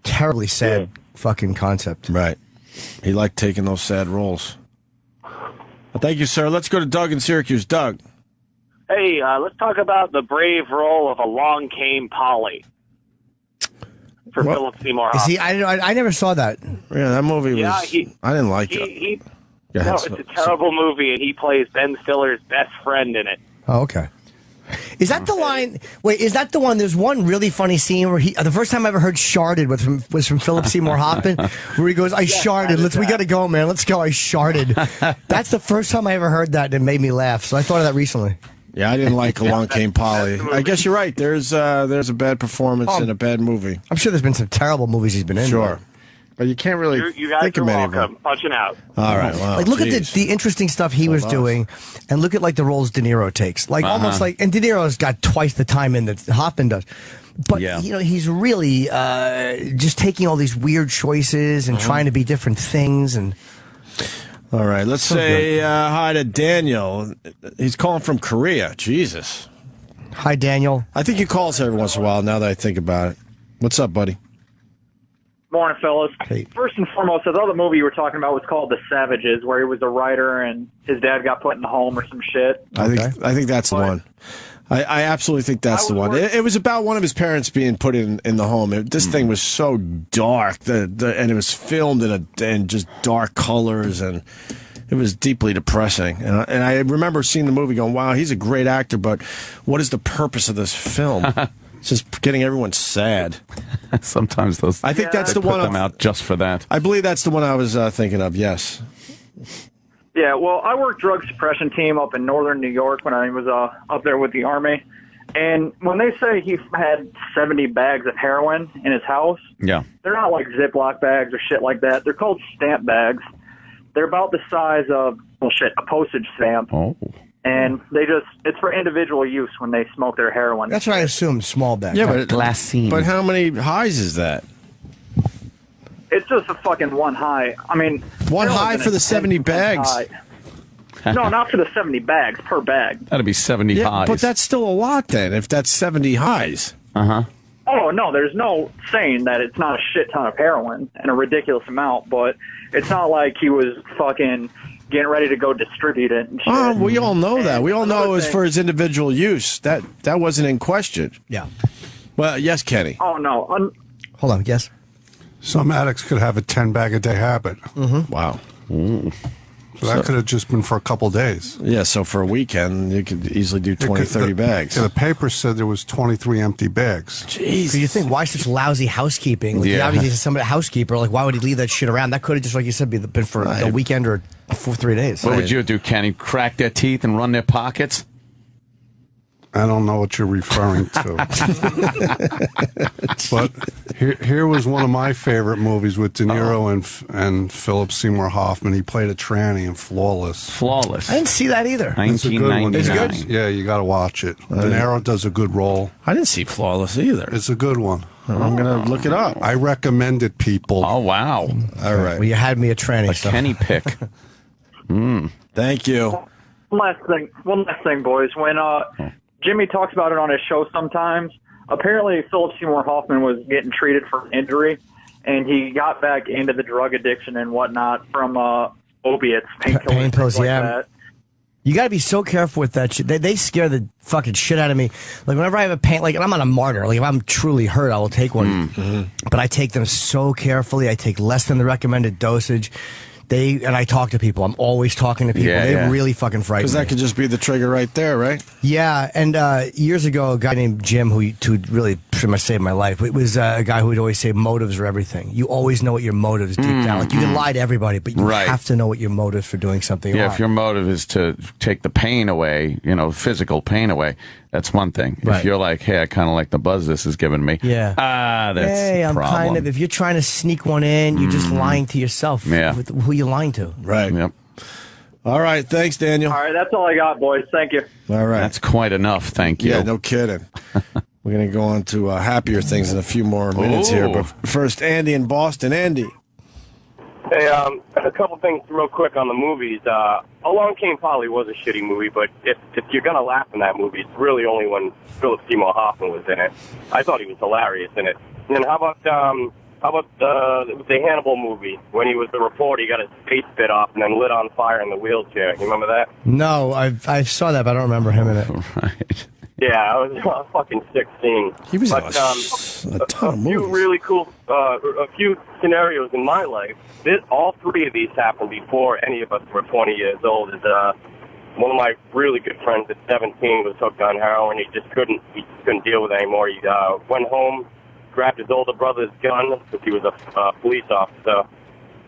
terribly sad fucking concept. Right. He liked taking those sad roles. Well, thank you, sir. Let's go to Doug in Syracuse. Doug. Hey, let's talk about the brave role of Along Came Polly for Philip Seymour Hoffman. Is he? I never saw that. Yeah, that movie was. I didn't like it. No, it's a terrible movie, and he plays Ben Stiller's best friend in it. Oh, okay. Is that the line? Wait, is that the one? There's one really funny scene where the first time I ever heard "sharded" was from Philip Seymour Hoffman, where he goes, "I sharded. We got to go, man. Let's go. I sharded." That's the first time I ever heard that, and it made me laugh. So I thought of that recently. Yeah, I didn't like Along Came Polly. I guess you're right. There's a bad performance in a bad movie. I'm sure there's been some terrible movies he's been in. Sure. But you can't really you guys think of many of them. Punching out. All right, wow. Look at the interesting stuff he was doing, and look at the roles De Niro takes. Almost and De Niro's got twice the time in that Hoffman does. But he's really just taking all these weird choices and trying to be different things. And all right, let's say hi to Daniel. He's calling from Korea. Jesus. Hi, Daniel. I think you call us every once in a while. Now that I think about it, what's up, buddy? Morning, fellas. Hey. First and foremost, I thought the movie you were talking about was called The Savages, where he was a writer and his dad got put in the home or some shit. I think that's the one. I absolutely think that's the one. It was about one of his parents being put in the home. This thing was so dark, and it was filmed in just dark colors, and it was deeply depressing. And I remember seeing the movie going, wow, he's a great actor, but what is the purpose of this film? It's just getting everyone sad. Sometimes those. I think that's the put one. Them out just for that. I believe that's the one I was thinking of. Yes. Yeah, well, I worked drug suppression team up in northern New York when I was up there with the Army. And when they say he had 70 bags of heroin in his house, they're not like Ziploc bags or shit like that. They're called stamp bags. They're about the size of, a postage stamp. Oh. And it's for individual use when they smoke their heroin. That's what I assumed, small bag. Yeah, but glassine. But how many highs is that? It's just a fucking one high. I mean, one high for the 70 bags. No, not for the 70 bags per bag. That'd be 70 highs. But that's still a lot then, if that's 70 highs. Uh-huh. Oh, no, there's no saying that it's not a shit ton of heroin and a ridiculous amount, but it's not like he was fucking getting ready to go distribute it and shit. Oh, we all know that. We all know it was for his individual use. That wasn't in question. Yeah. Well, yes, Kenny. Oh, no. Hold on, yes? Some addicts could have a 10-bag-a-day habit. Mm-hmm. Wow. So that could have just been for a couple days. Yeah, so for a weekend, you could easily do 20, 30 bags. Yeah, the paper said there was 23 empty bags. Jeez. So you think, why such lousy housekeeping? Obviously, he's a housekeeper. Why would he leave that shit around? That could have just, like you said, been for a weekend or 3 days. What would you do, Kenny? Crack their teeth and run their pockets? I don't know what you're referring to. But here was one of my favorite movies with De Niro and Philip Seymour Hoffman. He played a tranny in Flawless. Flawless. I didn't see that either. It's a good one. 1999. It's good? Yeah, you got to watch it. De Niro does a good role. I didn't see Flawless either. It's a good one. I'm going to look it up. I recommend it, people. Oh, wow. All right. Well, you had me a tranny. A Kenny pick. Thank you. One last thing, boys. When Jimmy talks about it on his show sometimes, apparently Philip Seymour Hoffman was getting treated for injury, and he got back into the drug addiction and whatnot from opiates, painkillers, like that. You got to be so careful with that shit. They scare the fucking shit out of me. Like, whenever I have a pain, and I'm not a martyr. Like, if I'm truly hurt, I will take one. But I take them so carefully. I take less than the recommended dosage. And I talk to people. I'm always talking to people. They really fucking frighten me. Because that could just be the trigger right there, right? Yeah, and years ago, a guy named Jim, who really pretty much saved my life. It was a guy who would always say motives are everything. You always know what your motives deep down. Like, you can lie to everybody, but you have to know what your motive for doing something. Yeah, if your motive is to take the pain away, physical pain away, that's one thing. Right. If you're like, hey, I kind of like the buzz this is giving me. Yeah. That's hey, I'm problem. kind of. If you're trying to sneak one in, you're just lying to yourself. Yeah. With who you lying to? Right. Yep. All right. Thanks, Daniel. All right, that's all I got, boys. Thank you. All right. That's quite enough. Thank you. Yeah, no kidding. We're going to go on to happier things in a few more minutes here. But first, Andy in Boston. Andy. Hey, a couple things real quick on the movies. Along Came Polly was a shitty movie, but if you're going to laugh in that movie, it's really only when Philip Seymour Hoffman was in it. I thought he was hilarious in it. And then how about the Hannibal movie, when he was the reporter, he got his face bit off and then lit on fire in the wheelchair. You remember that? No, I saw that, but I don't remember him in it. Right. Yeah, it was a fucking sick scene. He was but, a ton of movies. few really cool, a few scenarios in my life. All three of these happened before any of us were 20 years old. One of my really good friends at 17 was hooked on heroin. He couldn't deal with it anymore. He went home, grabbed his older brother's gun because he was a police officer.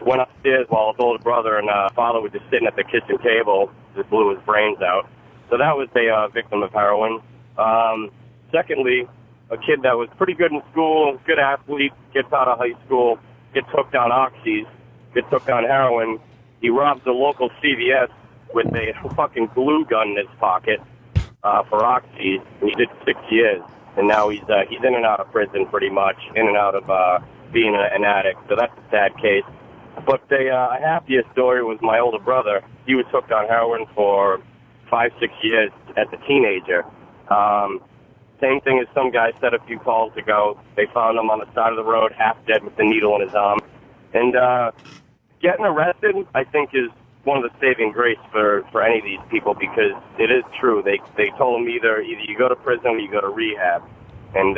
Went upstairs while his older brother and father were just sitting at the kitchen table. Just blew his brains out. So that was a victim of heroin. Secondly, a kid that was pretty good in school, good athlete, gets out of high school, gets hooked on oxys, gets hooked on heroin. He robs the local CVS with a fucking glue gun in his pocket for oxys. And he did 6 years, and now he's in and out of prison pretty much, in and out of being an addict. So that's a sad case. But a happier story was my older brother. He was hooked on heroin for 5-6 years as a teenager. Same thing as some guy said a few calls ago. They found him on the side of the road, half dead with the needle in his arm. And getting arrested, I think, is one of the saving grace for any of these people, because it is true. They told him either you go to prison or you go to rehab. And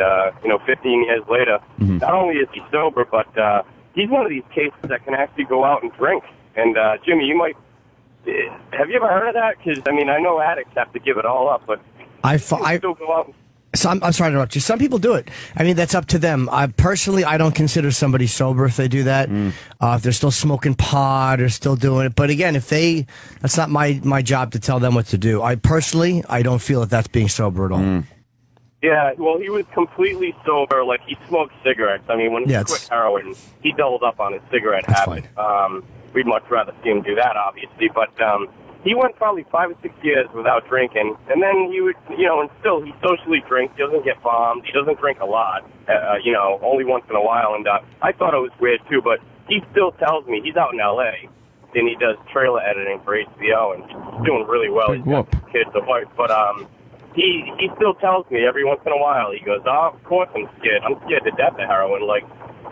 15 years later, not only is he sober, but he's one of these cases that can actually go out and drink. And Jimmy, have you ever heard of that? Because I know addicts have to give it all up, but I still go out. So I'm sorry to interrupt you. Some people do it. That's up to them. Personally, I don't consider somebody sober if they do that. If they're still smoking pot or still doing it. But again, that's not my job to tell them what to do. I don't feel that that's being sober at all. Yeah, well, he was completely sober. Like, he smoked cigarettes. When he quit heroin, he doubled up on his cigarette habit. We'd much rather see him do that, obviously. But he went probably 5 or 6 years without drinking. And then he would, and still he socially drinks. He doesn't get bombed. He doesn't drink a lot, only once in a while. And I thought it was weird, too. But he still tells me he's out in L.A., and he does trailer editing for HBO, and he's doing really well. He's got kids, a wife. But he still tells me every once in a while, he goes, oh, of course I'm scared. I'm scared to death of heroin. Like,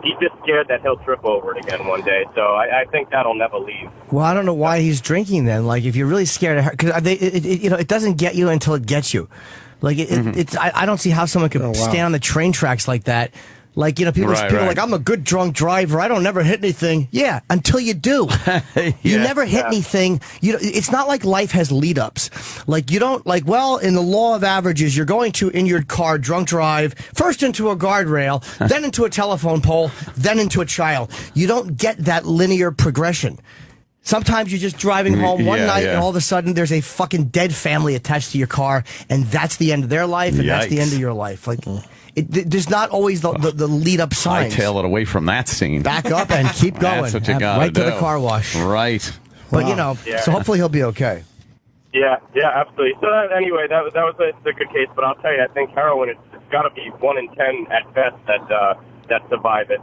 he's just scared that he'll trip over it again one day. So I think that'll never leave. Well, I don't know why he's drinking then. Like, if you're really scared of because it doesn't get you until it gets you. Like, I don't see how someone could stand on the train tracks like that. Like, people are like, I'm a good drunk driver. I don't never hit anything. Yeah, until you do. You never hit anything. It's not like life has lead ups. Like, you don't, in the law of averages, you're going to, in your car, drunk drive, first into a guardrail, then into a telephone pole, then into a child. You don't get that linear progression. Sometimes you're just driving home one night and all of a sudden there's a fucking dead family attached to your car, and that's the end of their life, and that's the end of your life. Like, there's not always the lead-up signs. I tail it away from that scene. Back up and keep going. That's what you got to do. Right to the car wash. Right. But, so hopefully he'll be okay. Yeah, absolutely. So anyway, that was a good case. But I'll tell you, I think heroin, it's got to be 1 in 10 at best that survive it.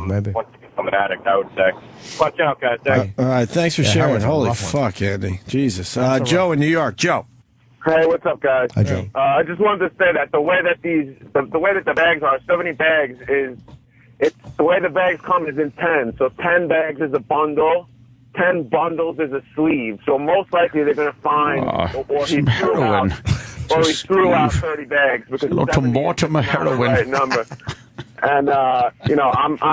Maybe. Once you become an addict, I would say. Watch out, guys. Thanks. All right, thanks for sharing. Holy fuck, Andy. Jesus. Joe in New York. Joe. Hey, what's up, guys? Hi, Joe. I just wanted to say that the way that the bags are, 70 bags it's the way the bags come is in 10. So 10 bags is a bundle, 10 bundles is a sleeve. So most likely they're going to find, or he threw out 30 bags because Mortimer heroin. The right number. And I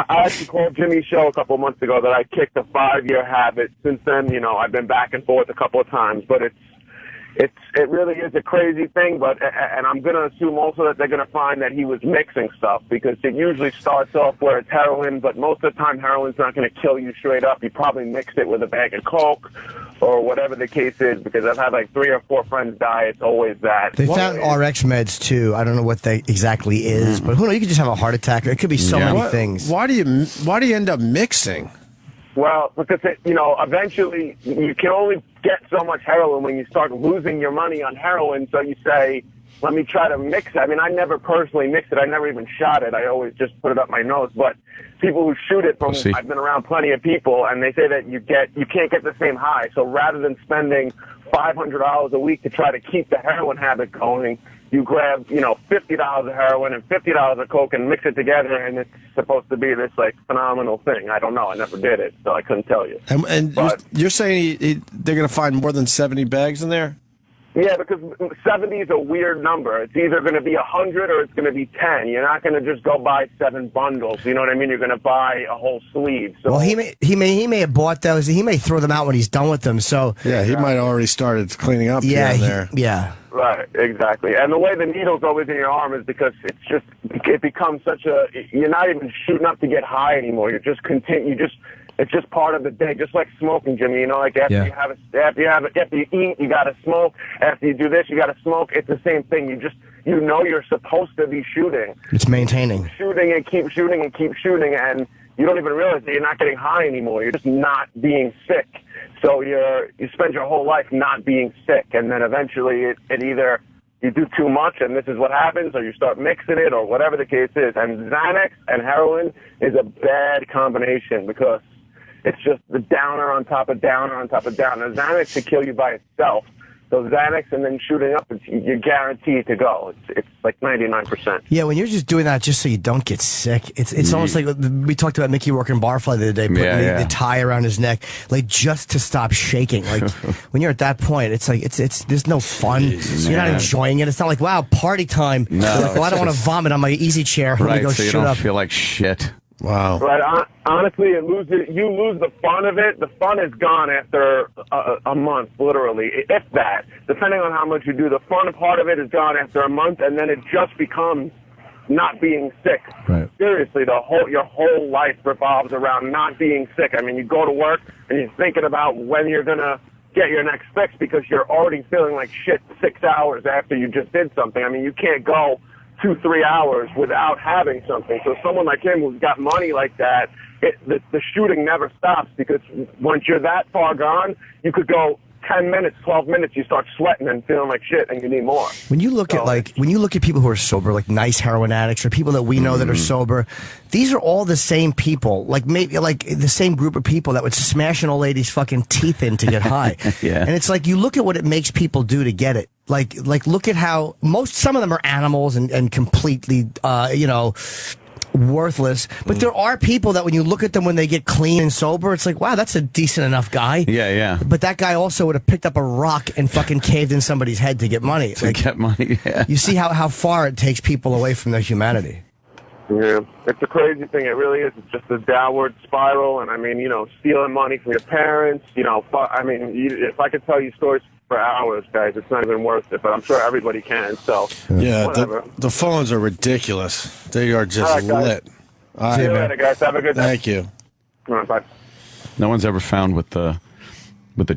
actually called Jimmy's show a couple of months ago that I kicked a 5-year habit. Since then, I've been back and forth a couple of times, but it really is a crazy thing, and I'm going to assume also that they're going to find that he was mixing stuff, because it usually starts off where it's heroin, but most of the time heroin's not going to kill you straight up. You probably mixed it with a bag of Coke or whatever the case is, because I've had like 3 or 4 friends die. It's always that. They found RX meds too. I don't know what they exactly is, but who knows? You could just have a heart attack. It could be so many things. Why do you end up mixing? Well, because eventually you can only get so much heroin when you start losing your money on heroin. So you say, let me try to mix it. I mean, I never personally mixed it. I never even shot it. I always just put it up my nose. But people who shoot it I've been around plenty of people, and they say that you can't get the same high. So rather than spending $500 a week to try to keep the heroin habit going, you grab, $50 of heroin and $50 of coke and mix it together, and it's supposed to be this like phenomenal thing. I don't know. I never did it, so I couldn't tell you. And you're saying they're going to find more than 70 bags in there? Yeah, because 70 is a weird number. It's either going to be 100 or it's going to be 10. You're not going to just go buy 7 bundles. You know what I mean? You're going to buy a whole sleeve. So, well, he may have bought those. He may throw them out when he's done with them. So yeah, he might have already started cleaning up. Yeah, there. Right, exactly. And the way the needle's always in your arm is because it becomes such you're not even shooting up to get high anymore. You're just it's just part of the day, just like smoking, Jimmy. Like after you eat, you gotta smoke. After you do this, you gotta smoke. It's the same thing. You're supposed to be shooting. It's maintaining. Shooting and keep shooting and keep shooting, and you don't even realize that you're not getting high anymore. You're just not being sick. So you spend your whole life not being sick, and then eventually it either you do too much, and this is what happens, or you start mixing it, or whatever the case is. And Xanax and heroin is a bad combination because it's just the downer on top of downer on top of downer. Xanax could kill you by itself. So Xanax and then shooting up, you're guaranteed to go. It's like 99%. Yeah, when you're just doing that just so you don't get sick, it's almost like we talked about Mickey Rourke and Barfly the other day, putting the tie around his neck, like just to stop shaking. Like when you're at that point, it's like there's no fun. You're not enjoying it. It's not like, wow, party time. No, like, well, I don't want to vomit on my easy chair. Let me go so you shoot don't up. feel like shit. Wow. Right. Honestly, you lose the fun of it. The fun is gone after a month, literally, if that. Depending on how much you do, the fun part of it is gone after a month, and then it just becomes not being sick. Right. Seriously, your whole life revolves around not being sick. I mean, you go to work and you're thinking about when you're gonna get your next fix because you're already feeling like shit 6 hours after you just did something. I mean, you can't go 2-3 hours without having something. So someone like him who's got money like that, the shooting never stops, because once you're that far gone, you could go 10 minutes, 12 minutes, you start sweating and feeling like shit, and you need more. When you look at people who are sober, like nice heroin addicts or people that we know that are sober, these are all the same people, like maybe like the same group of people that would smash an old lady's fucking teeth in to get high. Yeah. And it's like you look at what it makes people do to get it. Like look at how some of them are animals and completely worthless, but there are people that when you look at them when they get clean and sober, it's like, wow, that's a decent enough guy. Yeah. But that guy also would have picked up a rock and fucking caved in somebody's head to get money. Get money, yeah. You see how far it takes people away from their humanity. Yeah, it's a crazy thing. It really is. It's just a downward spiral. And I mean, stealing money from your parents, if I could tell you stories for hours, guys, it's not even worth it, but I'm sure everybody can. So, yeah, whatever. The phones are ridiculous. They are just lit. All right, see you later, guys. Have a good day. Thank you. All right, bye. No one's ever found with the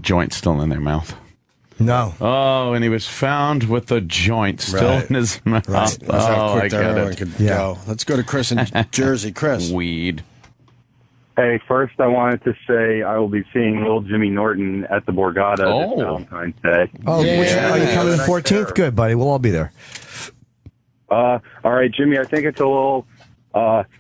joint still in their mouth. No. Oh, and he was found with the joint still in his mouth. Right. That's how quick everyone could Yeah. go. Let's go to Chris in Jersey. Chris. Weed. Hey, first I wanted to say I will be seeing little Jimmy Norton at the Borgata this Valentine's Day. Oh, are you coming the 14th? Good, buddy. We'll all be there. All right, Jimmy, I think it's a little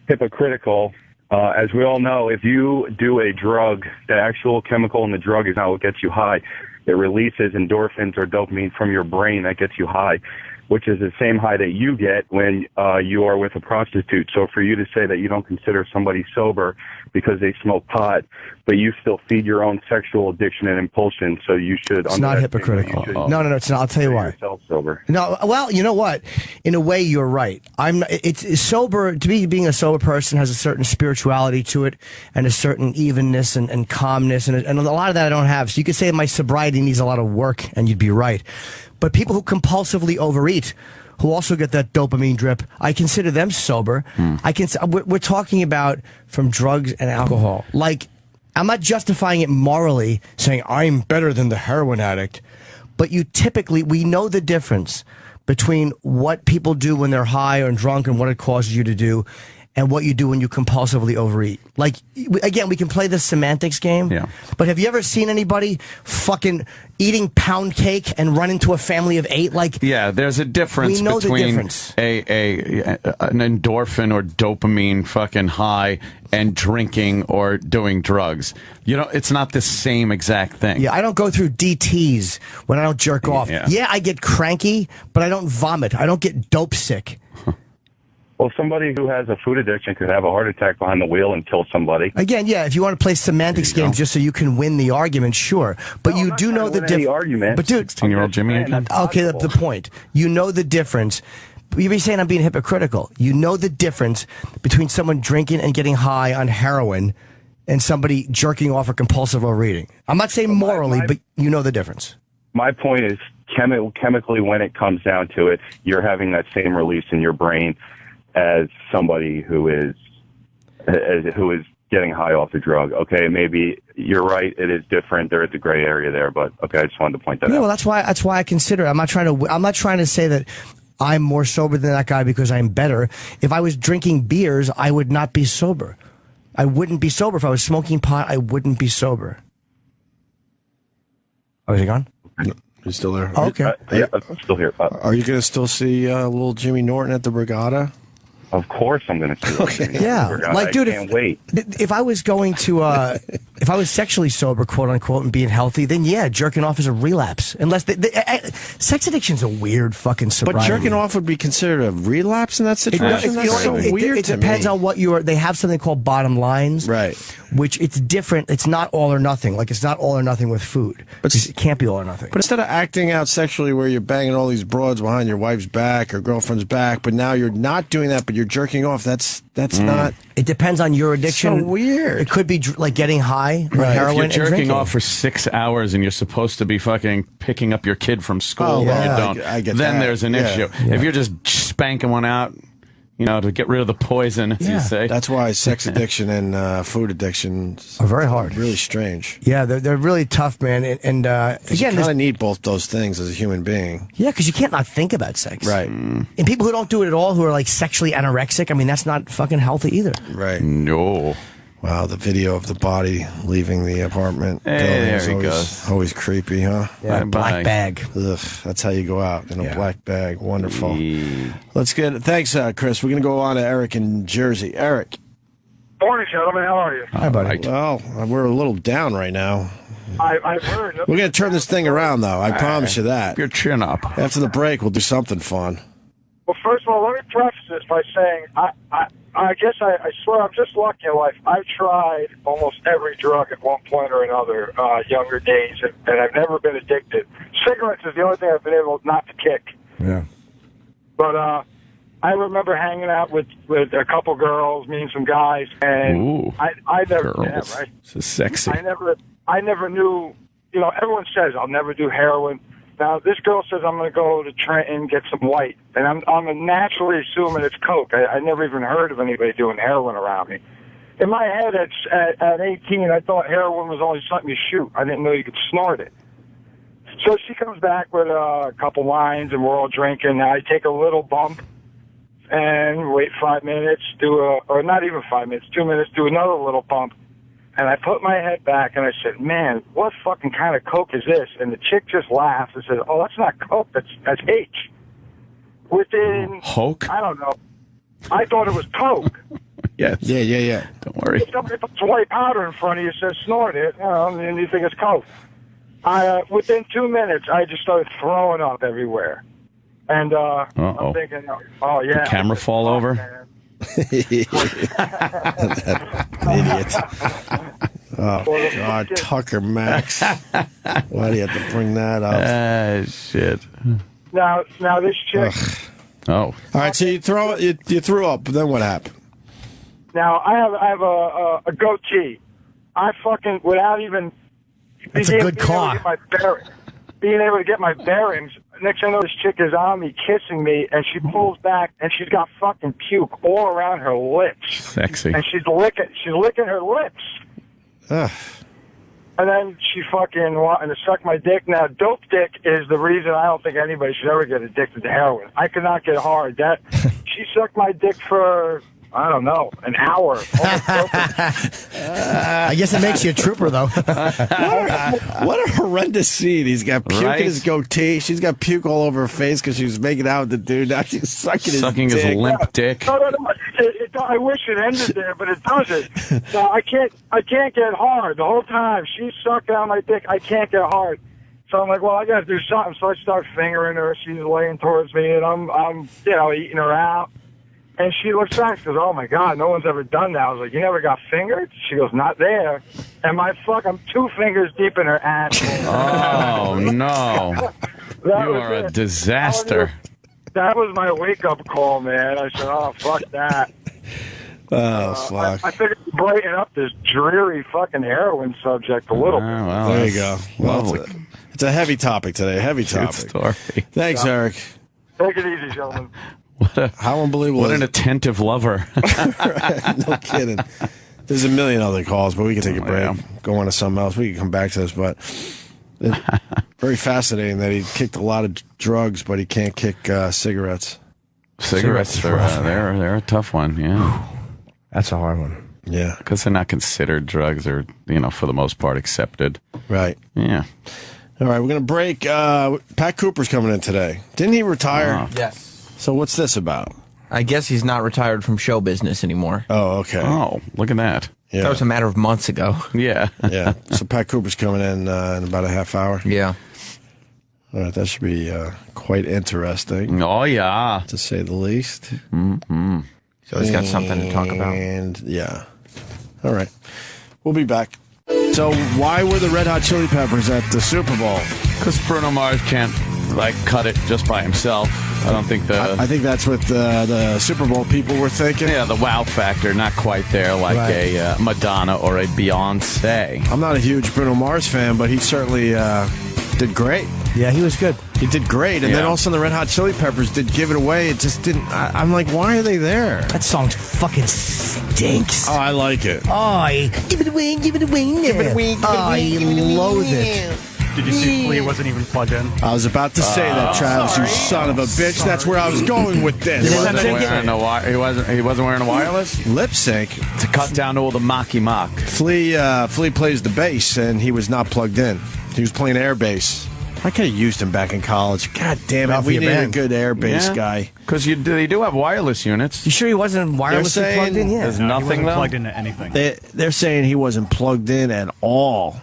hypocritical. As we all know, if you do a drug, the actual chemical in the drug is not what gets you high. It releases endorphins or dopamine from your brain that gets you high. which is the same high that you get when you are with a prostitute. So for you to say that you don't consider somebody sober because they smoke pot, but you still feed your own sexual addiction and impulsion, so you should... It's not hypocritical. No, it's not. I'll tell you why. Sober. No, well, you know what? In a way, you're right. It's sober, to me, being a sober person has a certain spirituality to it and a certain evenness and calmness, and a lot of that I don't have. So you could say my sobriety needs a lot of work, and you'd be right. But people who compulsively overeat, who also get that dopamine drip, I consider them sober. We're talking about from drugs and alcohol. Like, I'm not justifying it morally, saying I'm better than the heroin addict. But we know the difference between what people do when they're high or drunk and what it causes you to do, and what you do when you compulsively overeat. Like, again, we can play this semantics game. Yeah. But have you ever seen anybody fucking eating pound cake and run into a family of 8? Like, yeah, there's a difference between an endorphin or dopamine fucking high and drinking or doing drugs. You know, it's not the same exact thing. Yeah, I don't go through DTs when I don't jerk off. Yeah, I get cranky, but I don't vomit. I don't get dope sick. Well, somebody who has a food addiction could have a heart attack behind the wheel and kill somebody. Again, yeah, if you want to play semantics games just so you can win the argument, sure. But you do know the difference. But dude, 16-year-old Jimmy again? Okay, the point. You know the difference. You'd be saying I'm being hypocritical. You know the difference between someone drinking and getting high on heroin and somebody jerking off or compulsive overeating. I'm not saying morally, but you know the difference. My point is chemically, when it comes down to it, you're having that same release in your brain as somebody who is getting high off the drug. Okay, maybe you're right. It is different. There is a gray area there, but okay, I just wanted to point that out. Yeah, well, that's why I consider it. I'm not trying to say that I'm more sober than that guy because I'm better. If I was drinking beers, I would not be sober. I wouldn't be sober. If I was smoking pot, I wouldn't be sober. Oh, is he gone? No, he's still there. Oh, okay. Yeah, I'm still here. Are you going to still see little Jimmy Norton at the Regatta? Of course I'm going to see Okay. Yeah. Like, dude, I can't wait. If I was going to, if I was sexually sober, quote unquote, and being healthy, then yeah, jerking off is a relapse. Unless sex addiction's a weird fucking sobriety. But jerking off would be considered a relapse in that situation? That's so weird it depends on what you are. They have something called bottom lines. Right. Which it's different. It's not all or nothing. Like, it's not all or nothing with food. But it can't be all or nothing. But instead of acting out sexually where you're banging all these broads behind your wife's back or girlfriend's back, but now you're not doing that, but you're jerking off, that's not... It depends on your addiction. So weird. It could be like getting high on heroin. If you're jerking jerking off for 6 hours and you're supposed to be fucking picking up your kid from school and you don't, I get then that. there's an issue. Yeah. If you're just spanking one out, you know, to get rid of the poison, as you say. That's why sex addiction and food addiction are very hard. Really strange. Yeah, they're really tough, man. And again, you kind of need both those things as a human being. Yeah, because you can't not think about sex. Right. And people who don't do it at all, who are like sexually anorexic, I mean, that's not fucking healthy either. Right. No. Wow, the video of the body leaving the apartment building there he is goes. always creepy, huh? Yeah, black bag. Ugh, that's how you go out, in a black bag. Wonderful. Let's get it. Thanks, Chris. We're going to go on to Eric in Jersey. Eric. Morning, gentlemen. How are you? Hi, buddy. Well, we're a little down right now. I've heard. We're going to turn this thing around, though. I promise you that. Keep your chin up. After the break, we'll do something fun. Well, first of all, let me preface this by saying I guess I swear I'm just lucky in life. I've tried almost every drug at one point or another, younger days, and I've never been addicted. Cigarettes is the only thing I've been able not to kick. Yeah. But I remember hanging out with a couple girls, me and some guys, and I never, girls. Yeah, right. This is sexy. I never knew, you know, everyone says I'll never do heroin. Now, this girl says I'm going to go to Trenton, get some white, and I'm naturally assuming it's coke. I never even heard of anybody doing heroin around me. In my head, at 18, I thought heroin was only something you shoot. I didn't know you could snort it. So she comes back with a couple lines, and we're all drinking. I take a little bump and wait 5 minutes, or not even 5 minutes, 2 minutes, do another little bump. And I put my head back and I said, man, what fucking kind of coke is this? And the chick just laughed and said, oh, that's not coke, that's H. Within, Hulk? I don't know. I thought it was coke. Yes. Yeah. Don't worry. If somebody puts white powder in front of you and says snort it, you know, and you think it's coke. Within 2 minutes, I just started throwing up everywhere. And I'm thinking, oh, yeah. The camera fall over? Idiot. Oh, God, Tucker Max. Why do you have to bring that up? Shit. Now this chick. Oh. All right, so you threw up, but then what happened? Now, I have a goatee. I fucking, without even... That's a good car. Being able to get my bearings, next thing I know, this chick is on me, kissing me, and she pulls back, and she's got fucking puke all around her lips. Sexy. And she's licking her lips. Ugh. And then she fucking wanted to suck my dick. Now, dope dick is the reason I don't think anybody should ever get addicted to heroin. I could not get hard. She sucked my dick for... I don't know, an hour. I guess it makes you a trooper, though. What a horrendous scene. He's got puke in his goatee. She's got puke all over her face because she was making out with the dude. Now she's sucking his his limp dick. No. I wish it ended there, but it doesn't. So I can't get hard the whole time. She's sucking on my dick. I can't get hard. So I'm like, well, I got to do something. So I start fingering her. She's laying towards me, and I'm eating her out. And she looks back and goes, oh, my God, no one's ever done that. I was like, you never got fingered? She goes, not there. And I'm 2 fingers deep in her ass. Oh, no. You are a disaster. That was my wake-up call, man. I said, oh, fuck that. Oh, fuck. I figured to brighten up this dreary fucking heroin subject a little bit. Well, there you go. Well, it's a heavy topic today. Heavy topic. Story. Thanks, Eric. Take it easy, gentlemen. How unbelievable. What an attentive lover. No kidding. There's a million other calls, but we can take a break. Yeah. Go on to something else. We can come back to this, but very fascinating that he kicked a lot of drugs, but he can't kick cigarettes. Cigarettes, they're a tough one, yeah. That's a hard one. Yeah. Because they're not considered drugs or, for the most part, accepted. Right. Yeah. All right, we're going to break. Pat Cooper's coming in today. Didn't he retire? Yes. So what's this about? I guess he's not retired from show business anymore. Oh, okay. Oh, look at that. Yeah. That was a matter of months ago. Yeah. Yeah. So Pat Cooper's coming in about a half hour. Yeah. All right, that should be quite interesting. Oh, yeah. To say the least. Mm-hmm. So he's got something to talk about. And, yeah. All right. We'll be back. So why were the Red Hot Chili Peppers at the Super Bowl? Because Bruno Mars can't, cut it just by himself. I don't think I think that's what the Super Bowl people were thinking. Yeah, the wow factor, not quite there like a Madonna or a Beyonce. I'm not a huge Bruno Mars fan, but he certainly did great. Yeah, he was good. He did great. And then all of a sudden the Red Hot Chili Peppers did Give It Away. It just didn't... I'm like, why are they there? That song fucking stinks. Oh, I like it. Oh, give it away, give it away. Give it away, give it away. I loathe it. Did you see Flea wasn't even plugged in? I was about to say that, Travis, you son of a bitch. That's where I was going with this. He wasn't wearing a wireless? Lip sync. To cut down to all the mocky mock. Flea plays the bass, and he was not plugged in. He was playing air bass. I could have used him back in college. God damn it, we need a good air bass guy. Because they do have wireless units. You sure he wasn't wirelessly plugged in? Yeah. There's nothing, he wasn't though? plugged into anything. They're saying he wasn't plugged in at all.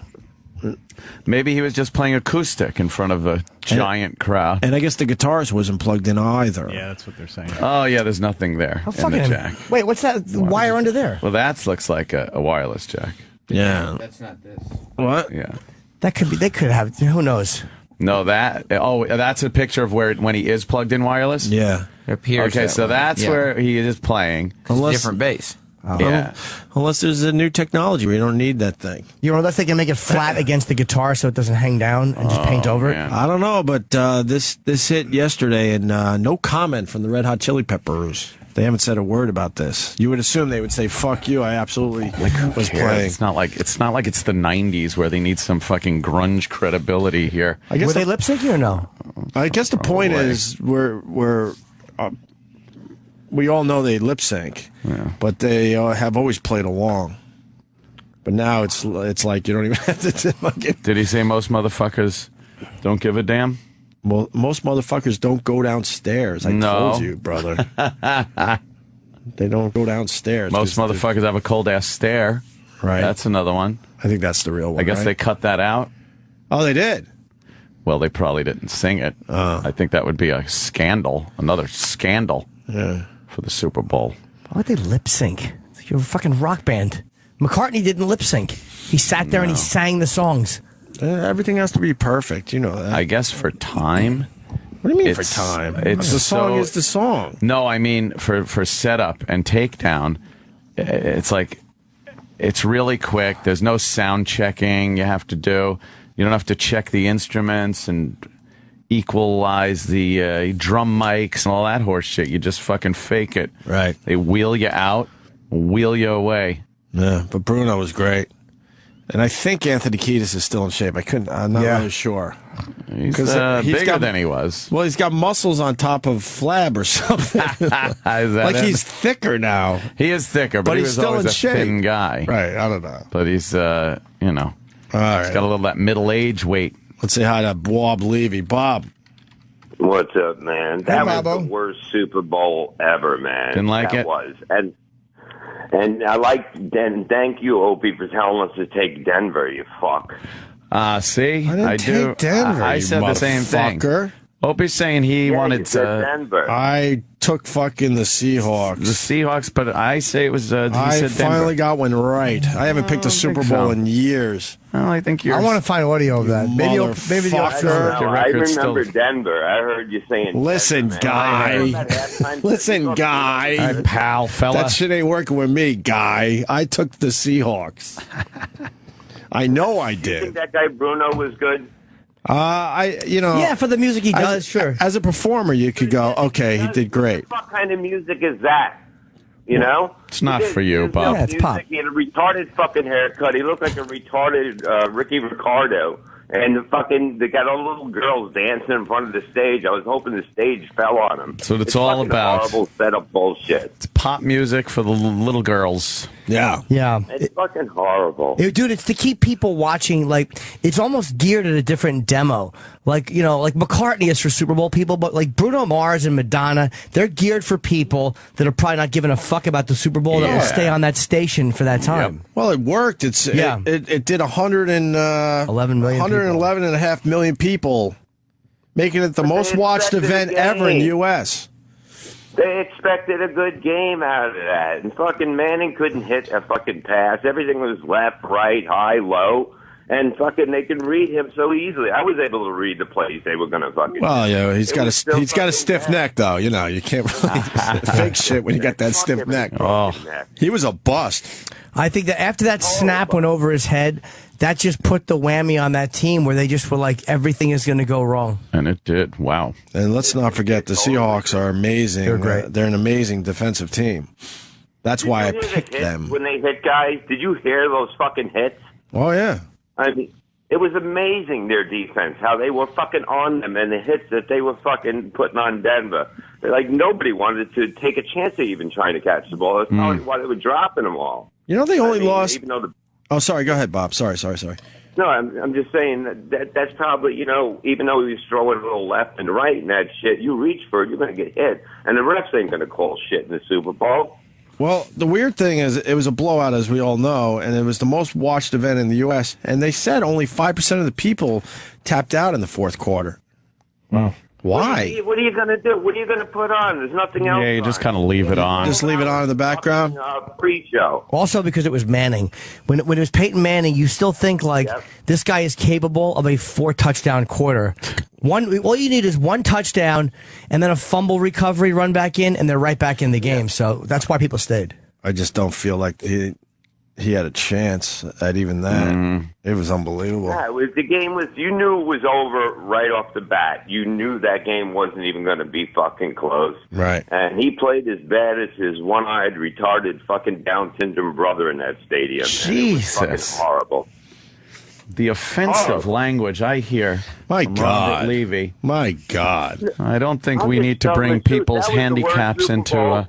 Maybe he was just playing acoustic in front of a giant crowd. And I guess the guitarist wasn't plugged in either. Yeah, that's what they're saying. Oh, yeah, there's nothing there in the jack. Wait, what's that wire under there? Well, that looks like a wireless jack. Yeah. That's not this. What? Yeah. That could be. They could have. Who knows? No, that's a picture of when he is plugged in wireless? Yeah. It appears okay, so way. that's where he is playing. Different bass. Yeah. Unless there's a new technology where you don't need that thing. Unless they can make it flat against the guitar so it doesn't hang down and just paint over it. I don't know, but this hit yesterday, and no comment from the Red Hot Chili Peppers. They haven't said a word about this. You would assume they would say, fuck you, I absolutely was playing. It's not like it's the 90s where they need some fucking grunge credibility here. Were they lip syncing or no? I guess the point is we all know they lip sync, but they have always played along. But now it's like you don't even have to. Did he say most motherfuckers don't give a damn? Well, most motherfuckers don't go downstairs. I told you, brother. They don't go downstairs. Most motherfuckers have a cold ass stare. Right. That's another one. I think that's the real one. I guess they cut that out. Oh, they did. Well, they probably didn't sing it. I think that would be a scandal, another scandal for the Super Bowl. Why would they lip sync? You're a fucking rock band. McCartney didn't lip sync. He sat there and he sang the songs. Everything has to be perfect. You know that. I guess for time. What do you mean for time? The song is the song. No, I mean for setup and takedown. It's like it's really quick. There's no sound checking you have to do. You don't have to check the instruments and equalize the drum mics and all that horse shit. You just fucking fake it. Right. They wheel you out, wheel you away. Yeah, but Bruno was great. And I think Anthony Kiedis is still in shape. I'm not really sure. He's bigger than he was. Well, he's got muscles on top of Flab or something. Like he's thicker now. He is thicker, but he was he's still always in a shape. thin guy. Right, I don't know. But he's, All he's right. got a little that middle-age weight. Let's say hi to Bob Levy. Bob. What's up, man? That was the worst Super Bowl ever, man. Didn't like it? That was. And I thank you, Opie, for telling us to take Denver, you fuck. See? I didn't take Denver, I said the same thing. Opie's saying he wanted Denver. I took fucking the Seahawks. The Seahawks, but I say it was. I said finally Denver. got one right. I haven't picked a Super Bowl in years. Well, I think you're. I want to find audio of that. Maybe I remember Denver. I heard you saying. Listen, Denver, guy. Listen, guy. Hi, pal, fella. That shit ain't working with me, guy. I took the Seahawks. I know I You did. think that guy Bruno was good? Yeah, for the music he does, sure. As a performer, you could go, okay, he did great. What kind of music is that? You know? It's not for you, Bob. Yeah, it's pop. He had a retarded fucking haircut. He looked like a retarded Ricky Ricardo. And they got all the little girls dancing in front of the stage. I was hoping the stage fell on them. That's what it's all fucking about. Horrible setup bullshit. It's pop music for the little girls. Yeah. Yeah. It's fucking horrible. Dude, it's to keep people watching. Like, it's almost geared at a different demo. Like, you know, like McCartney is for Super Bowl people, but like Bruno Mars and Madonna, they're geared for people that are probably not giving a fuck about the Super Bowl that will stay on that station for that time. Yep. Well, it worked. It did 111.5 million people, making it the most watched event ever in the U.S. They expected a good game out of that. And fucking Manning couldn't hit a fucking pass. Everything was left, right, high, low. And fucking they can read him so easily. I was able to read the plays they were going to fucking. Well, yeah, he's got a stiff neck though. You know, you can't really fake shit when you got that stiff neck. Oh, he was a bust. I think that after that snap went over his head, that just put the whammy on that team where they just were like, everything is going to go wrong. And it did. Wow. And let's not forget, the Seahawks are amazing. They're great. They're an amazing defensive team. That's why I picked them. When they hit guys, did you hear those fucking hits? Oh, yeah. I mean, it was amazing, their defense, how they were fucking on them and the hits that they were fucking putting on Denver. Like, nobody wanted to take a chance of even trying to catch the ball. That's probably why they were dropping them all. You know, they only lost. Even though Oh, sorry. Go ahead, Bob. Sorry. No, I'm just saying that's probably, you know, even though he was throwing a little left and right and that shit, you reach for it, you're going to get hit. And the refs ain't going to call shit in the Super Bowl. Well, the weird thing is it was a blowout, as we all know, and it was the most watched event in the U.S., and they said only 5% of the people tapped out in the fourth quarter. Wow. Why? What are you going to do? What are you going to put on? There's nothing else. Yeah, you just kind of leave it on. Just leave it on in the background? Pre-show. Also because it was Manning. When it was Peyton Manning, you still think like this guy is capable of a 4-touchdown quarter. All you need is one touchdown and then a fumble recovery, run back in, and they're right back in the game. So that's why people stayed. I just don't feel like he had a chance at even that. It was unbelievable. Yeah, the game was, you knew it was over right off the bat. You knew that game wasn't even going to be fucking close. Right. And he played as bad as his one-eyed, retarded, fucking Down syndrome brother in that stadium. Jesus. And it was fucking horrible. The offensive language I hear My from God. Robert Levy. My God. I don't think I'm we just need to telling bring the truth. people's That was the handicaps worst Super into Bowl.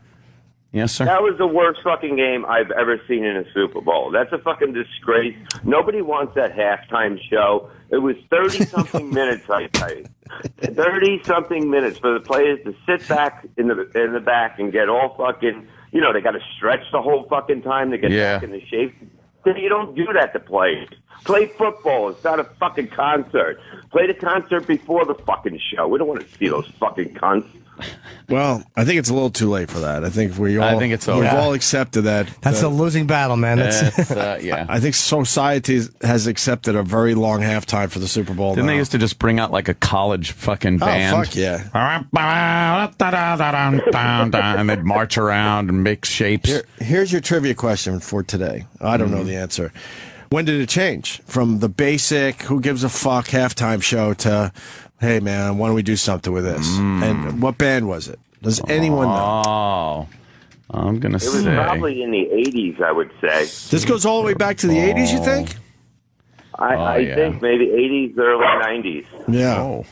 Yes, sir. That was the worst fucking game I've ever seen in a Super Bowl. That's a fucking disgrace. Nobody wants that halftime show. It was 30-something minutes, I tell you. 30-something minutes for the players to sit back in the back and get all fucking, you know, they got to stretch the whole fucking time to get back into shape. You don't do that to players. Play football. It's not a fucking concert. Play the concert before the fucking show. We don't want to see those fucking cunts. Well, I think it's a little too late for that. I think we've all accepted that. That's a losing battle, man. Yeah. I think society has accepted a very long halftime for the Super Bowl. Didn't now. they used to just bring out like a college fucking band? Oh, fuck yeah. And they'd march around and make shapes. Here's your trivia question for today. I don't know the answer. When did it change from the basic who gives a fuck halftime show to, hey man, why don't we do something with this? And what band was it? Does anyone know? Oh, I'm gonna say it was probably in the 80s. I would say this goes all the way back to the 80s. You think? I think maybe 80s, early 90s. Yeah. Oh.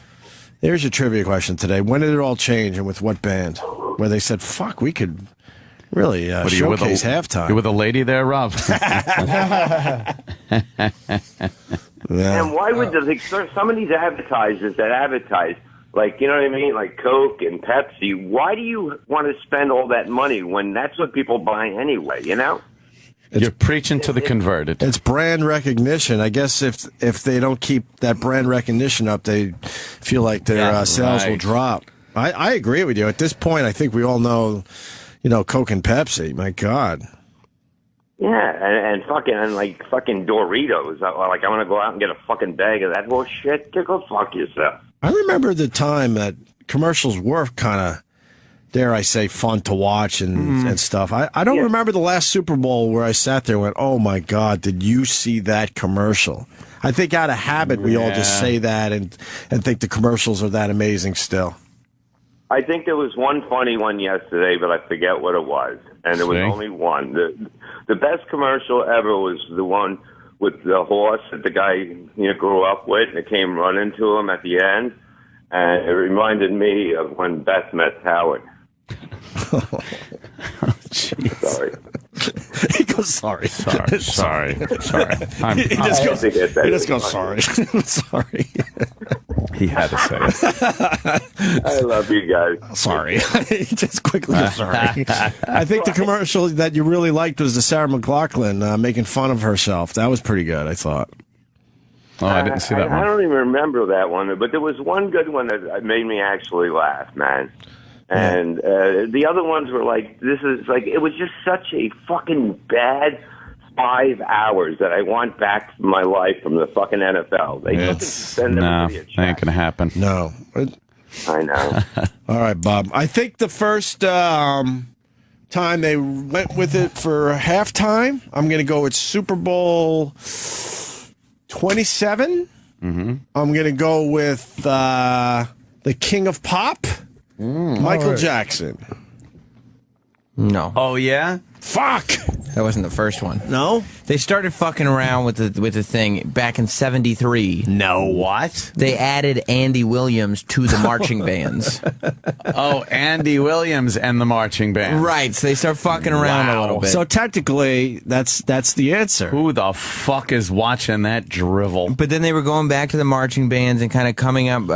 Here's your trivia question today. When did it all change, and with what band? Where they said, "Fuck, we could." Really, showcase halftime. You with a lady there, Rob? And why would some of these advertisers that advertise, like, you know what I mean, like Coke and Pepsi, why do you want to spend all that money when that's what people buy anyway, you know? You're preaching to the converted. It's brand recognition. I guess if they don't keep that brand recognition up, they feel like their sales will drop. I agree with you. At this point, I think we all know, Coke and Pepsi. My God. Yeah, and fucking Doritos. Like, I want to go out and get a fucking bag of that horse shit. Go fuck yourself. I remember the time that commercials were kind of, dare I say, fun to watch and stuff. I don't remember the last Super Bowl where I sat there and went, oh my God, did you see that commercial? I think out of habit we all just say that and think the commercials are that amazing still. I think there was one funny one yesterday, but I forget what it was. And there was only one. The best commercial ever was the one with the horse that the guy grew up with, and it came running to him at the end. And it reminded me of when Beth met Howard. Sorry. He goes, sorry. Sorry. He just goes, sorry. Sorry. He had to say it. I love you guys. Sorry. Just quickly goes, sorry. I think the commercial that you really liked was the Sarah McLachlan making fun of herself. That was pretty good, I thought. Oh, I didn't see that one. I don't even remember that one, but there was one good one that made me actually laugh, man. And the other ones were like, it was just such a fucking bad 5 hours that I want back from my life from the fucking NFL. They couldn't send everybody a check. That ain't going to happen. No. I know. All right, Bob. I think the first time they went with it for halftime, I'm going to go with Super Bowl 27. Mm-hmm. I'm going to go with the King of Pop. Michael Jackson. No. Oh, yeah? Fuck! That wasn't the first one. No? They started fucking around with the thing back in '73. No, what? They added Andy Williams to the marching bands. Oh, Andy Williams and the marching band. Right, so they start fucking around a little bit. So technically, that's the answer. Who the fuck is watching that drivel? But then they were going back to the marching bands and kind of coming up.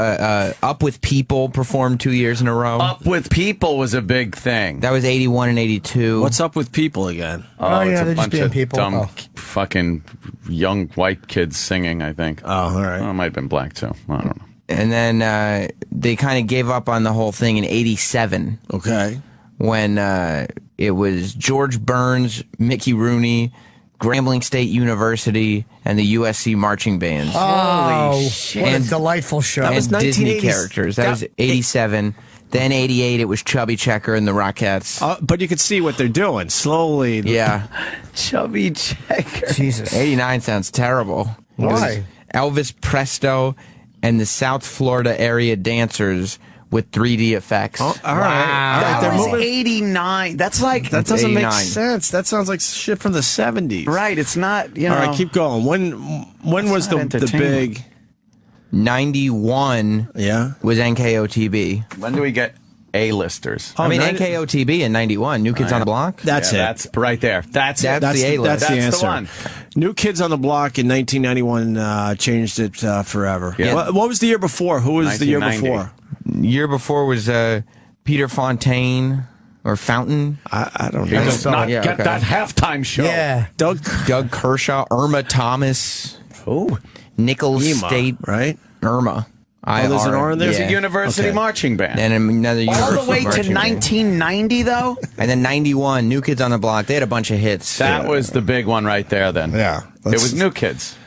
Up With People performed 2 years in a row. Up With People was a big thing. That was '81 and '82. What's Up With People again? Oh, yeah, it's a they're just bunch being of people. dumb fucking young white kids singing, I think. Oh, all right. It might have been black, too. I don't know. And then they kind of gave up on the whole thing in '87. Okay. When it was George Burns, Mickey Rooney, Grambling State University, and the USC marching bands. Holy shit. What a delightful show. And That was Disney 1980s. characters. That was '87. Then '88, it was Chubby Checker and the Rockettes. But you can see what they're doing slowly. Yeah. Chubby Checker. Jesus. '89 sounds terrible. Why? Elvis Presto and the South Florida area dancers with 3D effects. Oh, all right. That They're was moving. '89. That's like... That doesn't make 89. sense. That sounds like shit from the '70s. Right, it's not, All right, keep going. When was the big... 91 was NKOTB. When do we get A-listers? I mean, NKOTB in '91, New Kids on the Block. That's it. That's right there. That's it. That's the A-list. That's the answer. the one. New Kids on the Block in 1991 changed it forever. Yeah. What was the year before? Who was the year 1990. before? Year before was Peter Fontaine. or Fountain. I don't He know. does not get that halftime show. Yeah. Doug Kershaw, Irma Thomas. Oh. Nichols Irma, State. right? Irma. there's an R in there? There's a university marching band. And another All university the way to marching band. 1990, though? And then 91, New Kids on the Block. They had a bunch of hits. That was the big one right there then. Yeah. It was New Kids.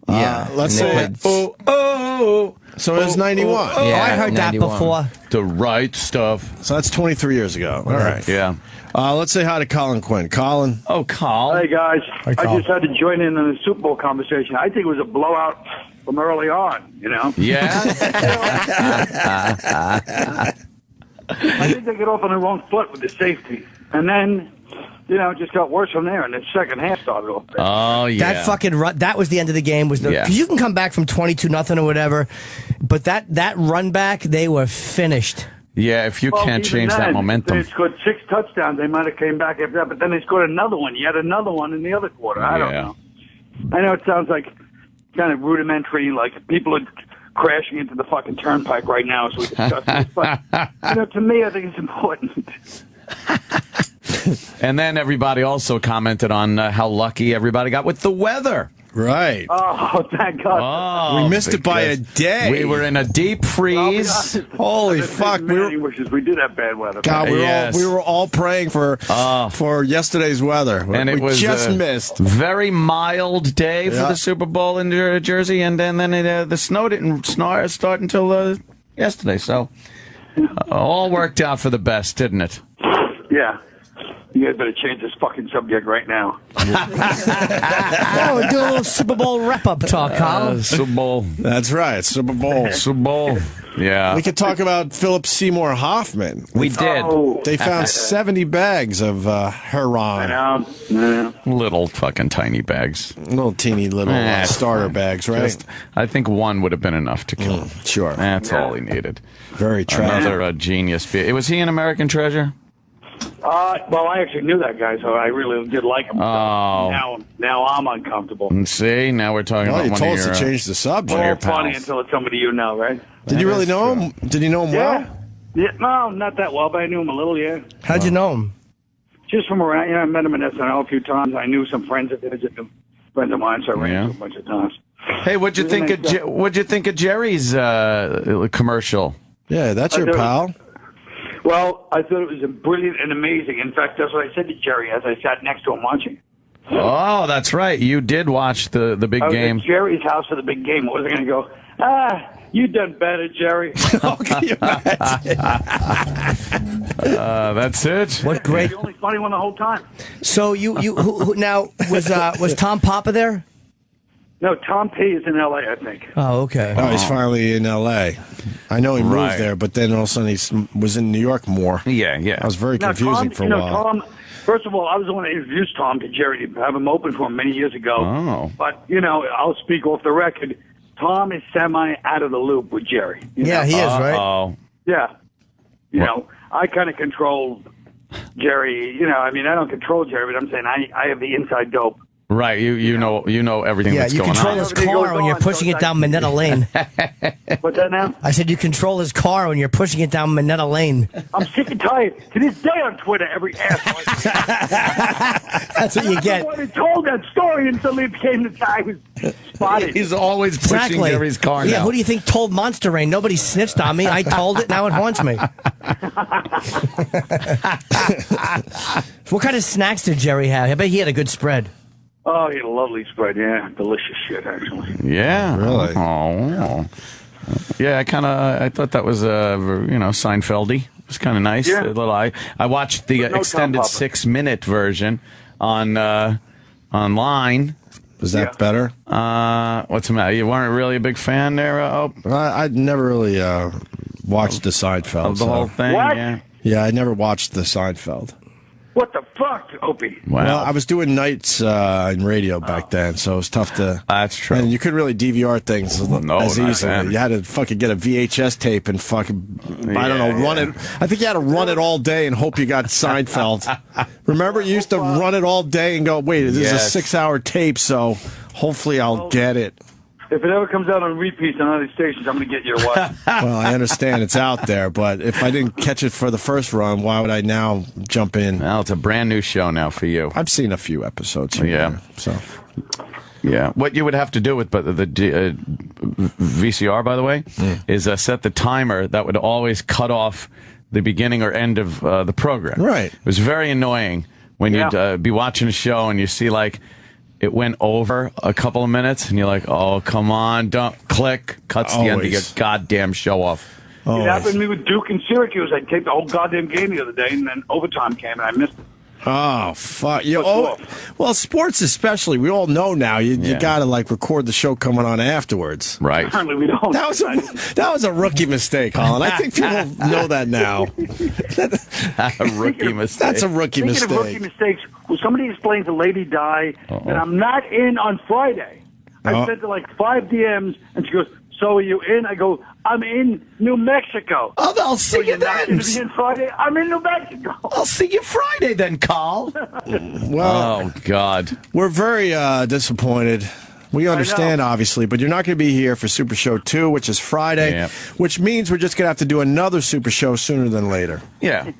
Yeah. Let's And they say. played- So it was 91. Yeah, I heard 91. that before. The right stuff. So that's 23 years ago. All right. Yeah. Let's say hi to Colin Quinn. Colin. Oh, Colin. Hey, guys. Hi, I Colin. just had to join in on the Super Bowl conversation. I think it was a blowout from early on, you know? Yeah. I think they got off on the wrong foot with the safety. And then, you know, it just got worse from there. And the second half started off. Oh, yeah. That fucking run, that was the end of the game. Was the Yeah. because you can come back from 22-0 or whatever, but that run back, they were finished. Yeah, if you can't even change that then, momentum. They scored 6 touchdowns. They might have came back after that, but then they scored another one. Yet another one in the other quarter. I don't know. I know it sounds like kind of rudimentary, like people are crashing into the fucking turnpike right now as we discuss this. But, you know, to me, I think it's important. And then everybody also commented on how lucky everybody got with the weather. Right. Oh, thank God. Oh, We missed it by a day. We were in a deep freeze. Holy fuck. Many wishes we did have bad weather. God, we were all praying for yesterday's weather. And it was just missed. Very mild day for Yeah. the Super Bowl in Jersey, and then the snow didn't start until yesterday. So all worked out for the best, didn't it? Yeah. You guys better change this fucking subject right now. Oh, we're doing a little Super Bowl wrap-up talk, Colin. Super Bowl. That's right, Super Bowl. Super Bowl. Yeah. We could talk about Philip Seymour Hoffman. We did. They found 70 bags of heroin. Little fucking tiny bags. Little teeny little starter bags, right? I think one would have been enough to kill him. Sure. That's all he needed. Very tragic. Another genius. Was he an American treasure? Well, I actually knew that guy, so I really did like him. Oh. Now I'm uncomfortable. And see, now we're talking Well, about you one told of us your, to change the subject. one of your Well, funny pals. until it's somebody you know, right? Did you really know him? Did you know him well? Yeah, no, not that well, but I knew him a little, yeah. How'd you know him? Just from around, I met him in SNL a few times. I knew some friends of his, friends of mine, so I ran into him a bunch of times. Hey, what'd you think of Jerry's commercial? Yeah, that's your pal. Well, I thought it was brilliant and amazing. In fact, that's what I said to Jerry as I sat next to him watching. Oh, that's right. You did watch the big I was game. at Jerry's house for the big game. What was I going to go? You done better, Jerry. That's it. What great. The only funny one the whole time. So who now was Tom Papa there? No, Tom P is in L.A., I think. Oh, okay. Oh, he's finally in L.A. I know he moved Right. there, but then all of a sudden he was in New York more. Yeah. I was very Now, confusing Tom, for a while. Tom, first of all, I was the one that introduced Tom to Jerry to have him open for him many years ago. Oh. But, I'll speak off the record. Tom is semi out of the loop with Jerry. Yeah, he is, right? Oh. Yeah. I kind of control Jerry. I don't control Jerry, but I'm saying I have the inside dope. Right. You know everything Yeah, that's you going control on. his car when you're pushing it down Minetta Lane. What's that now? I said you control his car when you're pushing it down Minetta Lane. I'm sick and tired. To this day on Twitter, every asshole. That's what you get. I never told that story until it became the guy who was spotted. He's always pushing Exactly. Jerry's car now. Yeah, who do you think told Monster Rain? Nobody snitched on me. I told it, now it haunts me. What kind of snacks did Jerry have? I bet he had a good spread. Oh, he had a lovely spread, yeah. Delicious shit, actually. Yeah. Really? Oh. Yeah, I thought that was Seinfeldy. It was kind of nice. Yeah. I watched the But no extended Tom Papa. 6-minute version online. Was that better? What's the matter? You weren't really a big fan there? I'd never really watched the Seinfeld. Of the whole thing? What? Yeah. Yeah, I never watched the Seinfeld. What the fuck, Opie? Well, I was doing nights in radio back then, so it was tough to. That's true. And you couldn't really DVR things as not easily. then. You had to fucking get a VHS tape and fucking, I don't know, run it. I think you had to run it all day and hope you got Seinfeld. Remember, you used to run it all day and go, wait, this is a 6-hour tape, so hopefully I'll get it. If it ever comes out on repeats on other stations, I'm going to get your wife. Well, I understand it's out there, but if I didn't catch it for the first run, why would I now jump in? Well, it's a brand new show now for you. I've seen a few episodes here. Yeah. So. Yeah. What you would have to do with the VCR, by the way, is set the timer that would always cut off the beginning or end of the program. Right. It was very annoying when you'd be watching a show and you see, like, it went over a couple of minutes, and you're like, oh, come on, don't click. Cuts the end of your goddamn show off. It happened to me with Duke and Syracuse. I taped the whole goddamn game the other day, and then overtime came, and I missed it. Oh, fuck. Well, sports especially, we all know now, you got to, like, record the show coming on afterwards. Right. Apparently we don't. That was a rookie mistake, Colin. I think people know that now. A rookie mistake. That's a rookie mistake. Speaking of rookie mistakes, will somebody explain to Lady Di that I'm not in on Friday? I sent her like 5 DMs, and she goes, so are you in? I go, I'm in New Mexico. Oh, I'll see you then. You're not in Friday? I'm in New Mexico. I'll see you Friday then, Carl. Well, oh, God. We're very disappointed. We understand, obviously, but you're not going to be here for Super Show 2, which is Friday, which means we're just going to have to do another Super Show sooner than later. Yeah.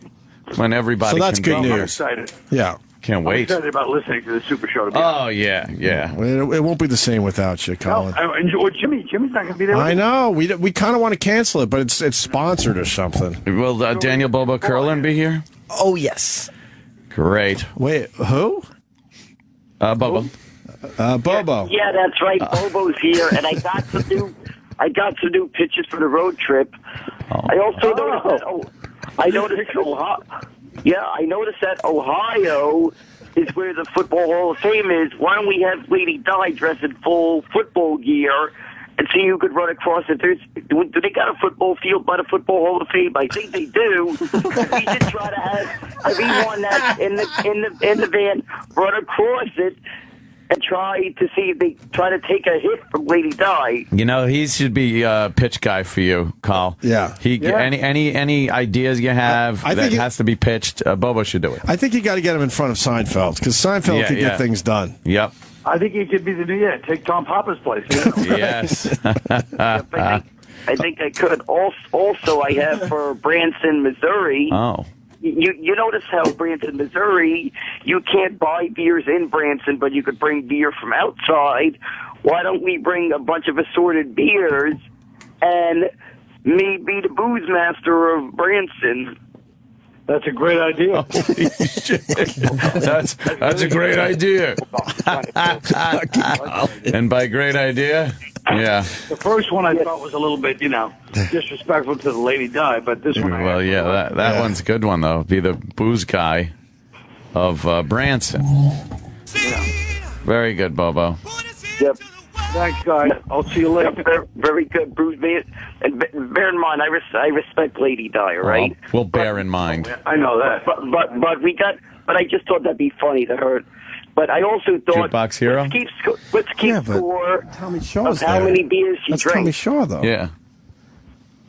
When everybody So that's can good go. news. I'm excited. Yeah. Can't wait. I'm excited about listening to the Super Show. To be Oh, yeah. It won't be the same without you, Colin. Or Jimmy's not going to be there. I know. We kind of want to cancel it, but it's sponsored or something. Will Daniel Bobo Curlin be here? Oh, yes. Great. Wait, who? Bobo. Bobo. Yeah, that's right. Bobo's here, and I got some new pictures for the road trip. I also noticed that Ohio is where the Football Hall of Fame is. Why don't we have Lady Di dressed in full football gear and see who could run across it? Do they got a football field by the Football Hall of Fame? I think they do. We should try to have everyone that's in the van run across it and try to see if they try to take a hit from Lady Di. You know, he should be pitch guy for you, Carl. Yeah. Any ideas you have that has to be pitched, Bobo should do it. I think you got to get him in front of Seinfeld, because Seinfeld can get things done. Yep. I think he could be the new take Tom Papa's place. Yes. I think I could. Also, I have for Branson, Missouri. Oh. You notice how Branson, Missouri, you can't buy beers in Branson, but you could bring beer from outside. Why don't we bring a bunch of assorted beers and me be the booze master of Branson? That's a great idea. Holy shit. That's a great idea. And by great idea, yeah. The first one I thought was a little bit, disrespectful to the Lady Di, but this one. Well, that one's a good one though. Be the booze guy of Branson. Yeah. Very good, Bobo. Yep. Thanks, guys. I'll see you later. Yep, very good, Bruce. And bear in mind, I respect Lady Di, right? We'll bear in mind. I know that. But I just thought that'd be funny to her. But I also thought Jukebox Hero. Let's keep score Tommy Shaw's of how many beers she That's drank. Tommy Shaw, though. Yeah.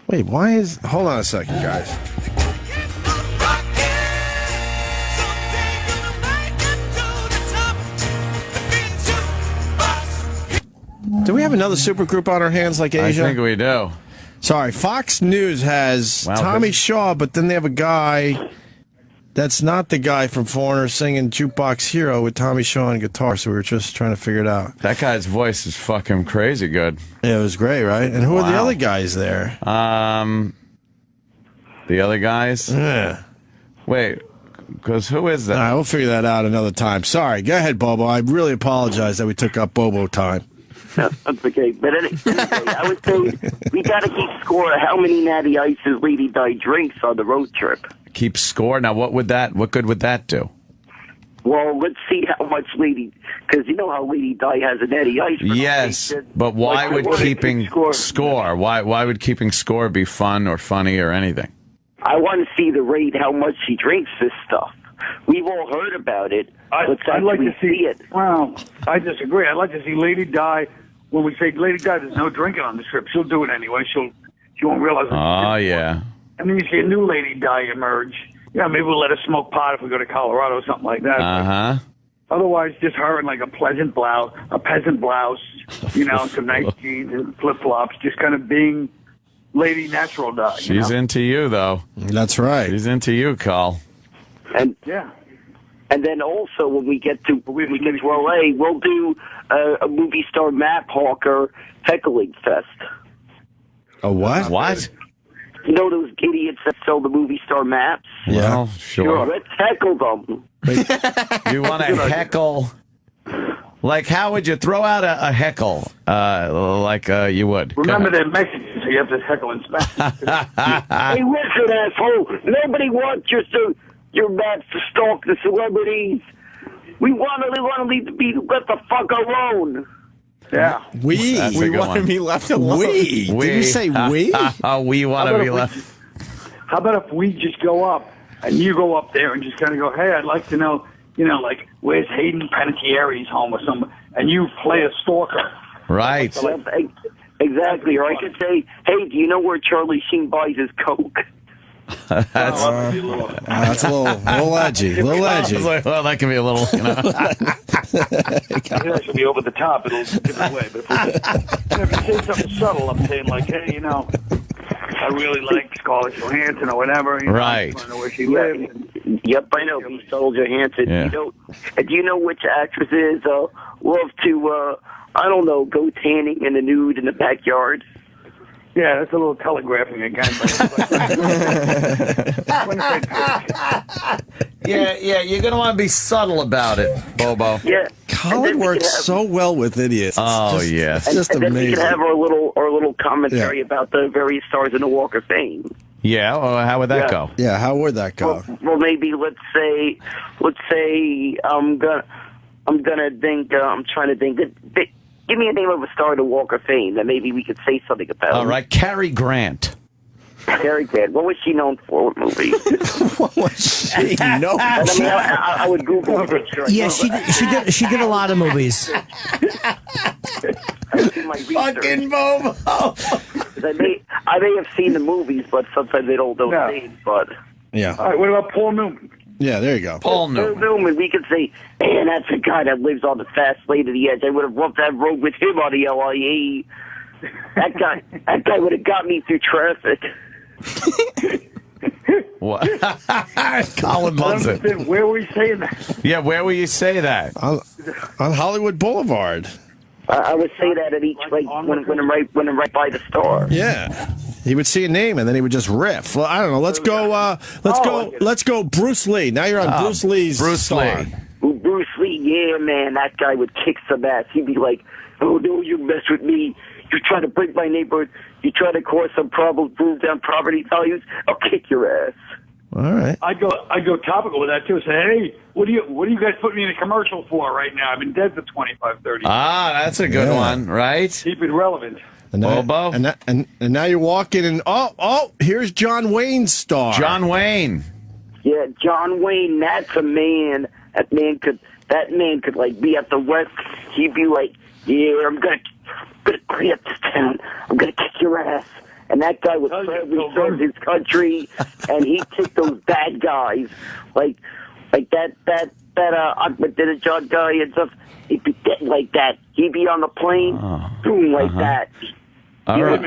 Wait, why is... Hold on a second, guys. Do we have another supergroup on our hands like Asia? I think we do. Sorry, Fox News has Tommy Shaw, but then they have a guy that's not the guy from Foreigner singing Jukebox Hero with Tommy Shaw on guitar, so we were just trying to figure it out. That guy's voice is fucking crazy good. Yeah, it was great, right? And who are the other guys there? The other guys? Yeah. Wait, because who is that? All right, we'll figure that out another time. Sorry, go ahead, Bobo. I really apologize that we took up Bobo time. That's okay. But anyway, I would say we got to keep score of how many Natty Ices Lady Di drinks on the road trip. Keep score? Now, what good would that do? Well, let's see how much because you know how Lady Di has a Natty Ice. Yes, but why would keeping score? Why would keeping score be fun or funny or anything? I want to see the rate, how much she drinks this stuff. We've all heard about it. I'd like to see it. Well, I disagree. I'd like to see Lady Di. When we say Lady Di, there's no drinking on the trip. She'll do it anyway. She won't realize it. Oh, yeah. And then you see a new Lady Di emerge. Yeah, maybe we'll let her smoke pot if we go to Colorado or something like that. Uh-huh. Otherwise, just her in like a peasant blouse, some nice jeans and flip flops, just kind of being Lady Natural Dog. She's into you, though. That's right. She's into you, Carl. And yeah. And then also when we get to LA, we'll do a movie star Matt Hawker heckling fest. A what? What? You know those idiots that sell the movie star maps? Yeah, well, sure. Let's heckle them. You want to heckle? Like, how would you throw out a heckle? You would. Remember, they're Mexicans, so you have to heckle and smash. Hey, listen, asshole. Nobody wants your maps to stalk the celebrities. We want to be let the fuck alone. Yeah. We want to be left alone. We. Did you say we? We want to be left. How about if we just go up and you go up there and just kind of go, hey, I'd like to know, like, where's Hayden Panettiere's home or something, and you play a stalker. Right. Exactly. Or I could say, hey, do you know where Charlie Sheen buys his Coke? That's a little edgy. A little edgy. Well, that can be a little, That should be over the top. It'll give it away. But if you say something subtle, I'm saying like, hey, I really like Scarlett Johansson or whatever. Right. I want to know where she lives. Yep, I know. Scarlett Johansson. Yeah. Do you know which actresses love to, go tanning in the nude in the backyard? Yeah, that's a little telegraphing again. Yeah, you're going to want to be subtle about it, Bobo. Yeah. Colin works so well with idiots. Yes. It's just and then amazing. we can have our little commentary about the various stars in the Walk of Fame. Yeah, well, how would that go? Yeah, how would that go? Well, maybe let's say I'm trying to think. Give me a name of a star in the Walk of Fame that maybe we could say something about. All right, Cary Grant. Cary Grant. What was she known for? What movie? What was she known for? I would Google it. Sure. Yeah, she did a lot of movies. Fucking Bobo. I may have seen the movies, but sometimes they don't see it. But yeah. All right. What about Paul Newman? Yeah, there you go. Paul Newman. We could say, man, that's a guy that lives on the fast lane of the edge. I would have rubbed that road with him on the LIE. That guy would have got me through traffic. What? Colin loves it. Where were you saying that? Yeah, where will you say that? On Hollywood Boulevard. I would say that at each when I'm right by the store. Yeah, he would see a name and then he would just riff. Well, I don't know. Let's go. Bruce Lee. Now you're on Bruce Lee's. Bruce Lee. Bruce Lee, yeah, man, that guy would kick some ass. He'd be like, "Oh no, you mess with me. You try to break my neighborhood. You try to cause some problems, move down property values. I'll kick your ass." All right. I'd go topical with that too. Say, hey, what do you guys put me in a commercial for right now? I've been dead for 25, 30 years. That's a good one, right? Keep it relevant. And Bobo. And now you're walking and here's John Wayne's star. John Wayne. Yeah, John Wayne. That's a man. That man could like be at the West. He'd be like, "Yeah, I'm gonna clean up this town. I'm gonna kick your ass." And that guy would proudly serve his country, and he'd kick those bad guys, like that Ahmadinejad guy and stuff. He'd be getting like that. He'd be on the plane, boom, like that. He wouldn't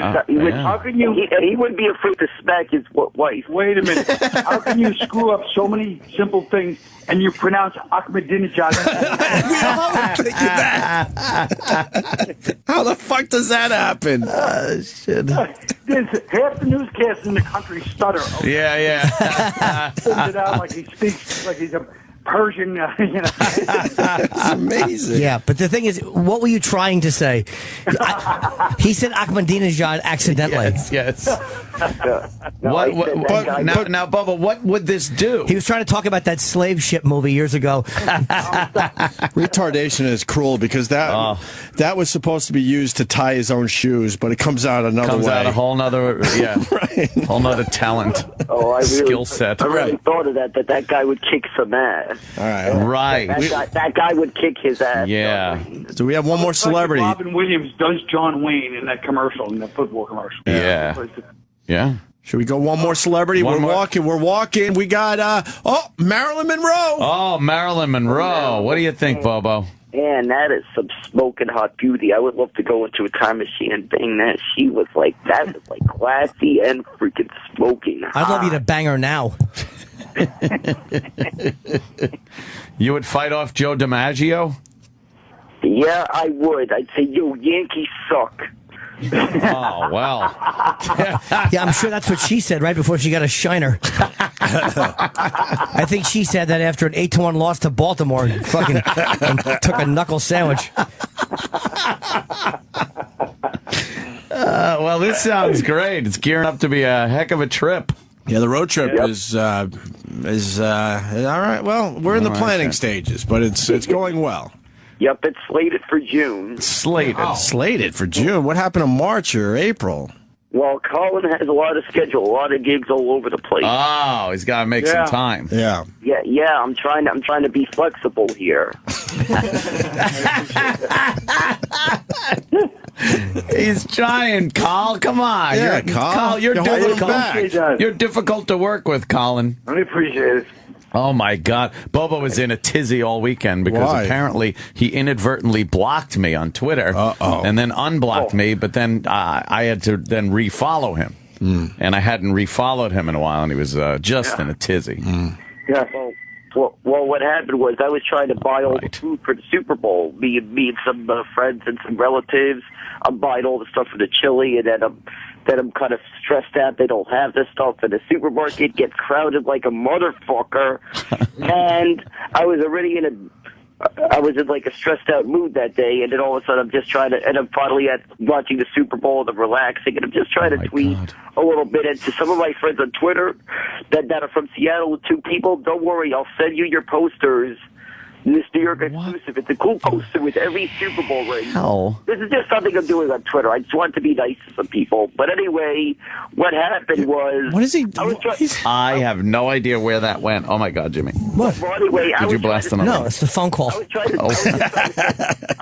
be afraid to smack his wife. Wait a minute. How can you screw up so many simple things and you pronounce Ahmadinejad? We all were thinking that. How the fuck does that happen? Shit. Half the newscasts in the country stutter. Yeah. Spins it out like he speaks like he's a Persian. It's amazing. Yeah, but the thing is, what were you trying to say? He said Ahmadinejad accidentally. Yes. Now, Bubba, what would this do? He was trying to talk about that slave ship movie years ago. Retardation is cruel because that was supposed to be used to tie his own shoes, but it comes out another way. Comes out a whole nother, right. Whole nother talent. Skill set. I really thought of that guy would kick some ass. All right. That guy would kick his ass. Yeah. So we have one more celebrity. Robin Williams does John Wayne in that commercial, in that football commercial. Yeah. Yeah. Should we go one more celebrity? We're walking. We got, Marilyn Monroe. Oh, Marilyn Monroe. What do you think, Bobo? Man, that is some smoking hot beauty. I would love to go into a time machine and bang that. She was like, that was like classy and freaking smoking hot. I'd love you to bang her now. You would fight off Joe DiMaggio? Yeah, I would. I'd say, yo, Yankees suck. Oh, well. Yeah, I'm sure that's what she said right before she got a shiner. I think she said that after an 8-1 loss to Baltimore, and took a knuckle sandwich. Well, this sounds great. It's gearing up to be a heck of a trip. Yeah, the road trip is all right. Well, we're in the planning stages, but it's going well. Yep, it's slated for June. Slated for June? What happened in March or April? Well, Colin has a lot of schedule, a lot of gigs all over the place. Oh, he's got to make some time. Yeah. Yeah. I'm trying to be flexible here. He's trying, Carl. Come on. Yeah, Carl. You're difficult to work with, Colin. I appreciate it. Oh, my God. Bobo was in a tizzy all weekend because apparently he inadvertently blocked me on Twitter and then unblocked me, but then I had to then refollow him. And I hadn't refollowed him in a while, and he was just in a tizzy. Yeah. Well, what happened was I was trying to buy all the food for the Super Bowl. Me and some friends and some relatives. I'm buying all the stuff for the chili, and then I'm kind of stressed out they don't have this stuff, and the supermarket gets crowded like a motherfucker. And I was already in like a stressed out mood that day, and then all of a sudden I'm finally watching the Super Bowl and I'm relaxing, and I'm just trying to tweet a little bit. And to some of my friends on Twitter that are from Seattle, 2 people, don't worry, I'll send you your posters. This New York exclusive. It's a cool poster with every Super Bowl ring. Hell. This is just something I'm doing on Twitter. I just want to be nice to some people. But anyway, what happened was... What is he... I have no idea where that went. Oh, my God, Jimmy. What? Well, anyway, Did you blast him? No, it's the phone call. I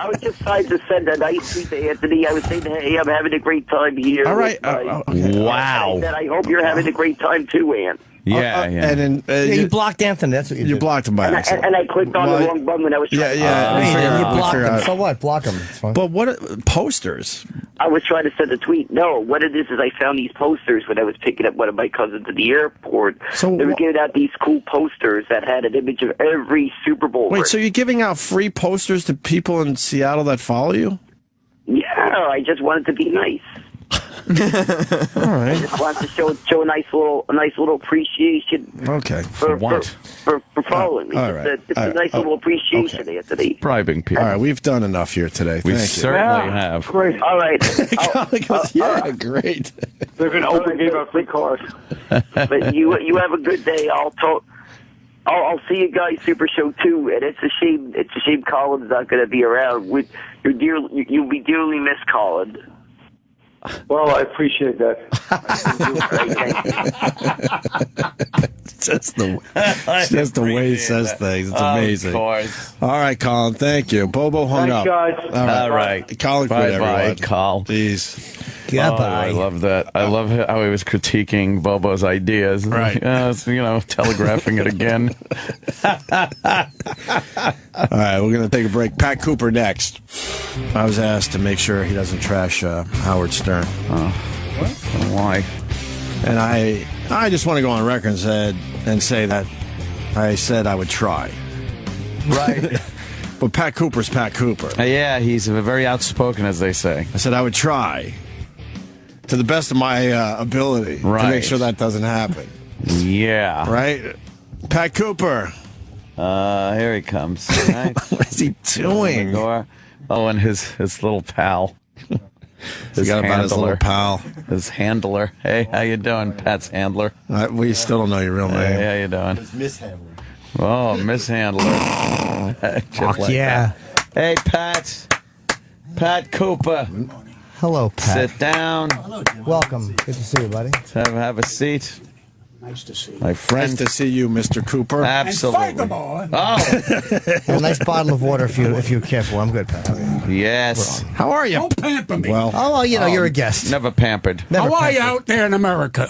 was just trying to send a nice tweet to Anthony. I was saying, hey, I'm having a great time here. All right. Wow. And I hope you're having a great time too, Ant. Yeah. And then you blocked Anthony. That's what you did. You blocked him by accident. And I clicked on the wrong button when I was trying you blocked him. So what? Block him. It's fine. But what posters? I was trying to send a tweet. No, what it is I found these posters when I was picking up one of my cousins at the airport. So they were giving out these cool posters that had an image of every Super Bowl. Wait, so you're giving out free posters to people in Seattle that follow you? Yeah, I just wanted to be nice. All right. I just wanted to show a nice little appreciation. Okay. For following me. All right. It's a nice little appreciation, Anthony. Bribing people. All right, we've done enough here today. We Thank certainly you. have. Great. All right. Great. They're going to open gave out free cards. But you have a good day. I'll see you guys Super Show 2, and it's a shame Colin's not going to be around. You'll be dearly missed, Colin. Well, I appreciate that. Just the way he says things. It's amazing. Of course. All right, Colin. Thank you. Bobo hung Thanks, up. guys. All right. Colin Quinn, everyone. Carl. Jeez. Goodbye. I love that. I love how he was critiquing Bobo's ideas. Right. Telegraphing it again. All right, we're going to take a break. Pat Cooper next. I was asked to make sure he doesn't trash Howard Stern. What? Why? And I just want to go on record and say that I said I would try. Right. But Pat Cooper's Pat Cooper. Yeah, he's very outspoken, as they say. I said I would try to the best of my ability to make sure that doesn't happen. Yeah. Right? Pat Cooper. Here he comes. Right. What is he doing? Oh, and his little pal. He got about his little pal. His handler. Hey, how you doing, Pat's handler? We still don't know your real name. Hey, how you doing? It's Miss Handler. Oh, Miss Handler. Fuck yeah. That. Hey, Pat Cooper. Hello, Pat. Sit down. Welcome. Good to see you, buddy. Have a seat. Nice to see you. My friend. Nice to see you, Mr. Cooper. Absolutely. And fight the boy. Oh. A nice bottle of water if you're careful. I'm good, Pat. Yes. How are you? Don't pamper me. Well, you're a guest. Never pampered. How are you out there in America?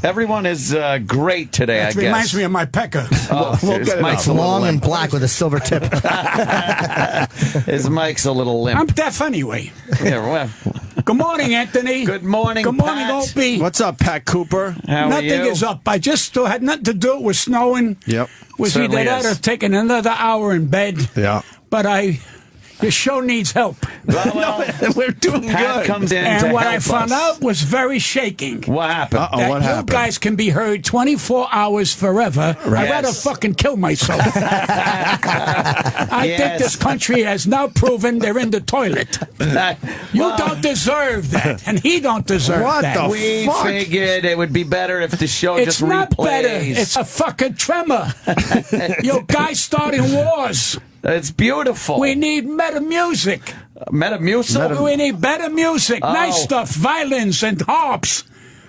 Everyone is great today, That I guess. reminds me of my pecker. We'll get It's long and black with a silver tip. His mic's a little limp. I'm deaf anyway. Yeah, well. Good morning, Anthony. Good morning, Good morning, Pat. Opie. What's up, Pat Cooper? How Nothing are you? is up. I just had nothing to do. It was snowing. Yep. Was Certainly either that is. or taking another hour in bed. Yeah. But your show needs help. Well, we're doing Pat good. comes in And to what help I found us. out was very shaking. What happened? Uh-oh, That what you happened? guys can be heard 24 hours forever. Right. I'd rather Yes. fucking kill myself. I think Yes. this country has now proven they're in the toilet. You Well, don't deserve that, and he don't deserve What that. the We fuck? figured it would be better if the show It's just not replays. better. It's a fucking tremor. You guys starting wars. It's beautiful. We need meta music. Metamucil? We need better music. Oh. Nice stuff. Violins and harps.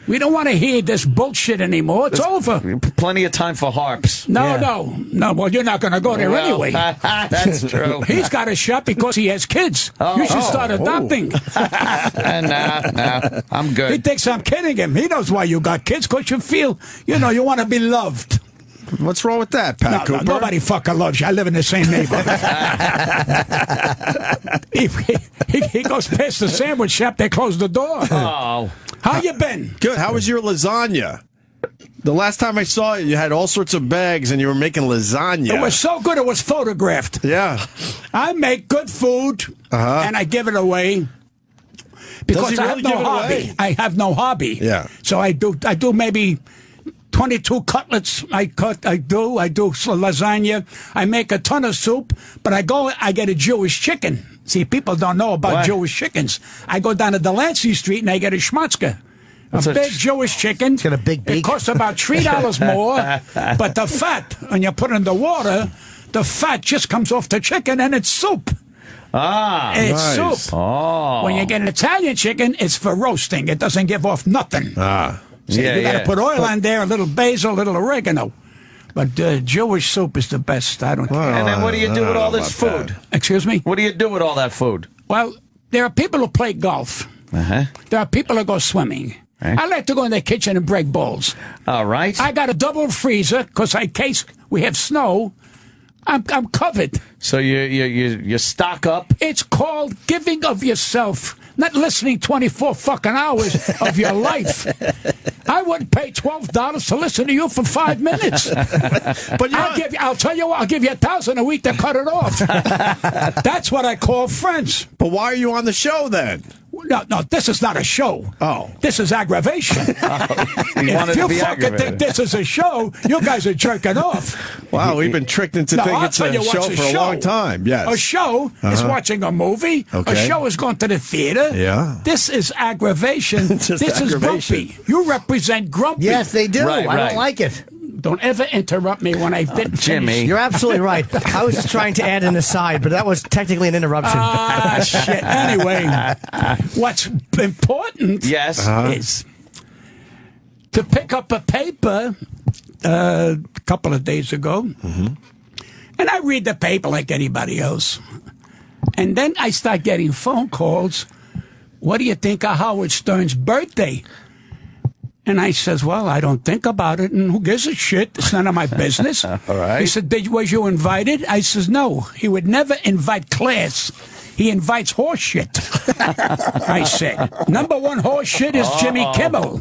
We don't want to hear this bullshit anymore. It's over. Plenty of time for harps. No. Well, you're not going to go there Well, anyway. That's true. He's got a shop because he has kids. You should start adopting. No, I'm He good. thinks I'm kidding him. He knows why you got kids, because you feel, you want to be loved. What's wrong with that, Pat Cooper? Nobody fucking loves you. I live in the same neighborhood. he goes past the sandwich shop. They close the door. Oh. How you been? Good. How was your lasagna? The last time I saw you had all sorts of bags and you were making lasagna. It was so good it was photographed. Yeah. I make good food, and I give it away. Because he I really have no give it hobby. away? I have no hobby. Yeah. So I do maybe 22 cutlets. I do lasagna. I make a ton of soup, but I get a Jewish chicken. See, people don't know about What? Jewish chickens. I go down to Delancey Street and I get a schmutzke. A big Jewish chicken. It's got a big beak. It costs about $3 more, but the fat, when you put it in the water, the fat just comes off the chicken and it's soup. Ah. It's nice. soup. Oh. When you get an Italian chicken, it's for roasting. It doesn't give off nothing. Ah. See, Yeah, you got to yeah. put oil on there, a little basil, a little oregano. But Jewish soup is the best. I don't care. And then what do you do with all this about food? Excuse me? What do you do with all that food? Well, there are people who play golf. Uh-huh. There are people who go swimming. Right. I like to go in the kitchen and break bowls. All right. I got a double freezer because in case we have snow, I'm covered. So you stock up. It's called giving of yourself, not listening 24 fucking hours of your life. I wouldn't pay $12 to listen to you for 5 minutes. But I'll tell you what, I'll give you $1,000 a week to cut it off. That's what I call friends. But why are you on the show then? No, this is not a show. Oh. This is aggravation. wanted If to you be fucking think aggravated. this is a show, you guys are jerking off. Wow, we've been tricked into No, thinking I'll it's tell you a what's show for a long time. Yes. A show is watching a movie. Okay. A show is going to the theater. Yeah. This is aggravation. Just this aggravation. is grumpy. You represent grumpy. Yes, they do. Right, I right. don't like it. Don't ever interrupt me when I didn't Jimmy. finish. You're absolutely right. I was just trying to add an aside, but that was technically an interruption. Ah, shit. Anyway, what's important Yes. is to pick up a paper a couple of days ago, and I read the paper like anybody else. And then I start getting phone calls. What do you think of Howard Stern's birthday? And I says, well, I don't think about it, and who gives a shit? It's none of my business. All right. He said, was you invited? I says, no. He would never invite class. He invites horse shit. I said, number one horse shit is Jimmy Kimmel.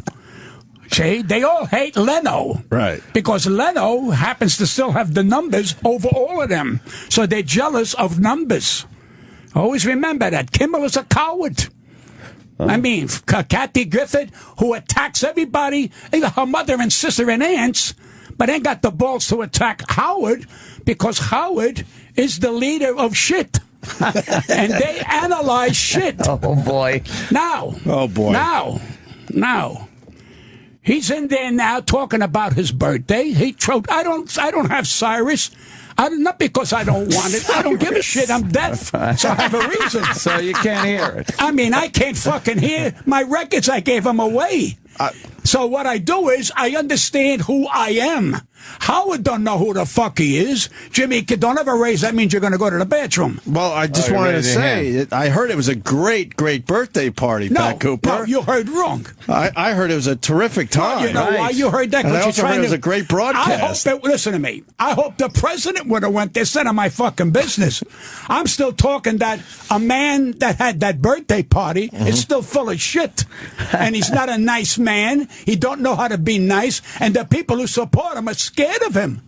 See, they all hate Leno. Right. Because Leno happens to still have the numbers over all of them. So they're jealous of numbers. Always remember that. Kimmel is a coward. I mean, Kathy Griffith, who attacks everybody, either her mother and sister and aunts, but ain't got the balls to attack Howard because Howard is the leader of shit. And they analyze shit. Oh, boy. Now. Oh, boy. Now. He's in there now talking about his birthday. I don't have Cyrus. Not because I don't want it. I don't give a shit. I'm deaf, so I have a reason. So you can't hear it. I mean, I can't fucking hear my records. I gave them away. So what I do is I understand who I am. Howard don't know who the fuck he is. Jimmy, don't ever raise. That means you're going to go to the bathroom. Well, I just wanted to say, I heard it was a great birthday party, Pat Cooper. No, you heard wrong. I heard it was a terrific time. Well, you know why you heard that? And I also heard it was a great broadcast. Listen to me. I hope the president would have went there. It's none of my fucking business. I'm still talking that a man that had that birthday party is still full of shit. And he's not a nice man. He don't know how to be nice. And the people who support him are scared of him.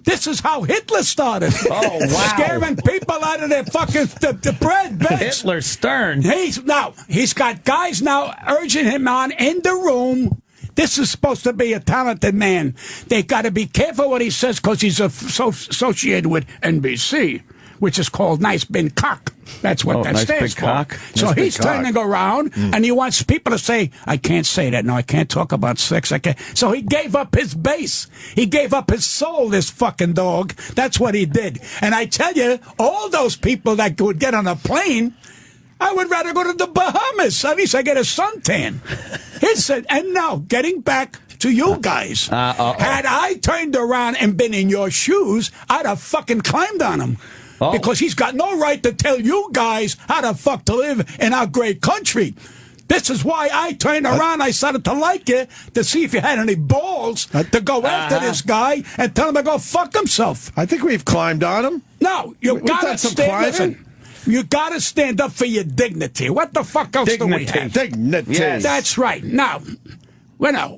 This is how Hitler started. Oh, wow. Scaring people out of their fucking the bread beds. Hitler stern. He's got guys now urging him on in the room. This is supposed to be a talented man. They got to be careful what he says because he's associated with NBC, which is called Nice Big Cock. That's what that nice stands big for. cock. So Nice he's big cock. turning around, and he wants people to say, I can't say that. No, I can't talk about sex. I can't. So he gave up his base. He gave up his soul, this fucking dog. That's what he did. And I tell you, all those people that would get on a plane, I would rather go to the Bahamas. At least I get a suntan. And now, getting back to you guys, had I turned around and been in your shoes, I'd have fucking climbed on him. Because he's got no right to tell you guys how the fuck to live in our great country. This is why I turned around. I started to like you to see if you had any balls to go after this guy and tell him to go fuck himself. I think we've climbed on him. No, you gotta stand. Listen, you gotta stand up for your dignity. What the fuck else do we have? Dignity. Yes. That's right. Now,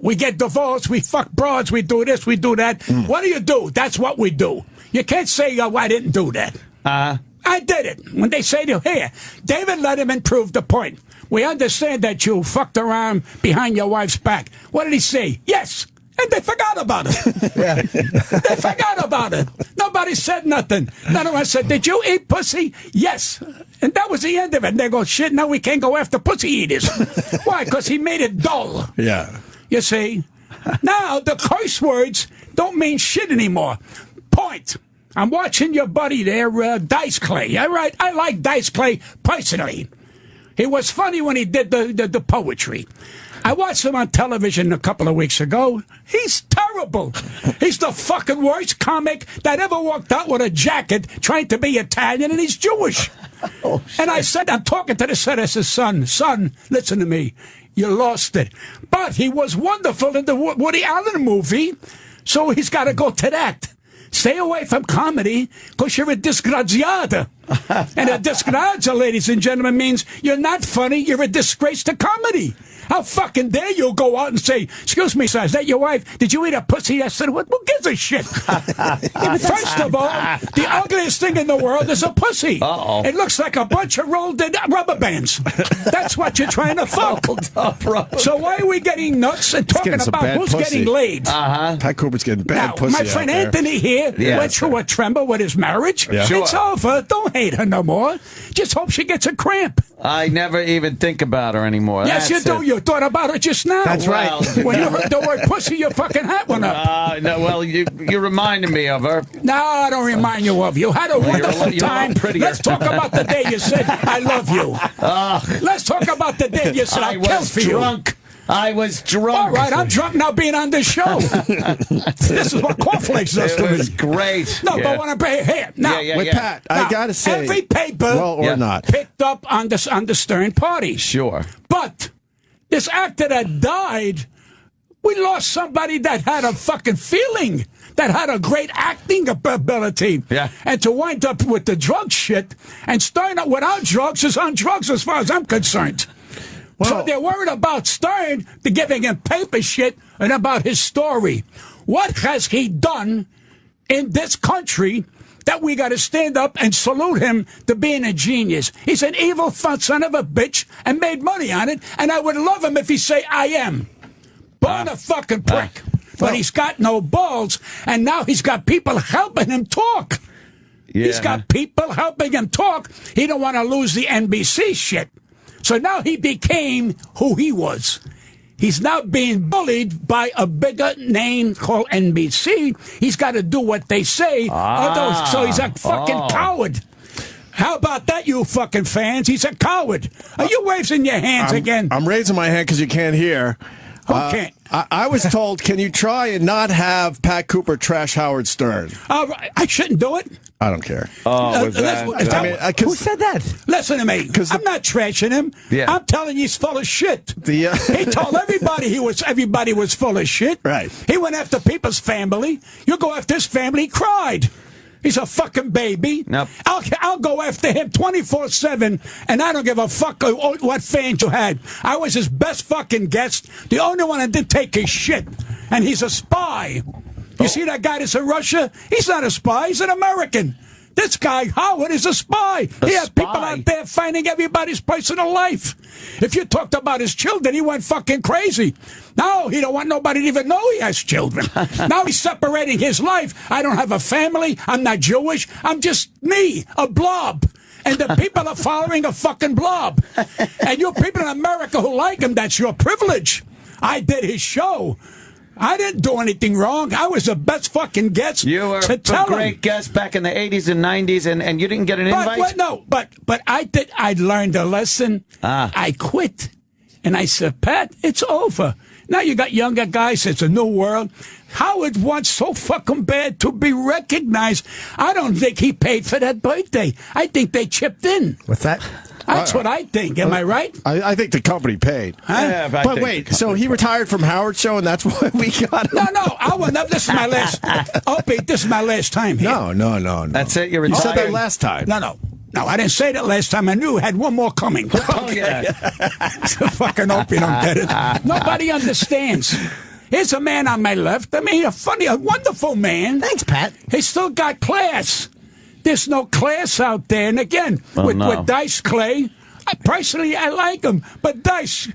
we get divorced, we fuck broads, we do this, we do that. What do? That's what we do. You can't say, I didn't do that. I did it. When they say to you, here, David Letterman proved the point. We understand that you fucked around behind your wife's back. What did he say? Yes. And they forgot about it. They forgot about it. Nobody said nothing. None of us said, did you eat pussy? Yes. And that was the end of it. And they go, shit, now we can't go after pussy eaters. Why? Because he made it dull. Yeah. You see? Now, the curse words don't mean shit anymore. Point. I'm watching your buddy there, Dice Clay. All right, I like Dice Clay personally. He was funny when he did the poetry. I watched him on television a couple of weeks ago. He's terrible. He's the fucking worst comic that ever walked out with a jacket trying to be Italian, and he's Jewish. And I said, I'm talking to the son. I said, son, listen to me. You lost it. But he was wonderful in the Woody Allen movie, so he's got to go to that. Stay away from comedy, because you're a disgraziata. And a disgrazia, ladies and gentlemen, means you're not funny, you're a disgrace to comedy. How fucking dare you go out and say, excuse me, sir, is that your wife? Did you eat a pussy yesterday? Who gives a shit? First of all, the ugliest thing in the world is a pussy. It looks like a bunch of rolled in rubber bands. That's what you're trying to fuck. So why are we getting nuts and talking about who's getting laid? Pat Cooper's getting bad pussy. My friend Anthony here went through a tremble with his marriage. Yeah. It's over. Don't hate her no more. Just hope she gets a cramp. I never even think about her anymore. Yes, you do. You thought about it just now. That's right. When you heard the word pussy, your fucking hat went up. No, well, you reminded me of her. No, I don't remind you of. You had a wonderful time. Let's talk about the day you said, I love you. Let's talk about the day you said, I'll kill for you. I was drunk. All right, I'm drunk now being on this show. This is what cornflakes does to me. It was great. No, but when I here now, Wait, Pat, I gotta say, every paper picked up on the Stern party. Sure, but this actor that died, we lost somebody that had a fucking feeling, that had a great acting ability. Yeah. And to wind up with the drug shit and starting out without drugs is on drugs as far as I'm concerned. So they're worried about Stern, they're giving him paper shit, and about his story. What has he done in this country that we got to stand up and salute him to being a genius? He's an evil son of a bitch and made money on it, and I would love him if he say, I am. Born a fucking prick. But he's got no balls, and now he's got people helping him talk. Yeah. He's got people helping him talk. He don't want to lose the NBC shit. So now he became who he was. He's now being bullied by a bigger name called NBC. He's got to do what they say. So he's a fucking coward. How about that, you fucking fans? He's a coward. Are you raising your hands again? I'm raising my hand because you can't hear. Who can't? I was told, can you try and not have Pat Cooper trash Howard Stern? I shouldn't do it. I don't care. Oh, was that? Who said that? Listen to me. I'm not trashing him. Yeah. I'm telling you he's full of shit. He told everybody everybody was full of shit. Right. He went after people's family. You go after his family, he cried. He's a fucking baby. Nope. I'll go after him 24/7, and I don't give a fuck what fans you had. I was his best fucking guest. The only one that didn't take his shit, and he's a spy. You see that guy that's in Russia? He's not a spy. He's an American. This guy, Howard, is a spy. He had people out there finding everybody's personal life. If you talked about his children, he went fucking crazy. Now he don't want nobody to even know he has children. Now he's separating his life. I don't have a family. I'm not Jewish. I'm just me, a blob. And the people are following a fucking blob. And you people in America who like him, that's your privilege. I did his show. I didn't do anything wrong. I was the best fucking guest. You were to a tell great guest back in the 80s and 90s, and you didn't get an invite? But I did. I learned a lesson. I quit. And I said, Pat, it's over. Now you got younger guys. It's a new world. Howard wants so fucking bad to be recognized. I don't think he paid for that birthday. I think they chipped in. What's that? That's what I think. Am I right? I think the company paid. Huh? Yeah, but wait, so he retired from Howard Show, and that's why we got him? No, I will never. This is my last. Opie, this is my last time here. No. That's it? You're You retired? said that last time. No, I didn't say that last time. I knew I had one more coming. Oh, yeah. Fucking Opie don't get it. Nobody understands. Here's a man on my left. I mean, a wonderful man. Thanks, Pat. He's still got class. There's no class out there. And again, with Dice Clay, personally, I like him. But Dice,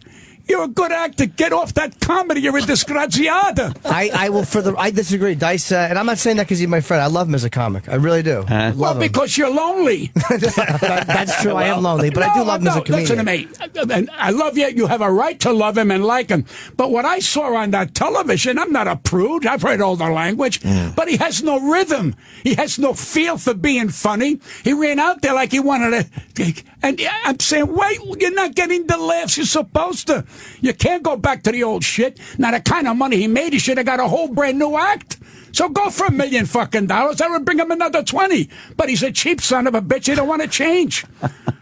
you're a good actor. Get off that comedy. You're a disgraziata. I disagree. Dice, and I'm not saying that because he's my friend. I love him as a comic. I really do. Well, because you're lonely. That's true. I am lonely, but I do love him as a comedian. Listen to me. And I love you. You have a right to love him and like him. But what I saw on that television, I'm not a prude. I've heard all the language. But he has no rhythm. He has no feel for being funny. He ran out there like he wanted to. And I'm saying, wait, you're not getting the laughs you're supposed to. You can't go back to the old shit. Now, the kind of money he made, he should have got a whole brand new act. So go for $1 million fucking dollars. I would bring him another 20. But he's a cheap son of a bitch. He don't want to change.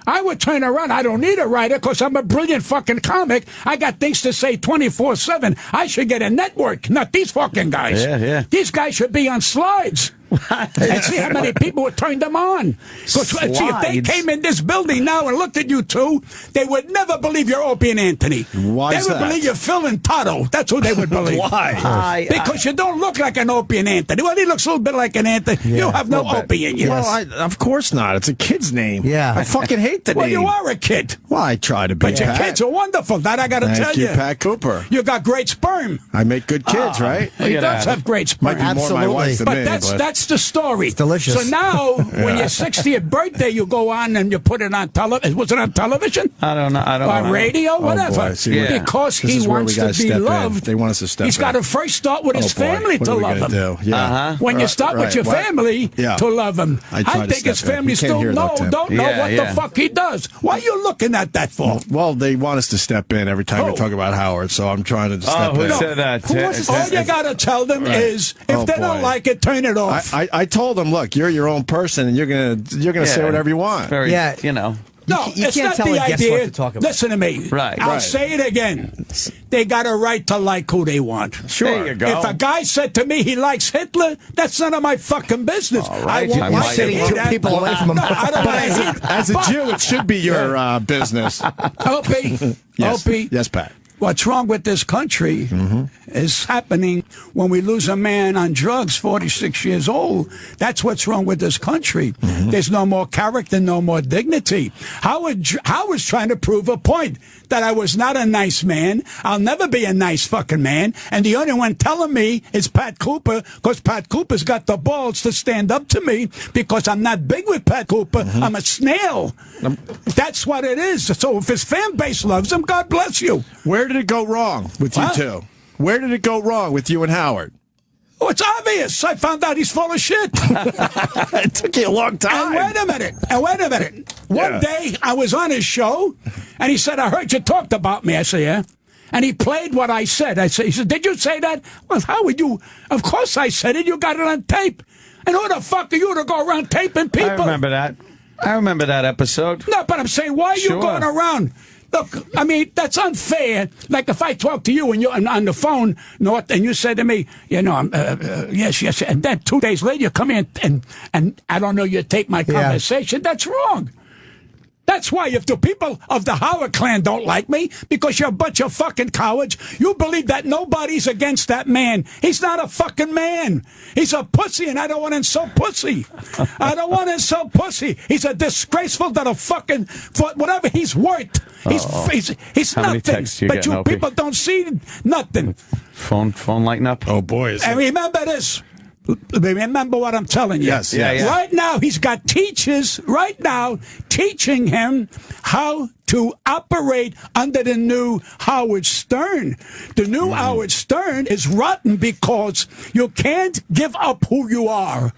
I would turn around. I don't need a writer because I'm a brilliant fucking comic. I got things to say 24/7. I should get a network, not these fucking guys. Yeah. These guys should be on slides. And see how many people would turn them on. See, if they came in this building now and looked at you two, they would never believe you're Opie and Anthony. Why they is would that? believe you're Phil and Toto. That's who they would believe. Why? Because you don't look like an Opie and Anthony. Well, he looks a little bit like an Anthony. Yeah, you have no Opie in you. Well, of course not. It's a kid's name. Yeah. I fucking hate the Well, name. you are a kid. Well, I try to be. But your Pat. kids are wonderful. That I got to tell Thank you, Pat Cooper. You got great sperm. I make good kids, right? He does have great sperm. Might be more my wife than But me. that's the story. delicious. So now, when your 60th birthday, you go on and you put it on television. Was it on television? I don't know. On radio? Oh, Whatever. boy. See, Because this he is where we wants gotta to be step in. loved. They want us to step He's in. got to first start with his boy. family What to are we love him. gonna do? Yeah. When you start with your What? family Yeah. to love him, I try to think his step in. family You can't still hear that, Tim. don't know what the fuck he does. Why are you looking at that for? Well, they want us to step in every time we talk about Howard, so I'm trying to step in. said that? All you got to tell them is, if they don't like it, turn it off. I told them, look, you're your own person, and you're gonna say whatever you want. Very, you know. No, you it's can't not tell the a guest idea. what to talk about. Listen to me. Right. I'll say it again. They got a right to like who they want. Sure. There you go. If a guy said to me he likes Hitler, that's none of my fucking business. right. I won't You're like sitting it. two people away from him. No, I don't want to hear. As a Jew, it should be your business. Opie. Yes. Opie. Yes, Pat. What's wrong with this country is happening when we lose a man on drugs, 46 years old. That's what's wrong with this country. There's no more character, no more dignity. Howard's trying to prove a point that I was not a nice man. I'll never be a nice fucking man. And the only one telling me is Pat Cooper, because Pat Cooper's got the balls to stand up to me because I'm not big with Pat Cooper. I'm a snail. That's what it is. So if his fan base loves him, God bless you. Where did it go wrong with you two? Where did it go wrong with you and Howard? Oh, it's obvious. I found out he's full of shit. It took you a long time. And wait a minute. One day I was on his show, and he said, I heard you talked about me. I said, yeah. And he played what I said. He said, did you say that? Well, how would you? Of course I said it. You got it on tape. And who the fuck are you to go around taping people? I remember that episode. No, but I'm saying, why are you going around? Look, I mean, that's unfair. Like if I talk to you and you're on the phone, North, and you said to me, yes, and then 2 days later you come in and I don't know, you tape my conversation. That's wrong. That's why if the people of the Howard clan don't like me, because you're a bunch of fucking cowards, you believe that nobody's against that man. He's not a fucking man. He's a pussy, and I don't want to insult pussy. I don't want to insult pussy. He's a disgraceful to the fucking, for whatever he's worth. He's How many nothing. texts you But getting, you Opie? people don't see nothing. Phone lighting up? Oh, boy. And remember this. Remember what I'm telling you. Yes. Right now, he's got teachers right now teaching him how to operate under the new Howard Stern. The new Howard Stern is rotten because you can't give up who you are.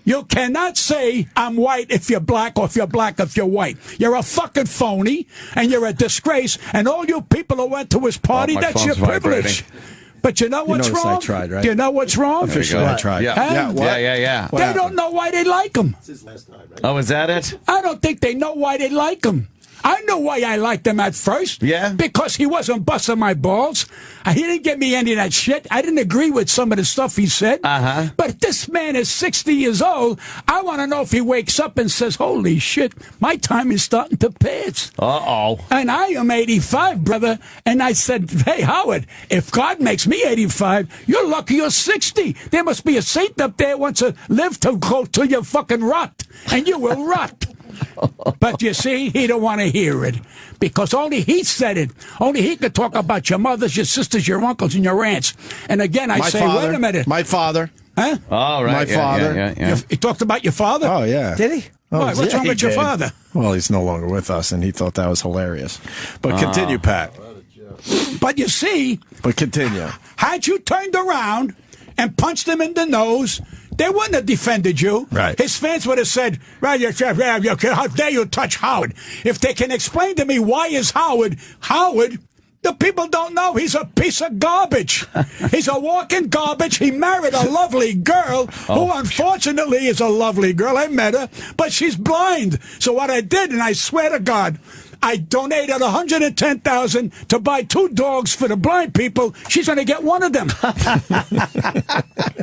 You cannot say, I'm white if you're black, or if you're black if you're white. You're a fucking phony, and you're a disgrace, and all you people who went to his party, that's your privilege. But you know what's wrong? I tried, right? Do you know what's wrong? Officially, I tried. Yeah. Yeah. They don't know why they like him. Oh, is that it? I don't think they know why they like him. I know why I liked him at first. Yeah? Because he wasn't busting my balls. He didn't give me any of that shit. I didn't agree with some of the stuff he said. Uh-huh. But this man is 60 years old. I want to know if he wakes up and says, holy shit, my time is starting to pass. Uh-oh. And I am 85, brother. And I said, hey, Howard, if God makes me 85, you're lucky you're 60. There must be a saint up there who wants to live to go till you fucking rot. And you will rot. But you see, he don't want to hear it because only he said it. Only he could talk about your mothers, your sisters, your uncles, and your aunts. And again, I say, wait a minute. My father. Huh? Oh, right. My father. Yeah. He talked about your father? Oh, yeah. Did he? Why, what's wrong with your father? Well, he's no longer with us, and he thought that was hilarious. But continue, Pat. But you see, Continue. had you turned around and punched him in the nose, they wouldn't have defended you. Right. His fans would have said, how dare you touch Howard? If they can explain to me why is Howard, the people don't know. He's a piece of garbage. He's a walking garbage. He married a lovely girl who unfortunately is a lovely girl. I met her, but she's blind. So what I did, and I swear to God, I donated $110,000 to buy 2 dogs for the blind people. She's going to get one of them.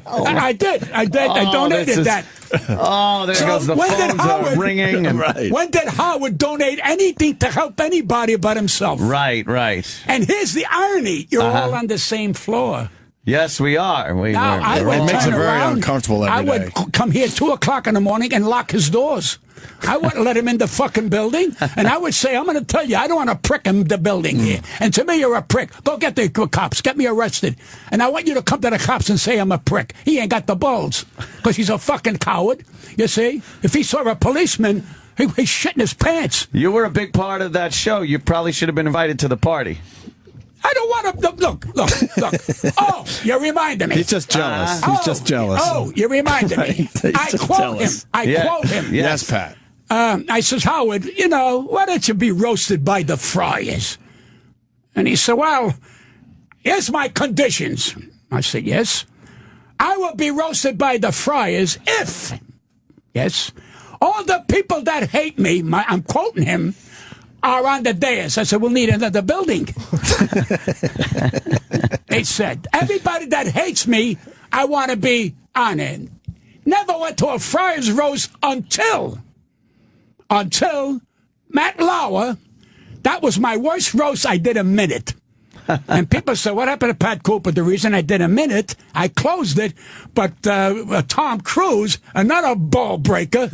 I did. I donated that. Oh, there goes the phones ringing. When did Howard donate anything to help anybody but himself? Right. And here's the irony. You're all on the same floor. Yes, we are. It makes it very uncomfortable every day. I would come here 2 o'clock in the morning and lock his doors. I wouldn't let him in the fucking building. And I would say, I'm going to tell you, I don't want to prick him in the building here. And to me, you're a prick. Go get the cops. Get me arrested. And I want you to come to the cops and say I'm a prick. He ain't got the balls because he's a fucking coward. You see? If he saw a policeman, he's shitting his pants. You were a big part of that show. You probably should have been invited to the party. I don't want to look. Oh, you reminded me. He's just jealous. He's just jealous. Oh, you reminded me. I quote him. Yes, Pat. I says, Howard, why don't you be roasted by the friars? And he said, well, here's my conditions. I said, yes. I will be roasted by the friars if, yes, all the people that hate me, I'm quoting him, are on the dais. I said, we'll need another building. He said, everybody that hates me, I want to be on it. Never went to a friar's roast until Matt Lauer. That was my worst roast. I did a minute. And people said, what happened to Pat Cooper? The reason I did a minute, I closed it, but Tom Cruise, another ball breaker,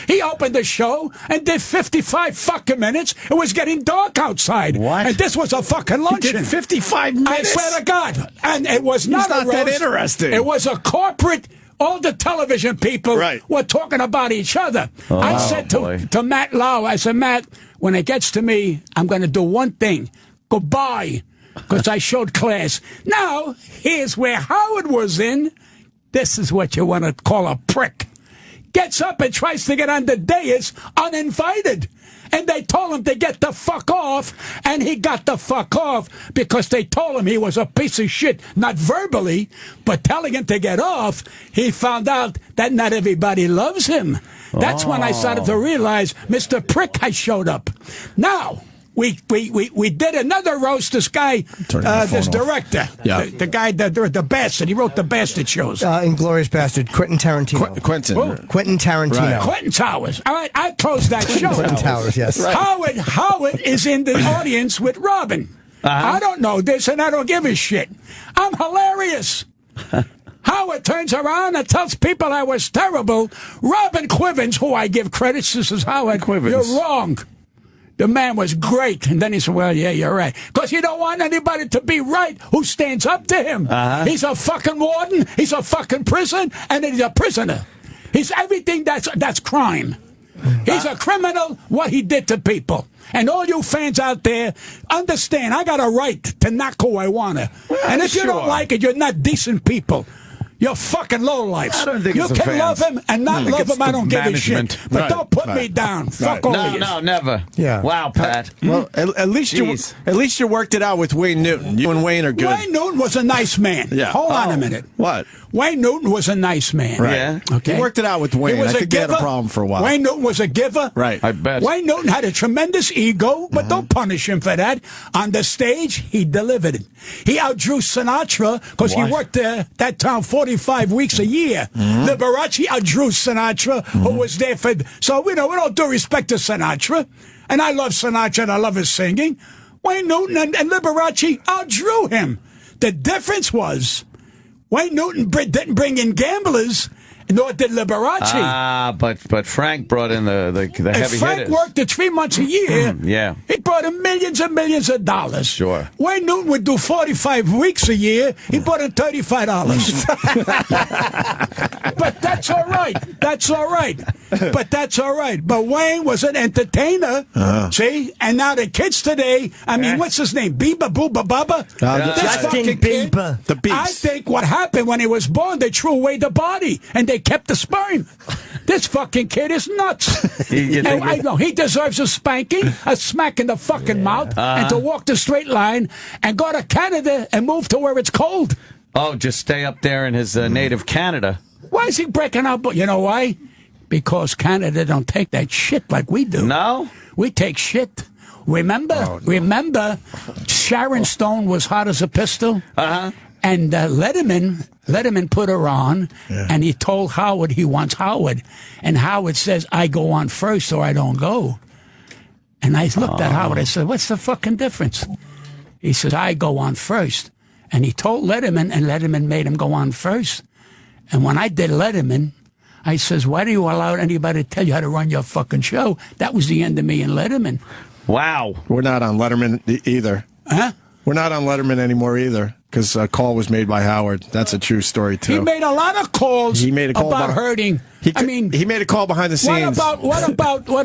he opened the show and did 55 fucking minutes. It was getting dark outside. What? And this was a fucking luncheon. He did 55 minutes? I swear to God. And it was not a roast. That interesting. It was a corporate... All the television people were talking about each other. I said to Matt Lauer, I said, Matt, when it gets to me, I'm going to do one thing. Goodbye. Because I showed class. Now, here's where Howard was in. This is what you want to call a prick. gets up and tries to get on the dais uninvited. And they told him to get the fuck off, and he got the fuck off because they told him he was a piece of shit, not verbally, but telling him to get off. He found out that not everybody loves him. That's when I started to realize Mr. Prick has showed up. Now, we did another roast. This guy, this director, the guy, the bastard. He wrote the Bastard shows. Inglourious Bastard, Quentin Tarantino. Quentin Tarantino. Right. Quentin Towers. All right, I closed that show. Quentin Towers, yes. Right. Howard is in the audience with Robin. I don't know this, and I don't give a shit. I'm hilarious. Howard turns around and tells people I was terrible. Robin Quivens, who I give credit, says, Howard, you're wrong. The man was great. And then he said, well, yeah, you're right. Because you don't want anybody to be right who stands up to him. He's a fucking warden. He's a fucking prison. And he's a prisoner. He's everything that's crime. He's a criminal, what he did to people. And all you fans out there, understand, I got a right to knock who I want to. And if you don't like it, you're not decent people. You're fucking lowlifes. I don't think you it's the can fans. love him and not love him. I don't give a shit. management. But Right. don't put me Right. down. Fuck all of you. No, never. Yeah. Wow, Pat. Well, at least you worked it out with Wayne Newton. You and Wayne are good. Wayne Newton was a nice man. Yeah. Hold on a minute. What? Wayne Newton was a nice man. Right. Yeah. Okay. You worked it out with Wayne. He was I a think they had a giver. problem for a while. Wayne Newton was a giver. Right. I bet. Wayne Newton had a tremendous ego, but don't punish him for that. On the stage, he delivered it. He outdrew Sinatra because he worked that town 45 weeks a year. Liberace outdrew Sinatra, who was there for... So, with all due respect to Sinatra, and I love Sinatra and I love his singing, Wayne Newton and Liberace outdrew him. The difference was Wayne Newton didn't bring in gamblers, nor did Liberace. But Frank brought in the heavy If Frank hitters. worked it 3 months a year, Yeah. he brought in millions and millions of dollars. Sure. Wayne Newton would do 45 weeks a year. He brought in $35. But that's all right. That's all right. But that's all right. But Wayne was an entertainer. See? And now the kids today, I mean, what's his name? Bieber, Booba, Baba? This Justin fucking kid, Bieber. The Beast. I think what happened when he was born, they threw away the body and they kept the sperm. This fucking kid is nuts. You think I know he deserves a spanking, a smack in the fucking mouth, and to walk the straight line and go to Canada and move to where it's cold. Oh, just stay up there in his native Canada. Why is he breaking out? You know why? Because Canada don't take that shit like we do. No? We take shit. Remember, remember, Sharon Stone was hot as a pistol? And Letterman put her on, and he told Howard he wants Howard. And Howard says, I go on first or I don't go. And I looked at Howard, I said, what's the fucking difference? He said, I go on first. And he told Letterman, and Letterman made him go on first. And when I did Letterman, I says, why do you allow anybody to tell you how to run your fucking show? That was the end of me and Letterman. Wow. We're not on Letterman either. Huh? We're not on Letterman anymore either, because a call was made by Howard. That's a true story, too. He made a lot of calls He made a call about hurting. He made a call behind the scenes. What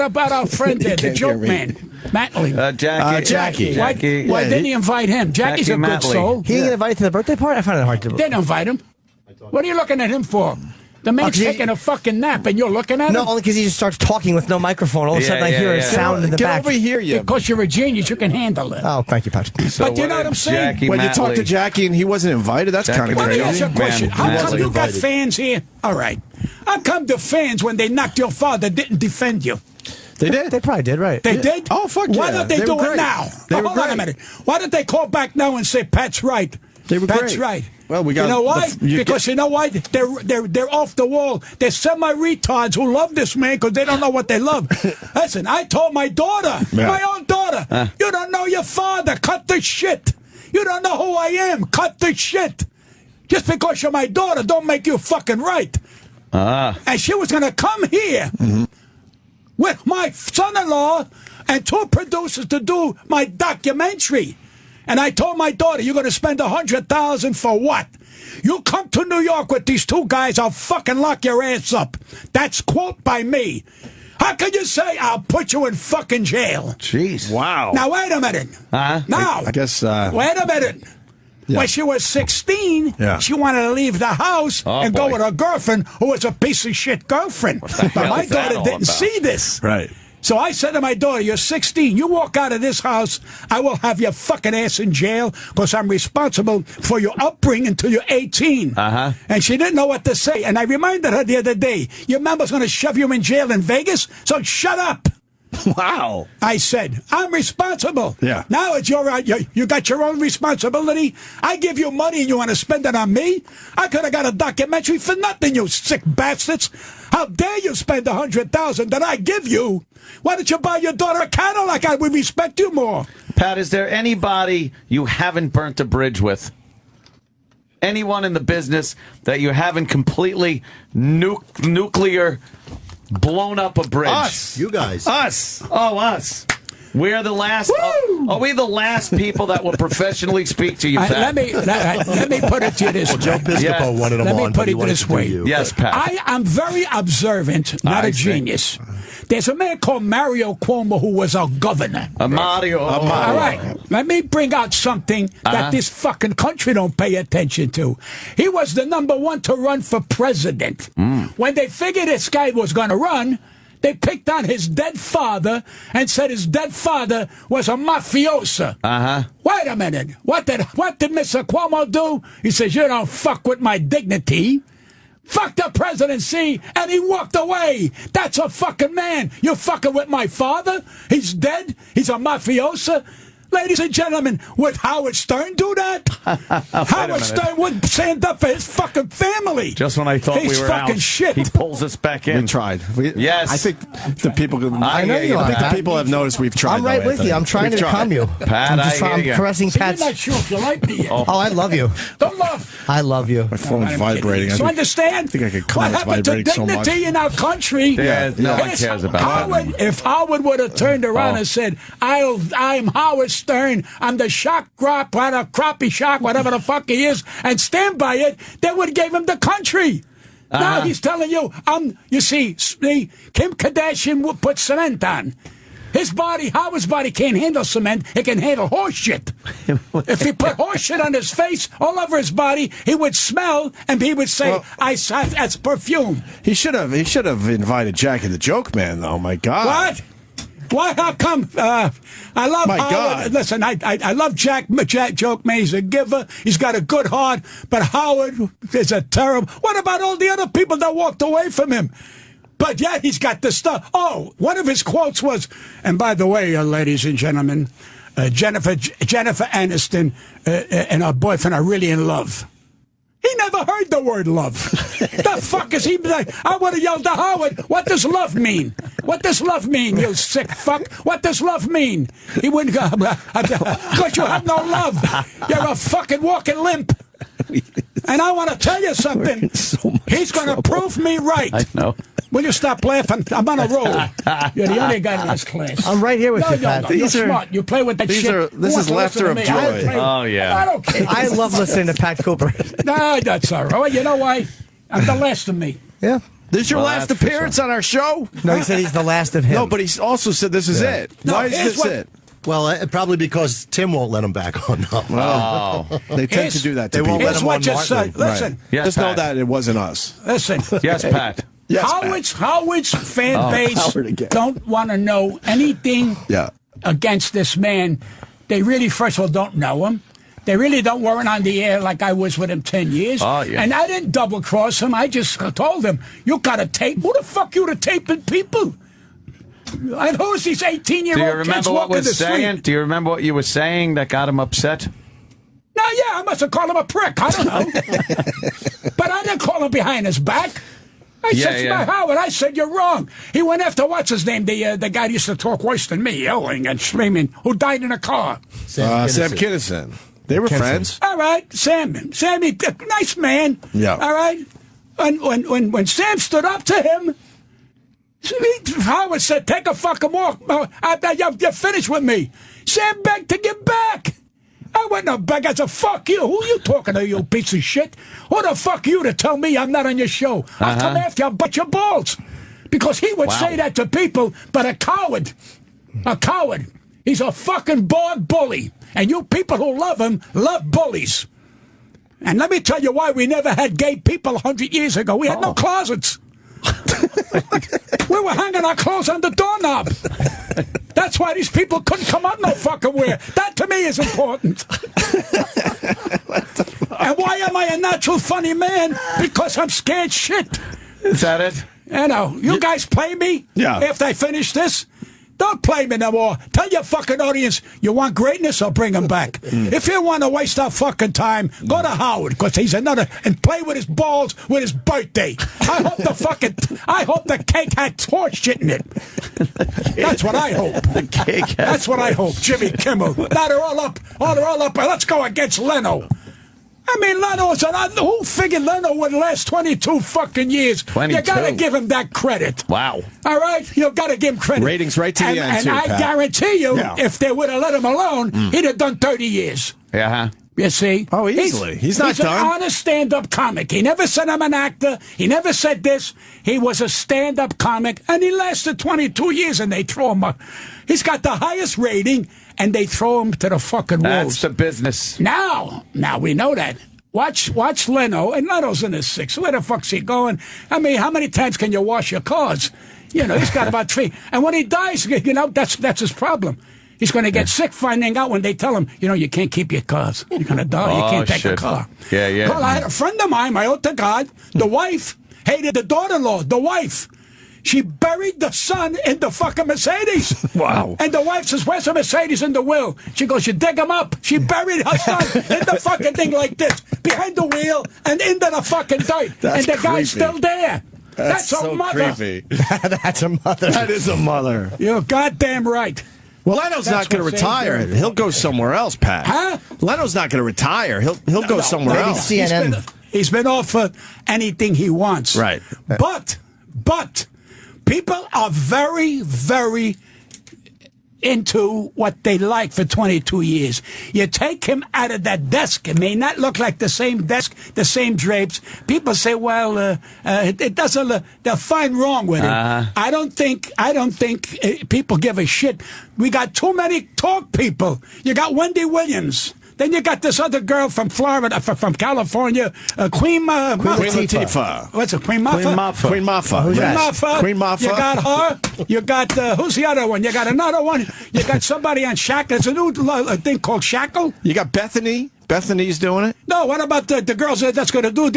about our friend there, the joke man, Matley? Jackie. Why didn't he invite him? Jackie's a good soul. He didn't get invited to the birthday party? I find it hard to believe. Didn't invite him. What are you looking at him for? The man's taking a fucking nap, and you're looking at him? No, only because he just starts talking with no microphone. All of a sudden, I hear a sound in the back. Get over here, you. Because you're a genius, you can handle it. Oh, thank you, Pat. But you know what I'm saying? When you talk to Jackie and he wasn't invited, that's kind of Let me crazy. ask you a question. How come you got fans here? All right. How come the fans, when they knocked your father, didn't defend you? They did. They probably did, right? They did? Oh, fuck Why yeah. don't they They do were it great. now? They were Hold on a great. minute. Why don't they call back now and say, Pat's right? They were That's great. right. Well, we got. You know why? Because you know why? They're off the wall. They're semi-retards who love this man because they don't know what they love. Listen, I told my daughter, my own daughter, you don't know your father. Cut the shit. You don't know who I am. Cut the shit. Just because you're my daughter don't make you fucking right. And she was going to come here with my son-in-law and 2 producers to do my documentary. And I told my daughter, you're going to spend $100,000 for what? You come to New York with these 2 guys, I'll fucking lock your ass up. That's quote by me. How can you say I'll put you in fucking jail? Jeez. Wow. Now, wait a minute. Now. I guess. Wait a minute. Yeah. When she was 16, she wanted to leave the house and go with her girlfriend, who was a piece of shit girlfriend. But my daughter didn't see this. Right. So I said to my daughter, you're 16. You walk out of this house, I will have your fucking ass in jail because I'm responsible for your upbringing until you're 18. And she didn't know what to say. And I reminded her the other day, your mama's going to shove you in jail in Vegas, so shut up. Wow. I said, I'm responsible. Yeah. Now it's your right. You got your own responsibility. I give you money and you want to spend it on me? I could have got a documentary for nothing, you sick bastards. How dare you spend $100,000 that I give you? Why don't you buy your daughter a Cadillac? I would respect you more. Pat, is there anybody you haven't burnt a bridge with? Anyone in the business that you haven't completely nuclear blown up a bridge? Us. You guys. Us. Oh, us. We're the last. Are we the last people that will professionally speak to you, Pat? Let me put it to you this way. Joe Piscopo wanted him on. Let me put it this way. Yes, Pat. I am very observant, not a genius. There's a man called Mario Cuomo who was our governor. Mario. All right. Let me bring out something that this fucking country don't pay attention to. He was the #1 to run for president. When they figured this guy was going to run, they picked on his dead father and said his dead father was a mafioso. Wait a minute. What did Mr. Cuomo do? He says, you don't fuck with my dignity. Fuck the presidency, and he walked away. That's a fucking man. You fucking with my father? He's dead? He's a mafioso? Ladies and gentlemen, would Howard Stern do that? Howard Stern would stand up for his fucking family. Just when I thought He's we were fucking out, shit. he pulls us back in. We tried. Yes. I think the people. I know you I think are. the people have noticed we've tried. I'm right with you. I'm trying to calm you. Pat, I'm caressing See, Pat's. you're not sure if you like me yet. Oh, I love you. Don't love. I love you. My phone's vibrating. So understand I think I could what come. It's happened to vibrating so much. dignity in our country. Yeah, no one cares about that. If Howard would have turned around and said, I'm Howard Stern, I'm the shock crop, crappie shock, whatever the fuck he is, and stand by it, they would have gave him the country. Now he's telling you, you see, Kim Kardashian would put cement on. His body, Howard's body can't handle cement. It can handle horse shit. If he put horse shit on his face, all over his body, he would smell and he would say, that's perfume. He should have invited Jackie the Joke Man, though. My God. What? Why? How come? I love My Howard. God. Listen, I love Jack Joke Man. He's a giver. He's got a good heart. But Howard is a terrible. What about all the other people that walked away from him? But yeah, he's got the stuff. Oh, one of his quotes was, and by the way, ladies and gentlemen, Jennifer Aniston and her boyfriend are really in love. He never heard the word love. The fuck is he like? I would have yelled to Howard, what does love mean? What does love mean, you sick fuck? What does love mean? He wouldn't go, because you have no love. You're a fucking walking limp. And I want to tell you something. He's going to prove me right. I know. Will you stop laughing? I'm on a roll. You're the only guy in this class. I'm right here with you, Pat. You're smart. You play with that shit. This is laughter of joy. Oh, yeah. I don't care. I love listening to Pat Cooper. No, that's all right. You know why? I'm the last of me. Yeah. This is your last appearance on our show? No, he said he's the last of him. No, but he also said this is it. No, Why is here's this what- it? Well, probably because Tim won't let him back on. Oh, they tend to do that to They won't people. let him on Martin. Listen. Yes, Just know Pat. that it wasn't us. Listen. Yes, Pat. Yes, Howard's fan base Howard again. don't want to know anything Yeah. against this man. They really, first of all, don't know him. They really don't weren't on the air like I was with him 10 years. Oh, yeah. And I didn't double cross him. I just told him, you got to tape. Who the fuck you to taping people? And who's these 18-year-old Do you kids remember what walking the was saying? street? Do you remember what you were saying that got him upset? No, yeah, I must have called him a prick. I don't know. But I didn't call him behind his back. I said, Howard, I said, you're wrong. He went after, what's his name, the guy who used to talk worse than me, yelling and screaming, who died in a car. Sam Kinison. They were friends. All right, Sammy, nice man. Yeah. All right. When Sam stood up to him, Howard said, take a fucking walk. You're finished with me. Sam begged to get back. I went no beg. I said, fuck you. Who you talking to, you piece of shit? Who the fuck you to tell me I'm not on your show? I'll come after you. I'll butt your balls. Because he would say that to people, but a coward. A coward. He's a fucking bog bully. And you people who love him love bullies. And let me tell you why we never had gay people 100 years ago. We had no closets. We were hanging our clothes on the doorknob. That's why these people couldn't come out no fucking where. That to me is important. And why am I a natural funny man? Because I'm scared shit. Is that it? You know, you guys play me? Yeah. If they finish this? Don't play me no more. Tell your fucking audience, you want greatness, or bring him back. If you want to waste our fucking time, go to Howard, because he's another, and play with his balls with his birthday. I hope the cake had horse shit in it. That's what I hope. The cake. That's what I hope. Jimmy Kimmel. Now they're all up. Let's go against Leno. I mean, Leno's who figured Leno would last 22 fucking years? 22. You gotta give him that credit. Wow. All right? You gotta give him credit. Ratings right to the end, and too, I Pat. guarantee you, if they would have let him alone, he'd have done 30 years. Yeah. You see? Oh, easily. He's not done. He's an honest stand-up comic. He never said I'm an actor. He never said this. He was a stand-up comic, and he lasted 22 years, and they throw him up. He's got the highest rating, and they throw him to the fucking wolves. That's the business. Now we know that. Watch Leno, and Leno's in his 60s. Where the fuck's he going? I mean, how many times can you wash your cars? You know, he's got about 3. And when he dies, you know, that's his problem. He's going to get sick finding out when they tell him, you know, you can't keep your cars. You're going to die. You can't take a car. Yeah. Well, I had a friend of mine, my oath to God, the wife hated the daughter-in-law, the wife. She buried the son in the fucking Mercedes. Wow. And the wife says, where's the Mercedes in the will? She goes, you dig him up. She buried her son in the fucking thing like this, behind the wheel and into the fucking dirt. That's and the guy's creepy. still there. That's so a mother. creepy. That's a mother. That is a mother. You're goddamn right. Well, Leno's not going to retire. He'll go somewhere else, Pat. Huh? Leno's not going to retire. He'll go somewhere maybe else. CNN. He's been offered anything he wants. Right. But people are very, very into what they like for 22 years. You take him out of that desk. It may not look like the same desk, the same drapes. People say, well, it doesn't look, they'll find wrong with it. I don't think people give a shit. We got too many talk people. You got Wendy Williams. Then you got this other girl from Florida, from California, Queen Latifah. What's it, Queen Maffa? Queen Maffa. Queen Yes. Maffa. Queen Maffa. You got her. You got, who's the other one? You got another one. You got somebody on Shackle. There's a new thing called Shackle. You got Bethany. Bethany's doing it. No, what about the girls that's going to do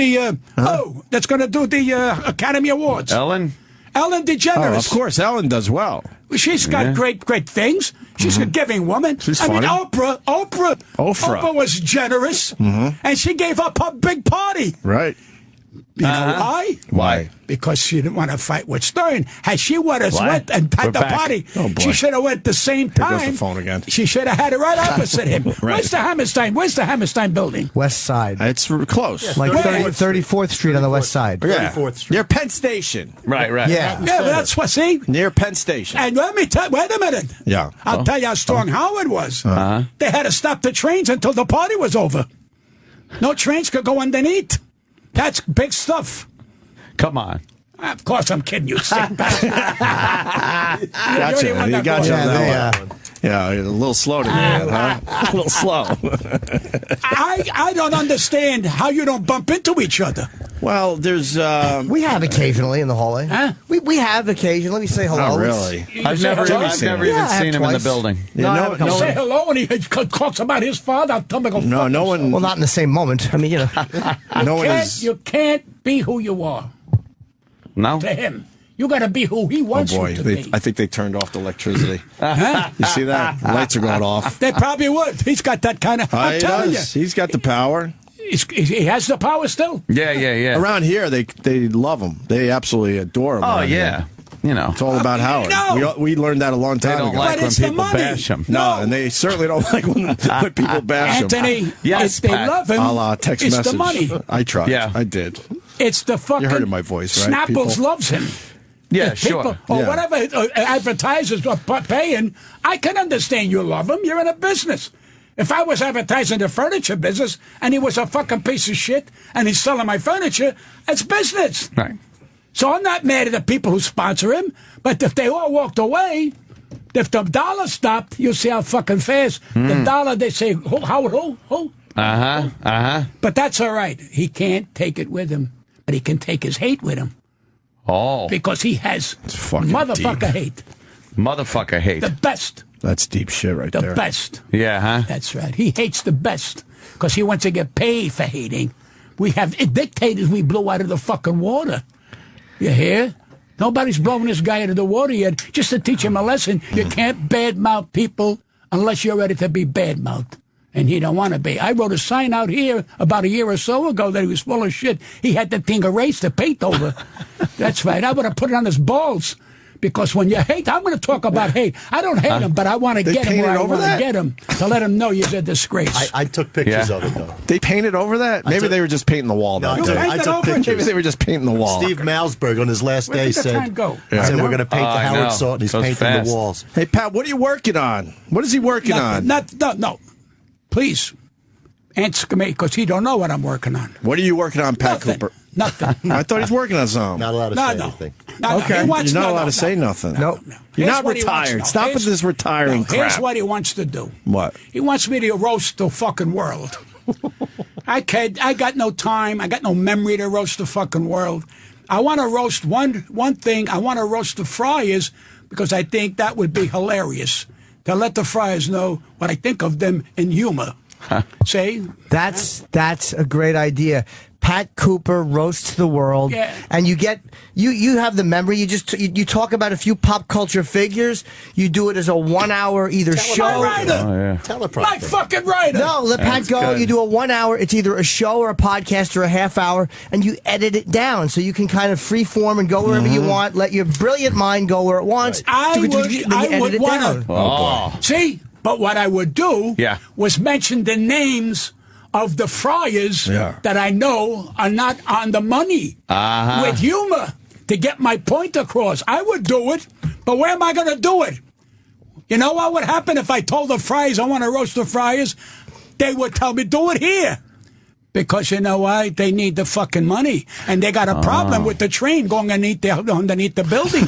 that's going to do the Academy Awards? Ellen DeGeneres. Oh, of course, Ellen does well. She's got great things. She's a giving woman. She's funny. funny. Oprah was generous, and she gave up her big party. Right. You know why? Why? Because she didn't want to fight with Stern. Had she would have went and had We're the back. party, Oh, boy. she should have went the same Here goes time. the phone again. She should have had it right opposite him. Right. Where's the Hammerstein building? West Side. It's close. Like 34th Street on the west side. Yeah. 34th Street. Near Penn Station. Right. Yeah. Yeah, that's what, see? Near Penn Station. And let me tell wait a minute. Yeah. I'll tell you how strong Howard was. They had to stop the trains until the party was over. No trains could go underneath. That's big stuff. Come on. Of course, I'm kidding you, sick bastard. Gotcha. You got you on that one. Yeah, a little slow to me, huh? A little slow. I don't understand how you don't bump into each other. Well, there's... We have occasionally in the hallway. Huh? We have occasionally. We say hello. Not really. I've never even seen him in the building. Yeah, You say hello and he talks about his father. I'll tell him to go fuck no one... Well, not in the same moment. I mean, you know. No one is... You can't be who you are No? to him. You got to be who he Oh, wants boy. you to be. I think they turned off the electricity. Huh? You see that? The lights are going off. They probably would. He's got that kind of... I'm He telling does. He's got the power. you. He has the power still. Yeah. Around here, they love him. They absolutely adore him. Oh, around yeah. here. You know. It's all about Howard. No. We learned that a long They time don't ago. like But when it's the people money. bash him. No, and they certainly don't like when people bash him. Anthony, Yes, if they Pat. love him, A la text it's message. the money. I tried. Yeah. I did. It's the fucking... You heard in my voice, right, Snapples people? loves him. Yeah, If people, sure. or Yeah. whatever advertisers are paying, I can understand you love him. You're in a business. If I was advertising the furniture business and he was a fucking piece of shit and he's selling my furniture, it's business. Right. So I'm not mad at the people who sponsor him, but if they all walked away, if the dollar stopped, you see how fucking fast. The dollar, they say, who? But that's all right. He can't take it with him, but he can take his hate with him. Oh. Because he has motherfucker hate. Motherfucker hate. The best. That's deep shit right there. The best. Yeah, huh? That's right. He hates the best because he wants to get paid for hating. We have dictators we blow out of the fucking water. You hear? Nobody's blowing this guy out of the water yet. Just to teach him a lesson, you can't badmouth people unless you're ready to be badmouthed. And he don't want to be. I wrote a sign out here about a year or so ago that he was full of shit. He had that thing erased to paint over. That's right. I would have put it on his balls. Because when you hate, I'm going to talk about hate. I don't hate him, but I want to get him where I want to get him to let him know you're a disgrace. I took pictures of it, though. They painted over that? Maybe they were just painting the wall, though. No, I took pictures. Maybe they were just painting the wall. Steve Malsberg on his last day said, go? said we're going to paint the Howard Salt, and he's painting the walls. Hey, Pat, what are you working on? What is he working on? No. Please, answer me, because he don't know what I'm working on. What are you working on, Pat Cooper? Nothing. I thought he's working on something. Not allowed to say anything. Okay, you're not allowed to say nothing. No. You're not retired. Stop with this retiring crap. Here's what he wants to do. What? He wants me to roast the fucking world. I got no time. I got no memory to roast the fucking world. I want to roast one thing. I want to roast the Friars because I think that would be hilarious to let the Friars know what I think of them in humor. See? That's a great idea. Pat Cooper roasts the world, and you have the memory. You talk about a few pop culture figures. You do it as a 1 hour either show. Teleprompter. My fucking writer. No, let Pat go. Good. You do a 1 hour. It's either a show or a podcast or a half hour, and you edit it down so you can kind of free form and go wherever you want. Let your brilliant mind go where it wants. I would want to. See, but what I would do was mention the names of the Friars that I know are not on the money with humor to get my point across. I would do it, but where am I going to do it? You know what would happen if I told the Friars I want to roast the Friars? They would tell me, do it here. Because you know why? They need the fucking money. And they got a problem with the train going underneath the building.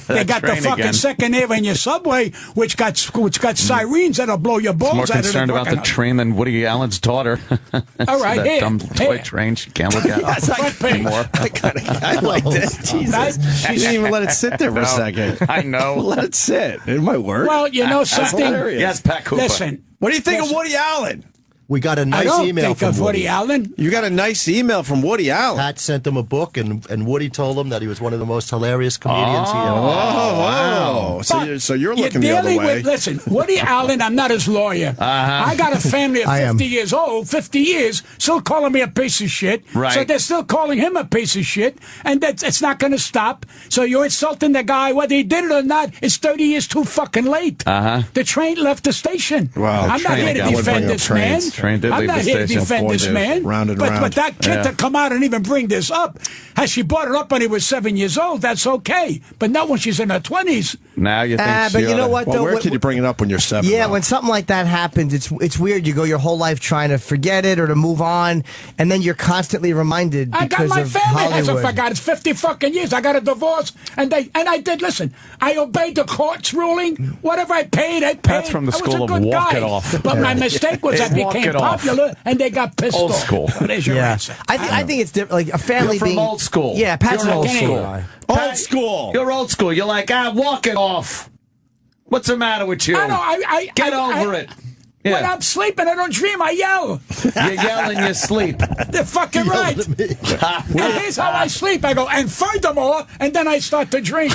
They got the fucking Second Avenue subway, which got sirens that'll blow your balls out of the More concerned about the train than Woody Allen's daughter. All right, that dumb toy train she can't look at anymore. I like that. Jesus. She didn't even let it sit there for a second. I know. Let it sit. It might work. Well, you know something? Yes, Pat Cooper. Listen. What do you think of Woody Allen? We got a nice email from Woody Allen. You got a nice email from Woody Allen. Pat sent him a book, and Woody told him that he was one of the most hilarious comedians he ever met. Wow. So you're looking the other way. Listen, Woody Allen, I'm not his lawyer. I got a family of 50 years old, 50 years, still calling me a piece of shit. Right. So they're still calling him a piece of shit, and it's not going to stop. So you're insulting the guy, whether he did it or not, it's 30 years too fucking late. The train left the station. Wow. I'm not here to defend this man. Train did I'm leave not the here to station. defend this man. But that kid to come out and even bring this up, has she brought it up when he was 7 years old, that's okay. But not when she's in her 20s. Now you think but you know what, though? Where can you bring it up when you're 7? Yeah, when something like that happens, it's weird. You go your whole life trying to forget it or to move on, and then you're constantly reminded because I got my of family Hollywood. hasn't forgot. It's 50 fucking years. I got a divorce, and I did, listen, I obeyed the court's ruling. Whatever I paid, I paid. That's from the school of walk it off. But my mistake was I became popular, and they got pissed old off. School. So there's your answer. I think it's different. Like a family You're from being old school. Yeah, Pat's You're an old old school. school. Old school. You're old school. You're like, walk it off. What's the matter with you? I know. Get over it. When I'm sleeping, I don't dream. I yell. You yell in your sleep. They're fucking right. And here's how I sleep. I go, and furthermore, and then I start to dream.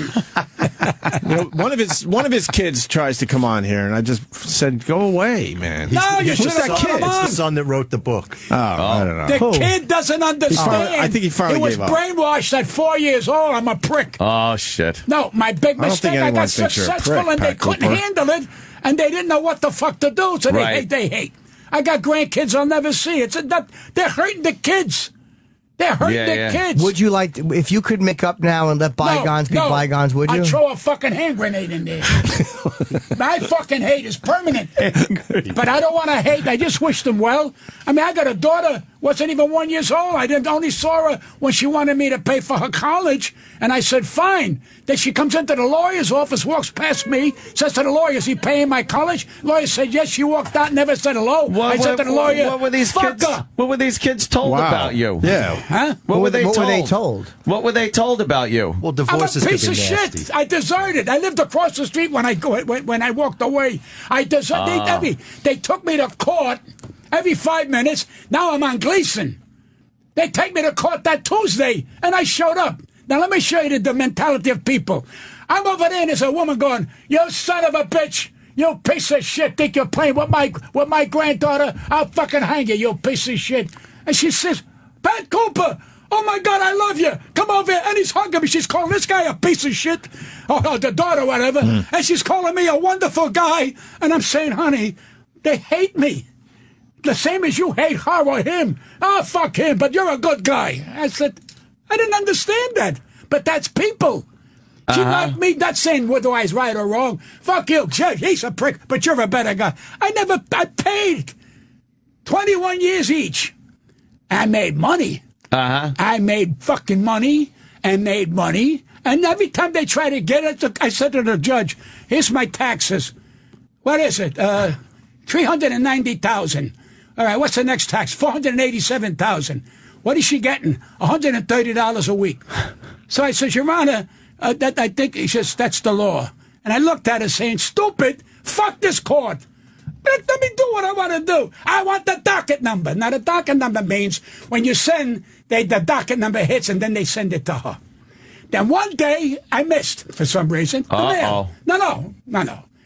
One of his kids tries to come on here, and I just said, "Go away, man." No, you should that have kid? come on. It's the son that wrote the book. Oh, I don't know. The kid doesn't understand. I think he finally was gave up. brainwashed at 4 years old. I'm a prick. Oh, shit. No, my big I don't think mistake. I anyone got thinks you're a successful, prick, and they Pat couldn't Cooper. handle it, and they didn't know what the fuck to do. So they hate. I got grandkids I'll never see. They're hurting the kids. They're hurting the kids. Would you like to, if you could make up now and let bygones be bygones? Would you? I'd throw a fucking hand grenade in there. My fucking hate is permanent. But I don't want to hate. I just wish them well. I mean, I got a daughter Wasn't even 1 year old. I only saw her when she wanted me to pay for her college, and I said, fine. Then she comes into the lawyer's office, walks past me, says to the lawyer, is he paying my college? Lawyer said, yes. She walked out, never said hello. I said to the lawyer, what were these kids? What were these kids told about you? Yeah. Huh? What were they told? What were they told about you? Well, I'm divorces a could piece be of nasty. shit. I deserted. I lived across the street when I walked away. I deserted. They took me to court every 5 minutes. Now I'm on Gleason. They take me to court that Tuesday, and I showed up. Now, let me show you the mentality of people. I'm over there, and there's a woman going, you son of a bitch, you piece of shit, think you're playing with my granddaughter? I'll fucking hang you, you piece of shit. And she says, Pat Cooper, oh, my God, I love you. Come over here. And he's hugging me. She's calling this guy a piece of shit, or the daughter, whatever. And she's calling me a wonderful guy. And I'm saying, honey, they hate me. The same as you hate her or him. Oh, fuck him, but you're a good guy. I said, I didn't understand that. But that's people. She liked me, not saying whether I was right or wrong. Fuck you, he's a prick, but you're a better guy. I paid 21 years each. I made money. I made fucking money and made money. And every time they try to get it, I said to the judge, here's my taxes. What is it? $390,000. All right, what's the next tax? $487,000. What is she getting? $130 a week. So I said, Your Honor, that I think he says that's the law. And I looked at her saying, stupid, fuck this court. Let me do what I want to do. I want the docket number. Now, the docket number means when you send, the docket number hits, and then they send it to her. Then one day, I missed, for some reason, the mail. No.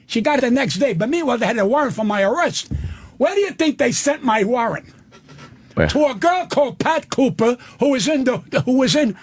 She got it the next day. But meanwhile, they had a warrant for my arrest. Where do you think they sent my warrant? Where? To a girl called Pat Cooper, who was in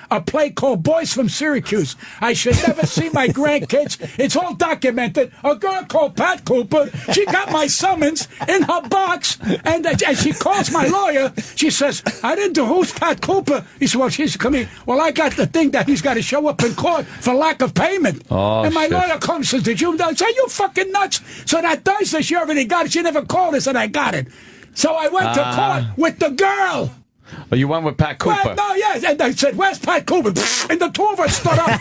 a play called Boys from Syracuse. I should never see my grandkids. It's all documented. A girl called Pat Cooper. She got my summons in her box, and she calls my lawyer. She says, "I didn't do. Who's Pat Cooper?" He said, "Well, she's coming. Well, I got the thing that he's got to show up in court for lack of payment." And my lawyer comes and says, "Did you?" I said, "Are you fucking nuts?" So that Thursday, she already got it. She never called us, and I got it. So I went to court with the girl. Oh, you went with Pat Cooper? Well, no, yes. And I said, "Where's Pat Cooper?" And the two of us stood up.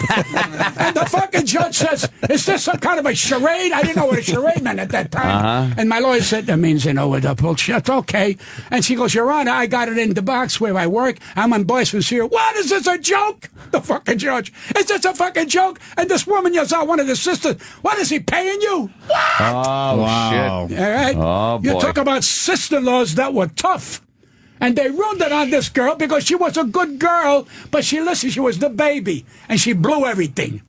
And the fucking judge says, "Is this some kind of a charade?" I didn't know what a charade meant at that time. And my lawyer said, "That means, with a bullshit." Okay. And she goes, "Your Honor, I got it in the box where I work. I'm on Boys from Syracuse." What, is this a joke? The fucking judge. Is this a fucking joke? And this woman yells out, one of the sisters, "What, is he paying you?" What? Oh, wow. Shit. All right? Oh, boy. You talk about sister-in-laws that were tough. And they ruined it on this girl because she was a good girl, but she was the baby, and she blew everything.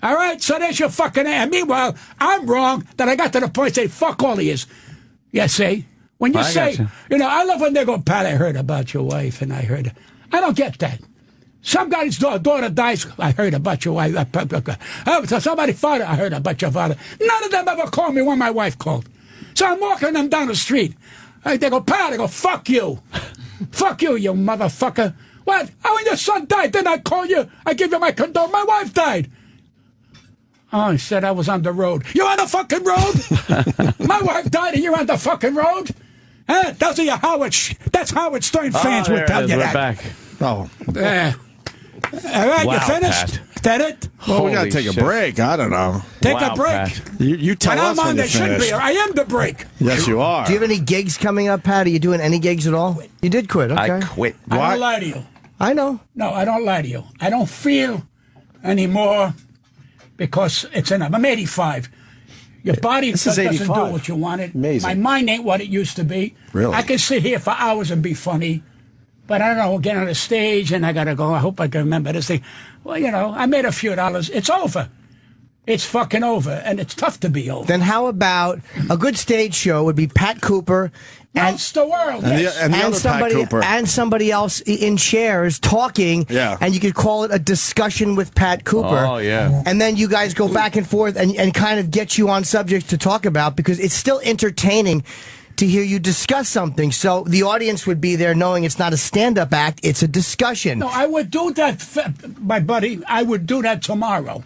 All right? So there's your fucking and meanwhile, I'm wrong that I got to the point say, fuck all he is. Yeah, see? When you say, I love when they go, "Pat, I heard about your wife, and I heard." I don't get that. Some guy's daughter dies, "I heard about your wife." Somebody's father, "I heard about your father." None of them ever called me when my wife called. So I'm walking them down the street. They go, "Pat," I go, "Fuck you." "Fuck you, you motherfucker." "What? Oh, when your son died, didn't I call you? I give you my condolence. My wife died." "Oh," he said, "I was on the road." "You're on the fucking road?" "My wife died and you're on the fucking road?" Huh? Those are your Howard. That's Howard Stern fans would tell you that. Back. Oh. All right, wow, you finished? Pat. Is that it? Well, we got to take a break. I don't know. Take a break. Pat. You tell when us I'm on, when they you're should finished. be. I am the break. Yes, you are. Do you have any gigs coming up, Pat? Are you doing any gigs at all? You did quit. Okay. I quit. I don't lie to you. I know. No, I don't lie to you. I don't feel anymore because it's enough. I'm 85. Your body doesn't do what you wanted. Amazing. My mind ain't what it used to be. Really? I can sit here for hours and be funny, but I don't know, get on the stage and I got to go, I hope I can remember this thing. Well, I made a few dollars. It's over. It's fucking over, and it's tough to be over. Then how about a good stage show would be Pat Cooper and the world, yes. and the other somebody Pat Cooper. and somebody else in chairs talking. Yeah. And you could call it a discussion with Pat Cooper. Oh, yeah. And then you guys go back and forth and kind of get you on subjects to talk about because it's still entertaining to hear you discuss something. So the audience would be there knowing it's not a stand-up act, it's a discussion. No, I would do that, my buddy. I would do that tomorrow.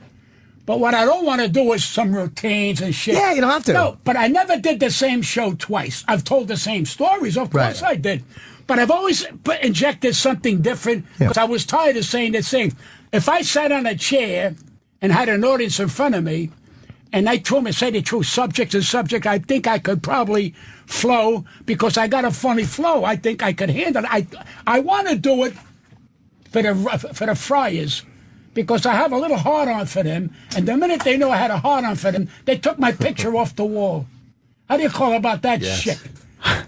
But what I don't want to do is some routines and shit. Yeah, you don't have to. No, but I never did the same show twice. I've told the same stories. Of course I did. But I've always injected something different because I was tired of saying the same. If I sat on a chair and had an audience in front of me, and I told me say the truth, subject to subject, I think I could probably flow because I got a funny flow. I think I could handle it. I want to do it for the Friars because I have a little hard-on for them, and the minute they knew I had a hard-on for them, they took my picture off the wall. How do you call about that shit?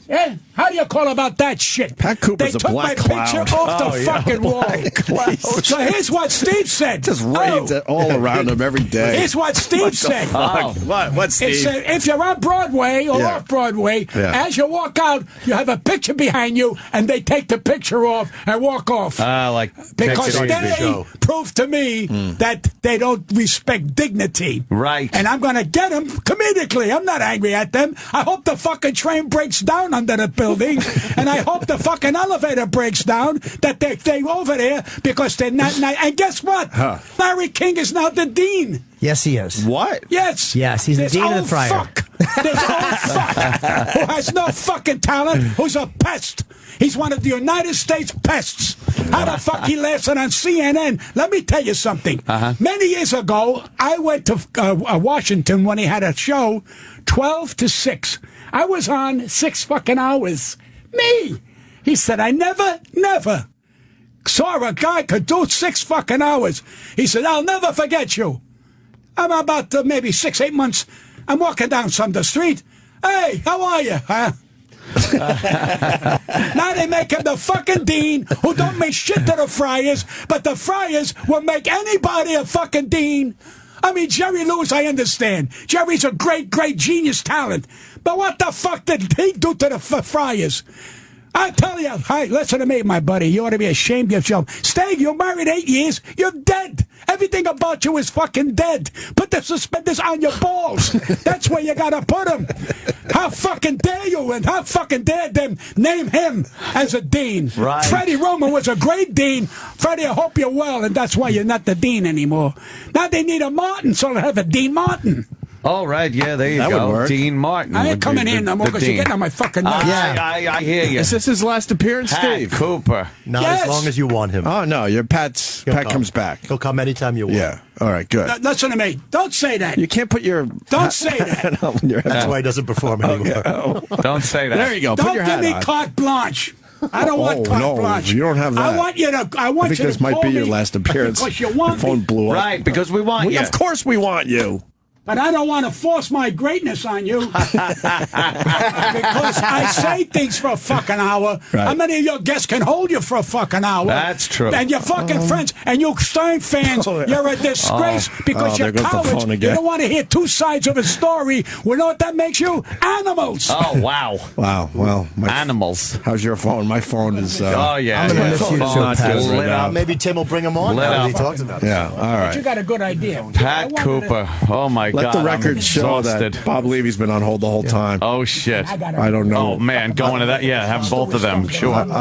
Yeah? How do you call about that shit? Pat Cooper's they a took black my picture cloud. off the fucking wall. So here's what Steve said. Just rains all around him every day. Here's what Steve said. What, Steve? If you're on Broadway or off Broadway, as you walk out, you have a picture behind you, and they take the picture off and walk off. Because they prove to me that they don't respect dignity. Right. And I'm going to get them comedically. I'm not angry at them. I hope the fucking train breaks down under the building, and I hope the fucking elevator breaks down, that they over there because they're not nice. And guess what? Larry King is now the dean. Yes, he is. What? Yes. Yes, he's the dean of the Friar. There's old fuck who has no fucking talent, who's a pest. He's one of the United States pests. How the fuck he lasted on CNN? Let me tell you something. Many years ago, I went to Washington when he had a show, 12 to 6. I was on 6 fucking hours. Me. He said, I never saw a guy could do 6 fucking hours. He said, I'll never forget you. I'm about maybe 6-8 months. I'm walking down the street. Hey, how are you? Now they make him the fucking dean who don't make shit to the Friars, but the Friars will make anybody a fucking dean. I mean, Jerry Lewis, I understand. Jerry's a great, great genius talent. But what the fuck did he do to the Friars? I tell you, hey, listen to me, my buddy. You ought to be ashamed of yourself. Stag, you're married 8 years. You're dead. Everything about you is fucking dead. Put the suspenders on your balls. That's where you gotta put them. How fucking dare you, and how fucking dare them name him as a dean? Right. Freddie Roman was a great dean. Freddie, I hope you're well, and that's why you're not the dean anymore. Now they need a Martin, so they have a Dean Martin. All right, yeah, there you That go. would work. Dean Martin. I ain't coming in no more because you're getting on my fucking nerves. I hear you. Is this his last appearance, Pat Steve? Cooper. Not as long as you want him. Oh, no, Pat come. comes back. He'll come anytime you want. Yeah. All right, good. Listen to me. Don't say that. You can't put your... Don't say that. on your That's why he doesn't perform anymore. Don't say that. There you go. Put Don't your give hat me on. carte blanche. I don't want carte no, blanche. you don't have that. I want you to. I want think you this to might call be your me last appearance. because you want The phone me. blew up. Right, because we want you. Of course we want you. But I don't want to force my greatness on you because I say things for a fucking hour. Right. How many of your guests can hold you for a fucking hour? That's true. And your fucking friends and you Stern fans, you're a disgrace because there you're goes the cowards. phone You again. don't want to hear two sides of a story. You know what that makes you? Animals. Oh, wow. Wow. Well, Animals. How's your phone? My phone is... Oh, yeah. I'm gonna miss you Phone's too, not Pat. good right now. Maybe Tim will bring him on. Lit Now that up. he talks about it. Yeah, all But right. you got a good idea. Pat Cooper. Oh, my God. Let the record I'm show exhausted. that Bob Levy's been on hold the whole time. Oh, shit. I don't know. Oh, man. Going to that. Yeah, have both of them. Sure. Bob,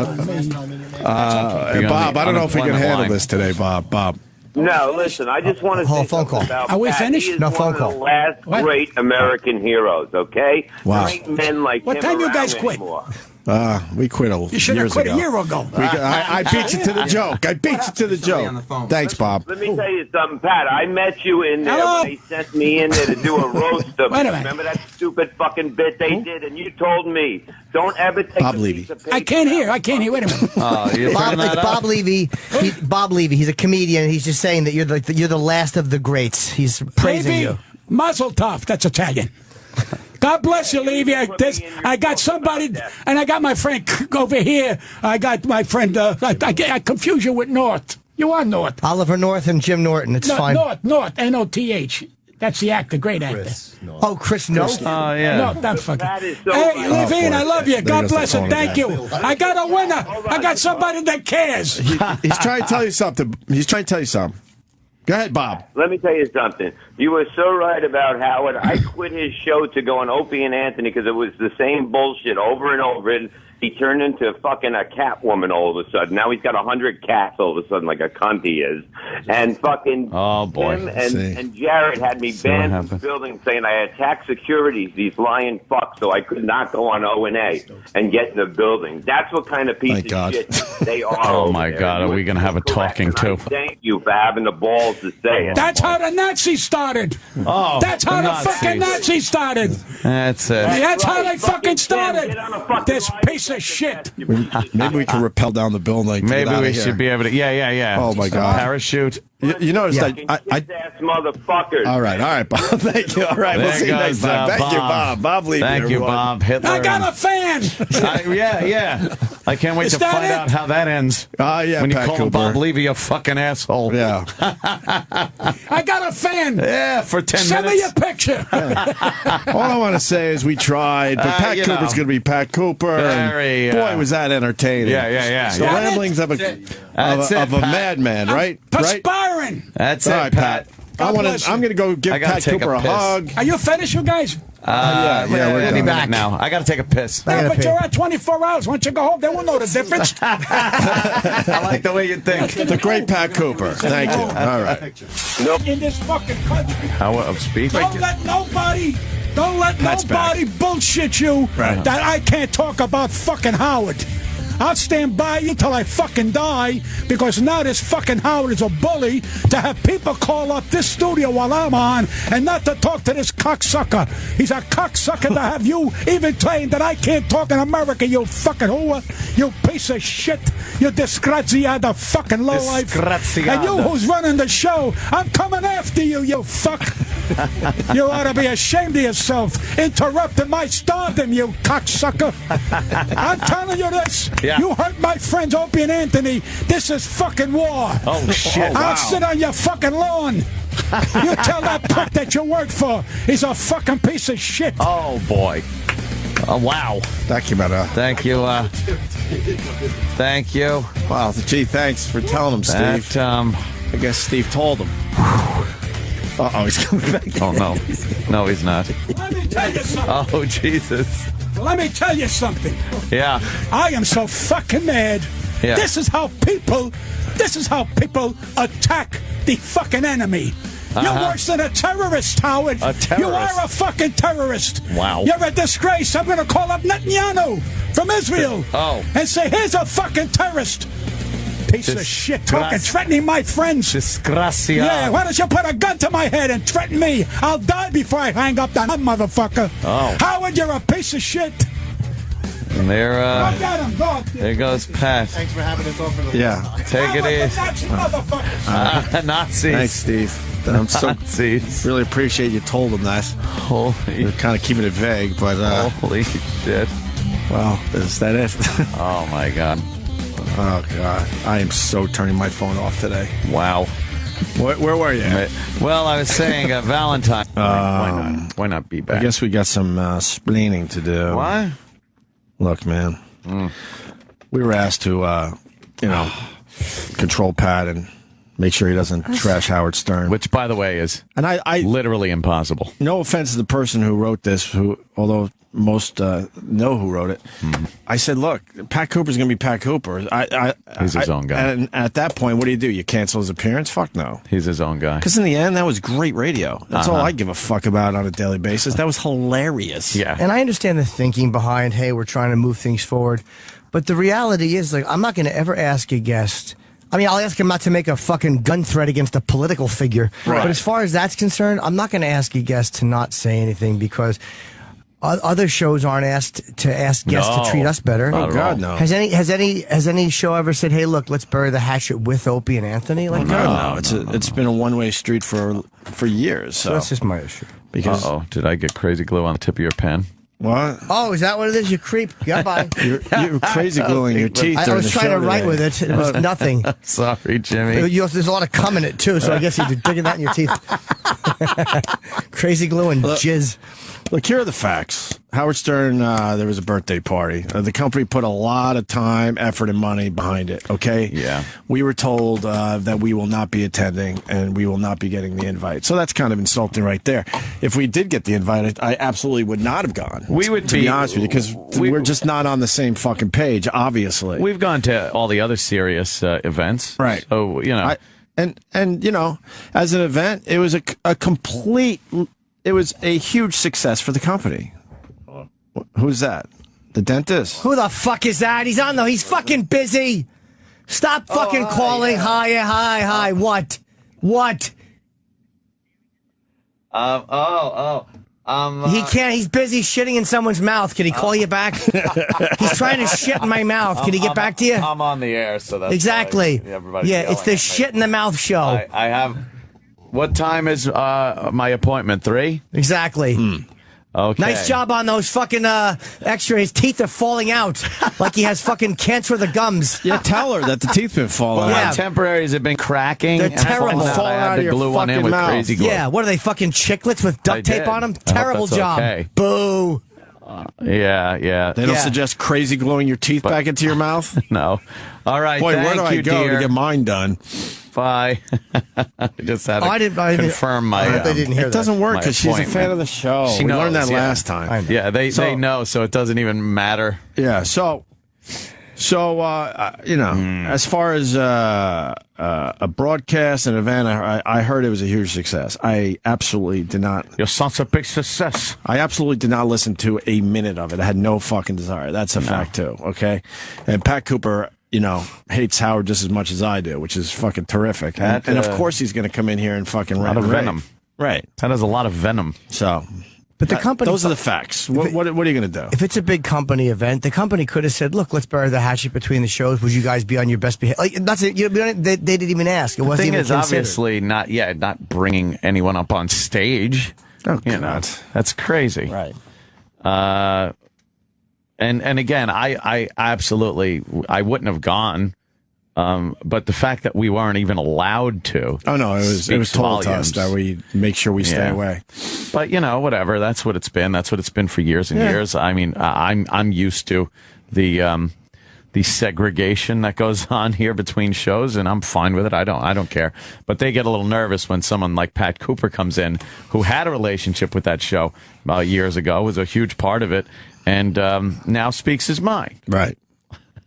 I don't know if we can handle this today, Bob. No, listen, I just want to say phone call. about Are we Pat. finished? He is No, one phone of call. the last What? great American heroes, okay? Wow. There ain't men like What him time you around guys quit? anymore. We quit You should have years quit ago. a year ago. I beat you to the joke. I beat you to the joke. Thanks, Bob. Let me tell you something, Pat. I met you in there Hello? when they sent me in there to do a roast of Wait a you. minute. Remember that stupid fucking bit they did? And you told me, don't ever take Bob a Levy. piece of paper. I can't hear. Wait a minute. Oh, you Bob, turn that it's up? Bob Levy. Bob Levy. He's a comedian. He's just saying that you're the last of the greats. He's praising Levy, you. Mazel tov. That's Italian. God bless you, Levy. I got somebody, and I got my friend over here. I got my friend. I confuse you with North. You are North. Oliver North and Jim Norton. It's fine. North. N-O-T-H. That's the actor, great actor. Oh, Chris North. Oh, yeah. No, that fucking. That is so Hey, funny. Levine, I love you. There God goes the bless you. phone Thank again. you. I got a winner. I got somebody that cares. He's trying to tell you something. Go ahead, Bob. Let me tell you something. You were so right about Howard. I quit his show to go on Opie and Anthony because it was the same bullshit over and over. And He turned into fucking a cat woman all of a sudden. Now he's got 100 cats all of a sudden, like a cunt he is. And fucking Tim and Jared had me banned from the building saying I attacked securities, these lying fucks, so I could not go on O&A and get in the building. That's what kind of piece of shit they are. Oh, my God. Are we going to have a talking, too? Thank you for having the balls to say it. That's how the Nazis started. Oh, that's how the fucking Nazis started. That's it. That's how they fucking started. This piece of shit. Maybe we can rappel down the building. Maybe we should be able to. Yeah. Oh my God. Parachute. You noticed that ass motherfuckers. All right, Bob. Thank you. All right, we'll see you next time. Thank you, Bob. Bob Levy. Thank you, Bob. Hitler. I got a fan. Yeah. I can't wait to find out how that ends. Yeah, when you Pat call Cooper. Bob Levy a fucking asshole. Yeah. I got a fan. Yeah, for 10 Send minutes. me a picture. All I want to say is we tried, but Pat Cooper's going to be Pat Cooper. Very, boy, was that entertaining. Yeah. The ramblings of a madman, right? Perspiring. That's all right, Pat. I'm going to go give Pat Cooper a hug. Are you finished, you guys? Yeah, we're be back now. I got to take a piss. Yeah, but you're at 24 hours. Once you go home, they won't know the difference. I like the way you think. The great Pat Cooper. Thank you. All right. In this fucking country. Hour of speech. Don't let nobody bullshit you that I can't talk about fucking Howard. I'll stand by you till I fucking die, because now this fucking Howard is a bully to have people call up this studio while I'm on and not to talk to this cocksucker. He's a cocksucker to have you even claim that I can't talk in America, you fucking whore, you piece of shit, you disgraziata fucking lowlife. And you who's running the show, I'm coming after you, you fuck. You ought to be ashamed of yourself, interrupting my stardom, you cocksucker. I'm telling you this. Yeah. You hurt my friends Opie and Anthony. This is fucking war. Oh, shit. I'll sit on your fucking lawn. You tell that prick that you work for he's a fucking piece of shit. Oh, boy. Oh, wow. Thank you, brother. Thank you. Thank you. Wow. Gee, thanks for telling him, Steve. I guess Steve told him. Uh-oh, he's coming back. Oh, no. No, he's not. Let me tell you something. Oh, Jesus. Let me tell you something. Yeah. I am so fucking mad. Yeah. This is how people attack the fucking enemy. You're worse than a terrorist, Howard. A terrorist? You are a fucking terrorist. Wow. You're a disgrace. I'm going to call up Netanyahu from Israel and say, here's a fucking terrorist. Piece of shit, talking, threatening my friends. Disgracia. Yeah, why don't you put a gun to my head and threaten me? I'll die before I hang up that motherfucker. Oh. Howard, you're a piece of shit. And there, Go get him, go. there goes Pat. Thanks for having us over. Yeah. Take it easy. Nazis. Thanks, Steve. I'm so really appreciate you told him that. Holy. You're kind of keeping it vague, but holy shit. Well, is that it? Oh my God. Oh God. I am so turning my phone off today. Wow. Where were you? Well, I was saying Valentine. Why not be back? I guess we got some splaining to do. What? Look, man. We were asked to, control Pat and make sure he doesn't trash Howard Stern. Which, by the way, is literally impossible. No offense to the person who wrote this, although most know who wrote it. I said, look, Pat Cooper's going to be Pat Cooper. He's his own guy. And at that point, what do? You cancel his appearance? Fuck no. He's his own guy. Because in the end, that was great radio. That's all I give a fuck about on a daily basis. That was hilarious. Yeah. And I understand the thinking behind, hey, we're trying to move things forward. But the reality is, like, I'm not going to ever ask a guest. I mean, I'll ask him not to make a fucking gun threat against a political figure. Right. But as far as that's concerned, I'm not going to ask a guest to not say anything, because other shows aren't asked to ask guests to treat us better. Oh God, no. Has any show ever said, "Hey, look, let's bury the hatchet with Opie and Anthony"? Like, no. It's been a one-way street for years. So that's just my issue. Because did I get crazy glue on the tip of your pen? What? Oh, is that what it is? You creep. Goodbye. You're crazy gluing your teeth. I was trying to write with it. It was nothing. Sorry, Jimmy. There's a lot of cum in it too, so I guess you're digging that in your teeth. Crazy glue and jizz. Look, here are the facts. Howard Stern, there was a birthday party. The company put a lot of time, effort, and money behind it, okay? Yeah. We were told that we will not be attending and we will not be getting the invite. So that's kind of insulting right there. If we did get the invite, I absolutely would not have gone. We would to be honest with you, because we're just not on the same fucking page, obviously. We've gone to all the other serious events. Right. So, you know. And you know, as an event, it was it was a huge success for the company. Who's that? The dentist? Who the fuck is that? He's on though. He's fucking busy. Stop fucking calling. Yeah. Hi. What? He can't. He's busy shitting in someone's mouth. Can he call you back? He's trying to shit in my mouth. Can he get back to you? I'm on the air, so that's exactly. Yeah, it's the shit in the mouth show. I have. What time is my appointment? 3? Exactly. Okay. Nice job on those fucking X-rays. His teeth are falling out like he has fucking cancer of the gums. Yeah, tell her that the teeth been falling well, out. My temporaries have been cracking. They're terrible. Falling out of your glue one in with mouth. crazy glue. Yeah, what are they, fucking chiclets with duct tape on them? Terrible job. Okay. Boo. Yeah. They don't suggest crazy gluing your teeth back into your mouth? No. All right. Boy, thank where do I you, go dear. to get mine done? Bye. I just had to confirm my. They didn't hear it doesn't work because she's a fan of the show. She we knows, learned that last time. Yeah, they know, so it doesn't even matter. Yeah, so you know, as far as a broadcast and event, I heard it was a huge success. I absolutely did not. Your son's a big success. I absolutely did not listen to a minute of it. I had no fucking desire. That's a fact too. Okay, and Pat Cooper, you know, hates Howard just as much as I do, which is fucking terrific. And of course he's going to come in here and fucking rant. A lot of venom. Right. That has a lot of venom. So. But the company. Those are the facts. What are you going to do? If it's a big company event, the company could have said, "Look, let's bury the hatchet between the shows. Would you guys be on your best behavior?" Like that's it. They didn't even ask. It wasn't thing even is, considered. obviously not bringing anyone up on stage. Oh, you know, that's crazy. Right. And again, I absolutely I wouldn't have gone. But the fact that we weren't even allowed to. Oh no, it was told to us volumes. that we make sure we stay away. But you know, whatever. That's what it's been. That's what it's been for years and years. I mean, I'm used to the segregation that goes on here between shows, and I'm fine with it. I don't care. But they get a little nervous when someone like Pat Cooper comes in, who had a relationship with that show years ago, was a huge part of it, and now speaks his mind. Right.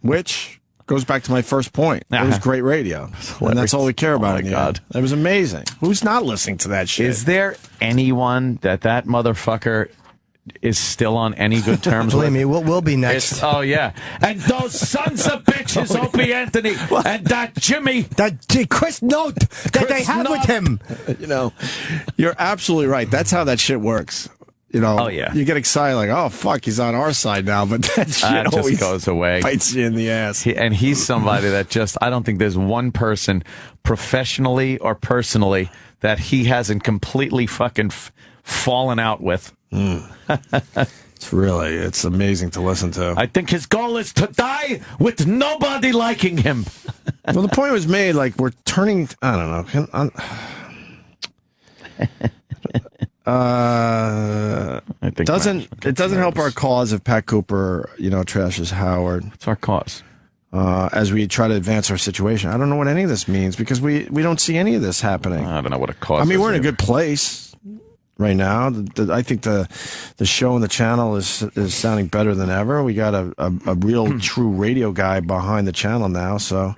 Which goes back to my first point. It was great radio. And that's all we care about. God. It was amazing. Who's not listening to that shit? Is there anyone that motherfucker is still on any good terms with? Believe me, we'll be next. Oh, yeah. And those sons of bitches, Opie Anthony, and that Jimmy. That Chris Note that they have with him. You know, you're absolutely right. That's how that shit works. You know, you get excited like, oh, fuck, he's on our side now. But that shit always just goes away. Bites you in the ass. And he's somebody that I don't think there's one person, professionally or personally, that he hasn't completely fucking fallen out with. It's amazing to listen to. I think his goal is to die with nobody liking him. Well, the point was made, like, we're turning, I don't know. I think it doesn't help our cause if Pat Cooper, you know, trashes Howard. It's our cause. As we try to advance our situation. I don't know what any of this means because we don't see any of this happening. I don't know what a cause. I mean, we're in a either. good place right now. I think the show and the channel is sounding better than ever. We got a real true radio guy behind the channel now, so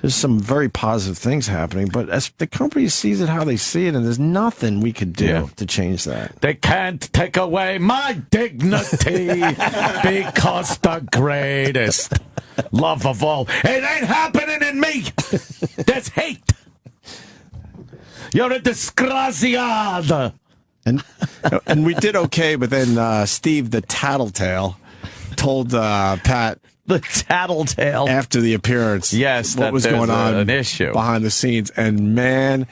there's some very positive things happening, but as the company sees it how they see it, and there's nothing we could do to change that. They can't take away my dignity because the greatest love of all. It ain't happening in me. There's hate. You're a disgraziado. And we did okay, but then Steve the Tattletale told Pat, the Tattletale, after the appearance, what was going on, an issue behind the scenes, and man,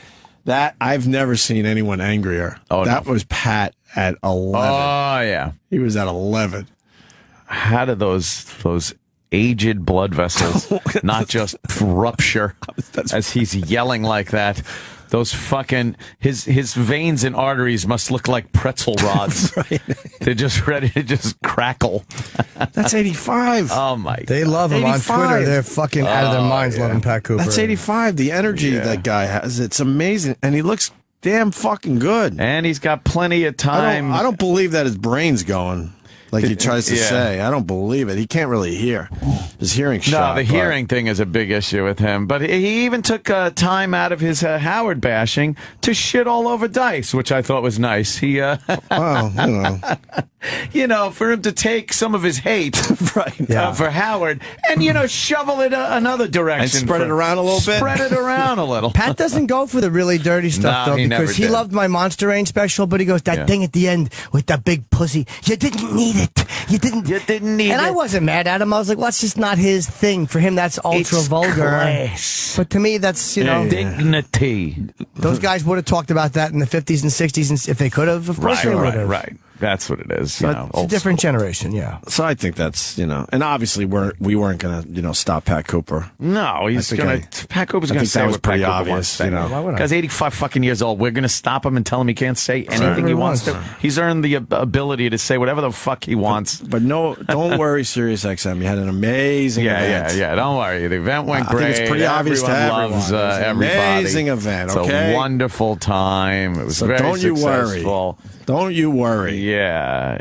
that I've never seen anyone angrier. That was Pat at 11. Oh yeah, he was at 11. How did those aged blood vessels not just rupture as he's yelling like that? Those fucking his veins and arteries must look like pretzel rods. Right. They're just ready to just crackle. That's 85. Oh my! They love him 85. on Twitter. They're fucking out of their minds loving Pat Cooper. That's 85. The energy that guy has, it's amazing, and he looks damn fucking good. And he's got plenty of time. I don't believe that his brain's going. Like he tries to say. I don't believe it. He can't really hear. His hearing shot. No, the hearing thing is a big issue with him. But he even took time out of his Howard bashing to shit all over Dice, which I thought was nice. He, you know, for him to take some of his hate for Howard and, shovel it another direction. And spread it around a little bit. Spread it around a little. Pat doesn't go for the really dirty stuff, though, because he loved my Monster Rain special, but he goes, that thing at the end with that big pussy, you didn't need it. You didn't need it. And I wasn't mad at him. I was like, well, that's just not his thing. For him, that's ultra vulgar. Class. But to me, that's, dignity. Those guys would have talked about that in the 50s and 60s if they could have. Of course they would have. Right. That's what it is. But it's a different generation, yeah. So I think that's, and obviously we weren't going to, stop Pat Cooper. No, Pat Cooper's going to say what Pat Cooper wants to say. Guy's 85 fucking years old. We're going to stop him and tell him he can't say anything he wants to. He's earned the ability to say whatever the fuck he wants. But no, don't worry, Sirius XM. You had an amazing event. Yeah, don't worry. The event went great. I think it's pretty obvious to everyone. Loves everybody. Amazing event, It's a wonderful time. It was very successful. Don't you worry. Yeah.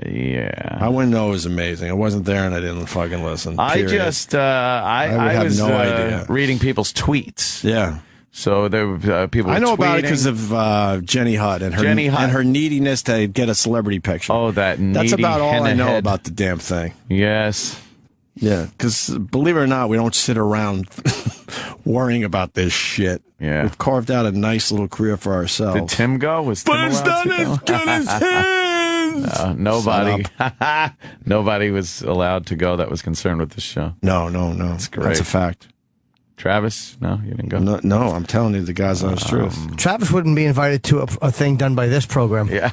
I wouldn't know it was amazing. I wasn't there and I didn't fucking listen. I just, I was no idea. Reading people's tweets. Yeah. So there were people I know tweeting. about it because of Jenny Hutt and her neediness to get a celebrity picture. Oh, that needy That's about all I know head. about the damn thing. Yes. Yeah, because believe it or not, we don't sit around worrying about this shit. Yeah. We've carved out a nice little career for ourselves. Did Tim go? Was Tim But it's allowed not to as go? good as his. Nobody. Nobody was allowed to go that was concerned with this show. No. That's great. That's a fact. Travis? No, you didn't go? No, I'm telling you the guy's honest truth. Travis wouldn't be invited to a thing done by this program. Yeah.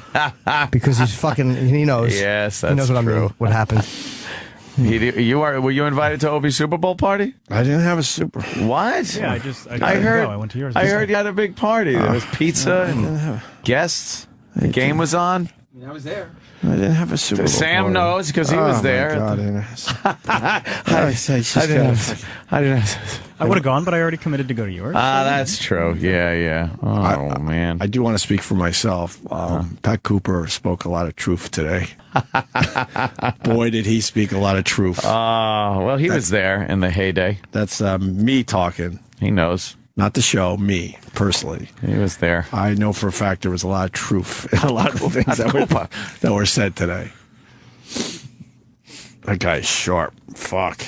Because he's fucking, he knows. Yes, that's he knows what true. I mean, what happened. Were you invited to Opie's Super Bowl party? I didn't have a Super. What? Yeah, I heard. I went to yours. I heard you had a big party. There was pizza and guests. The game was on. I was there. I didn't have a Super Bowl Sam party. knows because he was there. My God, I would have gone, but I already committed to go to yours. That's true. Yeah. Oh, man. I do want to speak for myself. Pat Cooper spoke a lot of truth today. Boy, did he speak a lot of truth. Well, he was there in the heyday. That's me talking. He knows. Not the show, me, personally. He was there. I know for a fact there was a lot of truth in a lot of the things that were said today. That guy's sharp. Fuck.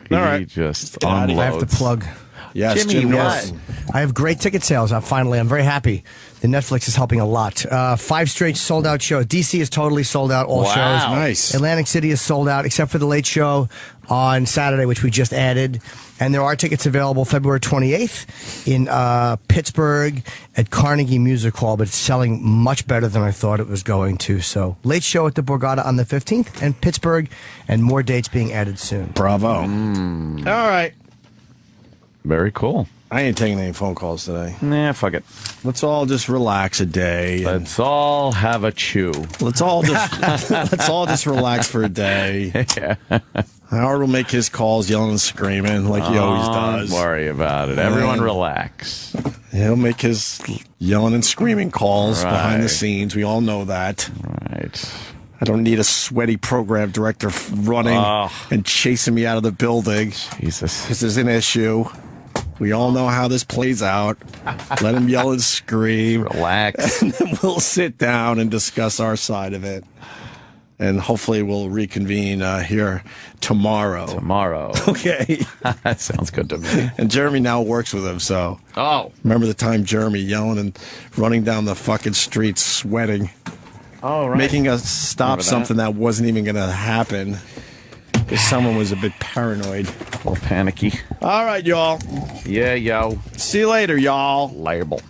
All right. Just unloads. I have to plug. Yes, Jimmy, Jim what? Norton. I have great ticket sales. I'm very happy. The Netflix is helping a lot. 5 straight sold out shows. DC is totally sold out. All shows. Nice. Atlantic City is sold out, except for the late show on Saturday, which we just added. And there are tickets available February 28th in Pittsburgh at Carnegie Music Hall, but it's selling much better than I thought it was going to. So late show at the Borgata on the 15th and Pittsburgh, and more dates being added soon. Bravo. All right. Very cool. I ain't taking any phone calls today. Nah, fuck it. Let's all just relax a day. Let's all have a chew. Let's all just relax for a day. Yeah. Howard will make his calls yelling and screaming like he always does. Don't worry about it. Everyone relax. He'll make his yelling and screaming calls behind the scenes. We all know that. Right. I don't need a sweaty program director running and chasing me out of the building. Jesus. Because there's an issue. We all know how this plays out. Let him yell and scream. Relax. And then we'll sit down and discuss our side of it. And hopefully we'll reconvene here tomorrow. Okay. That sounds good to me. And Jeremy now works with him, so. Oh. Remember the time Jeremy yelling and running down the fucking streets sweating. Oh, right. Making us stop something that wasn't even going to happen. Because someone was a bit paranoid. A little panicky. All right, y'all. Yeah, yo. See you later, y'all. Label.